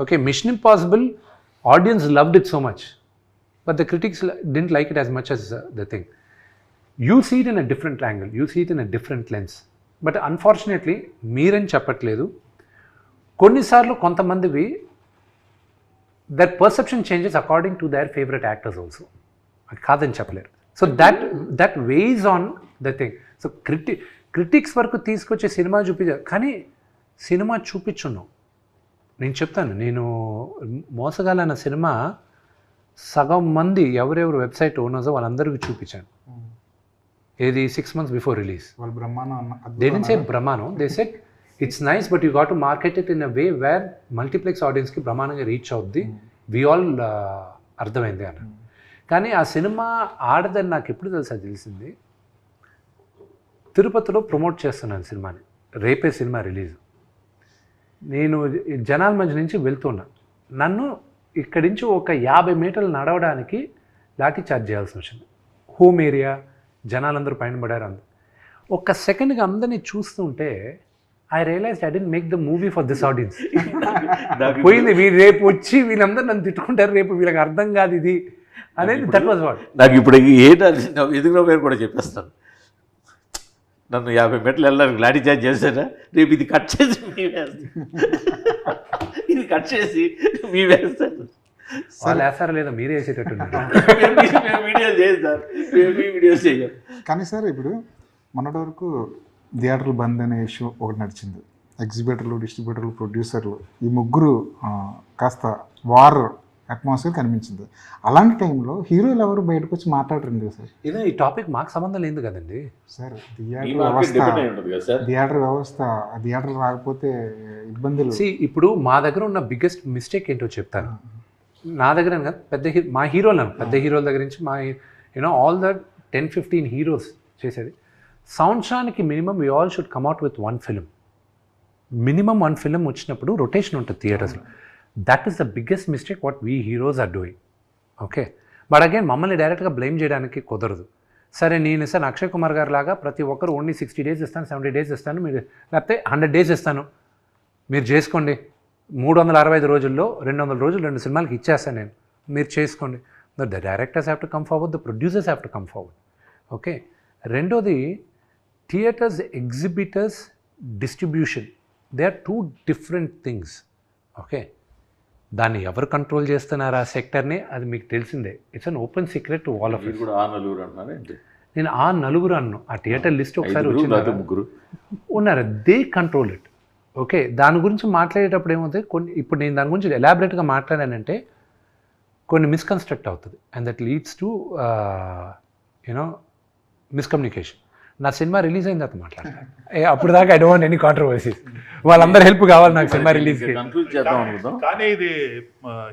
Okay, mission impossible audience loved it so much, but the critics didn't like it as much as the thing. You see it in a different angle, you see it in a different lens. But unfortunately మీరని చెప్పట్లేదు, కొన్నిసార్లు కొంతమందివి that perception changes according to their favourite actors also, అది కాదని చెప్పలేరు. So that weighs on the thing. So critics వరకు తీసుకొచ్చే cinema చూపించారు, కానీ సినిమా చూపించున్నాం. నేను చెప్తాను, నేను మోసగాలన్న సినిమా సగం మంది ఎవరెవరు వెబ్సైట్ ఓనర్స్ వాళ్ళందరికీ చూపించాను. ఏది 6 months before release. They didn't say బ్రహ్మానం, they said it's nice but you got to market it in a way where multiplex ఆడియన్స్కి బ్రహ్మాండంగా రీచ్ అవుద్ది, వి ఆల్ అర్థమైంది అన్న. కానీ ఆ సినిమా ఆడదని నాకు ఎప్పుడు తెలిసింది, తిరుపతిలో ప్రమోట్ చేస్తున్నాను సినిమాని, రేపే సినిమా రిలీజ్. నేను జనాల మధ్య నుంచి వెళ్తున్నా, నన్ను ఇక్కడి నుంచి ఒక 50 మీటర్లు నడవడానికి లాఠీ చార్జ్ చేయాల్సి వచ్చింది. హోమ్ ఏరియా, జనాలందరూ పైన పడారు. ఒక్క సెకండ్గా అందరినీ చూస్తుంటే I realise I didn't make the movie for this audience. పోయింది, వీళ్ళు రేపు వచ్చి వీళ్ళందరూ నన్ను తిట్టుకుంటారు, రేపు వీళ్ళకి అర్థం కాదు ఇది అనేది. That was what. నాకు ఇప్పుడు ఎదుగులో పేరు కూడా చెప్పేస్తాను, నన్ను 50 మీటర్లు వెళ్ళడానికి లాఠీ చార్జ్ చేశారా, రేపు ఇది కట్ చేసి మీ ఇది కట్ చేసి మీ వేస్తారు. వాళ్ళు వేస్తారా లేదా మీరే వేసేటట్టున్నారు. వీడియోస్ చేస్తారు, వీడియోస్ చేయం. కానీ సార్ ఇప్పుడు మొన్నటి వరకు థియేటర్లు బంద్ అనే ఇష్యూ ఒకటి నడిచింది. ఎగ్జిబిటర్లు, డిస్ట్రిబ్యూటర్లు, ప్రొడ్యూసర్లు ఈ ముగ్గురు కాస్త వార్ అట్మాస్ఫియర్ కనిపించింది. అలాంటి టైంలో హీరోలు ఎవరు బయటకు వచ్చి మాట్లాడరండి సార్. ఇదే ఈ టాపిక్ మాకు సంబంధం లేదు కదండి. సార్ ఈ మార్కెట్ డిపెండ్ అయి ఉంటుంది కదా సార్. థియేటర్ రాకపోతే ఇబ్బందులు. ఇప్పుడు మా దగ్గర ఉన్న బిగ్గెస్ట్ మిస్టేక్ ఏంటో చెప్తాను. నా దగ్గర అని కాదు, మా హీరోలు పెద్ద హీరోల దగ్గర నుంచి మా ఆల్ ద 10-15 హీరోస్ చేసేది సంవత్సరానికి minimum we all should come out with 1 film. Minimum 1 film వచ్చినప్పుడు రొటేషన్ ఉంటుంది థియేటర్స్లో. That is the biggest mistake what we heroes are doing. Okay, but again మమ్మల్ని డైరెక్ట్గా బ్లేమ్ చేయడానికి కుదరదు. సరే నేను ఇస్తాను అక్షయ్ కుమార్ గారు లాగా ప్రతి ఒక్కరు ఓన్లీ 60 days ఇస్తాను, 70 days ఇస్తాను, మీరు లేకపోతే 100 days ఇస్తాను, మీరు చేసుకోండి. 365 రోజుల్లో 200 రోజులు 2 సినిమాలకి ఇచ్చేస్తాను నేను, మీరు చేసుకోండి. The directors have to come forward, the producers have to come forward. Okay, రెండోది theatres, exhibitors, distribution, they are 2 different things. Okay, దాన్ని ఎవరు కంట్రోల్ చేస్తున్నారు ఆ సెక్టర్ని, అది మీకు తెలిసిందే. It's an open secret to all of మీరు కూడా ఆ నలుగురు అంటున్నారు ఏంటి? నేను ఆ నలుగురు అన్ను, ఆ థియేటర్ లిస్ట్ ఒకసారి లేదా ముగ్గురు ఉన్నారు, దే కంట్రోల్ ఇట్. ఓకే, దాని గురించి మాట్లాడేటప్పుడు ఏమవుతుంది, ఇప్పుడు నేను దాని గురించి ఎలాబరేట్గా మాట్లాడానంటే కొన్ని మిస్కన్స్ట్రక్ట్ అవుతుంది, and that leads to miscommunication. నా సినిమా రిలీజ్ అయిన తర్వాత మాట్లాడతాను, అప్పుడు దాకా I don't want any controversies. వాళ్ళందరూ హెల్ప్ కావాలి నాకు సినిమా రిలీజ్కి. కన్క్లూడ్ చేద్దాం అనుకుందాం. కానీ ఇది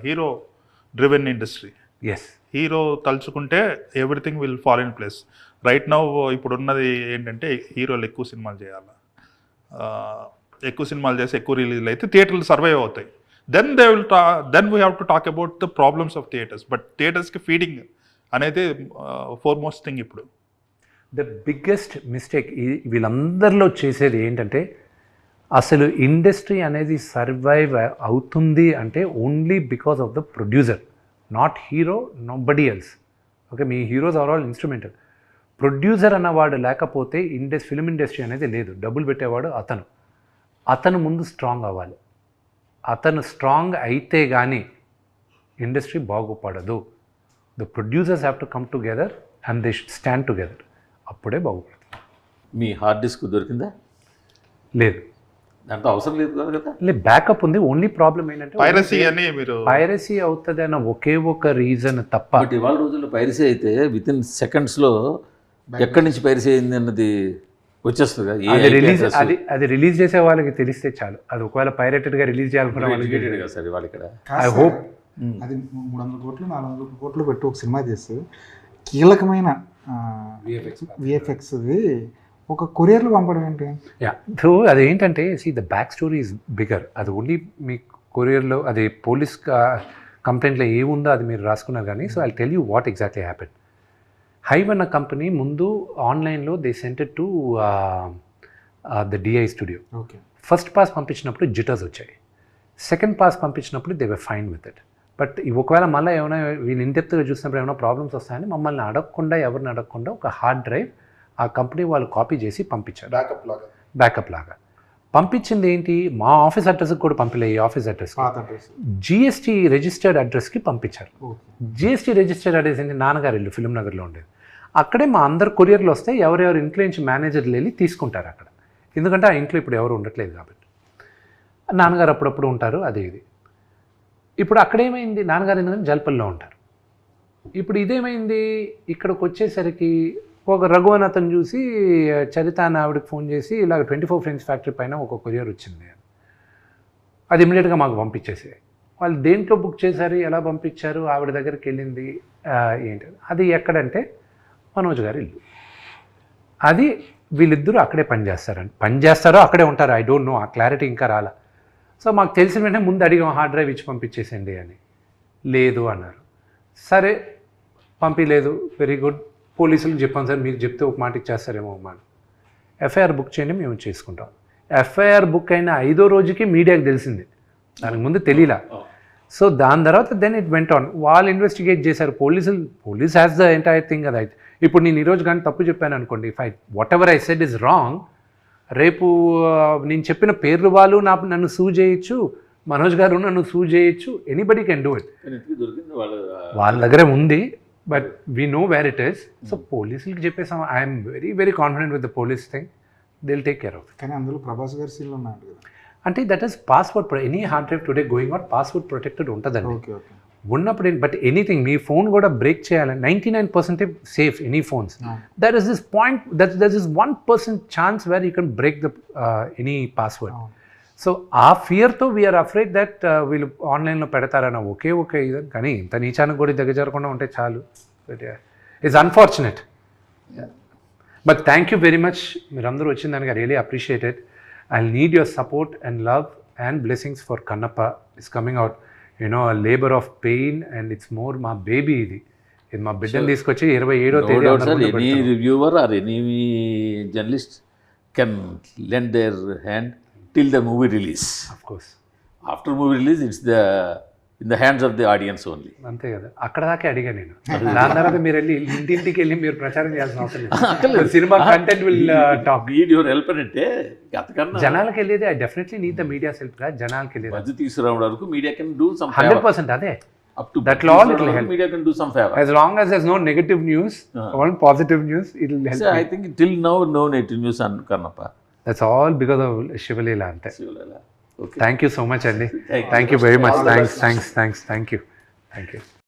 hero driven industry. Yes, hero తలుచుకుంటే everything will fall in place. Right now ఇప్పుడు ఉన్నది ఏంటంటే హీరోలు ఎక్కువ సినిమాలు చేయాలి, ఎక్కువ సినిమాలు చేసి ఎక్కువ రిలీజ్లు అయితే థియేటర్లు సర్వైవ్ అవుతాయి. Then we have to talk about the problems of theatres. But థియేటర్స్కి ఫీడింగ్ అనేది ఫోర్మోస్ట్ థింగ్. ఇప్పుడు ద బిగ్గెస్ట్ మిస్టేక్ వీళ్ళందరిలో చేసేది ఏంటంటే, అసలు ఇండస్ట్రీ అనేది సర్వైవ్ అవుతుంది అంటే only because of the producer, not hero, nobody else. Okay, మీ heroes are all instrumental. Producer అన్నవాడు లేకపోతే ఫిలిం ఇండస్ట్రీ అనేది లేదు. డబ్బులు పెట్టేవాడు అతను ముందు స్ట్రాంగ్ అవ్వాలి. అతను స్ట్రాంగ్ అయితే కానీ ఇండస్ట్రీ బాగుపడదు. The producers have to come together and they should stand together, అప్పుడే బాగుపడుతుంది. మీ హార్డ్ డిస్క్ దొరికిందా? లేదు, దాంట్లో అవసరం లేదు కదా. లేదు, బ్యాకప్ ఉంది. ఓన్లీ ప్రాబ్లం ఏంటంటే పైరసీ అని మీరు పైరసీ అవుతుంది అన్న ఒకే ఒక రీజన్ తప్ప. బట్ ఇవాళ రోజుల్లో పైరసీ అయితే విత్ ఇన్ సెకండ్స్లో ఎక్కడి నుంచి పైరసీ అయింది అన్నది వచ్చేస్తుంది కదా. అది రిలీజ్ చేసే వాళ్ళకి తెలిస్తే చాలు. అది ఒకవేళ పైరేటెడ్గా రిలీజ్ చేయాలనుకున్న వాళ్ళకి సార్ ఇవాళ ఇక్కడ ఐ హోప్ అది 300 కోట్లు 400 కోట్లు పెట్టి ఒక సినిమా చేస్తే కీలకమైన విఎఫ్ఎక్స్ది ఒక కొరియర్లో పంపడం ఏంటి? సో అదేంటంటే the back story is bigger. అది ఓన్లీ మీ కొరియర్లో అది పోలీస్ కంప్లైంట్లో ఏముందో అది మీరు రాసుకున్నారు కానీ. So I tell you what exactly happen. Hive అన్న కంపెనీ ముందు ఆన్లైన్లో they sented to the DI studio. Okay, first pass పంపించినప్పుడు జిటర్స్ వచ్చాయి, సెకండ్ పాస్ పంపించినప్పుడు they were fine with it. But ఒకవేళ మళ్ళీ ఏమైనా వీళ్ళు ఇన్డెప్త్గా చూసినప్పుడు ఏమైనా ప్రాబ్లమ్స్ వస్తాయని మమ్మల్ని ఎవరిని అడగకుండా ఒక హార్డ్ డ్రైవ్ ఆ కంపెనీ వాళ్ళు కాపీ చేసి పంపించారు, బ్యాకప్ లాగా పంపించింది. ఏంటి, మా ఆఫీస్ అడ్రస్కి కూడా పంపలే, ఈ ఆఫీస్ అడ్రస్ జిఎస్టీ రిజిస్టర్డ్ అడ్రస్కి పంపించారు. జిఎస్టీ రిజిస్టర్డ్ అడ్రస్ ఏంటి, నాన్నగారు ఇల్లు ఫిలిం నగర్లో ఉండేది. అక్కడే మా అందరు కొరియర్లు వస్తే ఎవరెవరు ఇంట్లో నుంచి మేనేజర్లు వెళ్ళి తీసుకుంటారు అక్కడ, ఎందుకంటే ఆ ఇంట్లో ఇప్పుడు ఎవరు ఉండట్లేదు కాబట్టి. నాన్నగారు అప్పుడప్పుడు ఉంటారు, అది ఇది. ఇప్పుడు అక్కడేమైంది, నాన్నగారు ఎందుకంటే జల్పల్లో ఉంటారు. ఇప్పుడు ఇదేమైంది, ఇక్కడికి వచ్చేసరికి ఒక రఘువన్ అతను చూసి చరిత అని ఆవిడకి ఫోన్ చేసి ఇలాగ 24 ఫ్రెండ్స్ ఫ్యాక్టరీ పైన ఒక కొరియర్ వచ్చింది, అది ఇమీడియట్గా మాకు పంపించేసి. వాళ్ళు దేంట్లో బుక్ చేశారు, ఎలా పంపించారు, ఆవిడ దగ్గరికి వెళ్ళింది ఏంటి, అది ఎక్కడంటే మనోజ్ గారి ఇల్లు. అది వీళ్ళిద్దరూ అక్కడే పనిచేస్తారో అక్కడే ఉంటారు, ఐ డోంట్ నో, ఆ క్లారిటీ ఇంకా రాలా. సో మాకు తెలిసిన వెంటనే ముందు అడిగాం హార్డ్ డ్రైవ్ ఇచ్చి పంపించేసేయండి అని. లేదు అన్నారు. సరే పంపించలేదు, వెరీ గుడ్. పోలీసులకు చెప్పాను సార్, మీకు చెప్తే ఒక మాట ఇచ్చేస్తారేమో అమ్మా. ఎఫ్ఐఆర్ బుక్ చేయండి, మేము చేసుకుంటాం. ఎఫ్ఐఆర్ బుక్ అయిన 5వ రోజుకి మీడియాకి తెలిసింది, దానికి ముందు తెలియలా. సో దాని తర్వాత దెన్ ఇట్ వెంట్ ఆన్, వాళ్ళు ఇన్వెస్టిగేట్ చేశారు. Police has the entire thing. అది అయితే ఇప్పుడు నేను ఈరోజు కానీ తప్పు చెప్పాను అనుకోండి, what ever I said is wrong, రేపు నేను చెప్పిన పేర్లు వాళ్ళు నన్ను సూ చేయొచ్చు, మనోజ్ గారు నన్ను సూ చేయొచ్చు, ఎనీబడి కెన్ డూ ఇట్. వాళ్ళ దగ్గరే ఉంది, but we know where it is. So పోలీసులకి చెప్పేసాం, I'm very very confident with the police thing, they will take care of it. కానీ అందులో ప్రభాస్ గారి సీన్లు ఉన్నాయి కదా, అంటే that is password, any hard drive today going out password protected ఉంటుందండి. ఉన్నప్పుడు బట్ ఎనీథింగ్ మీ ఫోన్ కూడా బ్రేక్ చేయాలని 99% safe any phones there is this point there is 1% chance where you can break the any password. So ఆ ఫియర్తో we are afraid that వీళ్ళు ఆన్లైన్లో పెడతారన్న ఒకే ఇది, కానీ ఇంత నీచానికి కూడా దగ్గరకుండా ఉంటే చాలు. But it's unfortunate. But thank you very much, మీరందరూ వచ్చిందానికి I really appreciated. I need your support and love and blessings for Kannappa. It's coming out a labor of pain, and it's more మా బేబీ ఇది మా బిడ్డను తీసుకొచ్చి 27వ తేదీ any reviewer or any journalist can lend their hand till the movie release. Of course. After movie release, it's in the hands of the audience only. అంతే కదా, అక్కడ దాకే అడిగా నేను. దాని తర్వాత మీరు వెళ్ళి ఇంటింటికి వెళ్ళి మీరు ప్రచారం చేయాల్సిన అవసరం లేదు. Cinema content will talk. Need your help అంటే అంతకన్నా జనాలకు వెళ్ళేది I definitely need the media help గా. జనాలకు వెళ్ళేది మధ్య తీసుకురావడం వరకు మీడియా కెన్ డూ సమ్ 100%. అదే up to that all it will help. Media can do some favor as long as there's no negative news, only positive news, it will help. So I think till now no negative news on Karnappa. That's all because of Shivalila ante. Shivalila. Okay. Thank you so much, Andy. Thank you very much. Thanks. Thank you.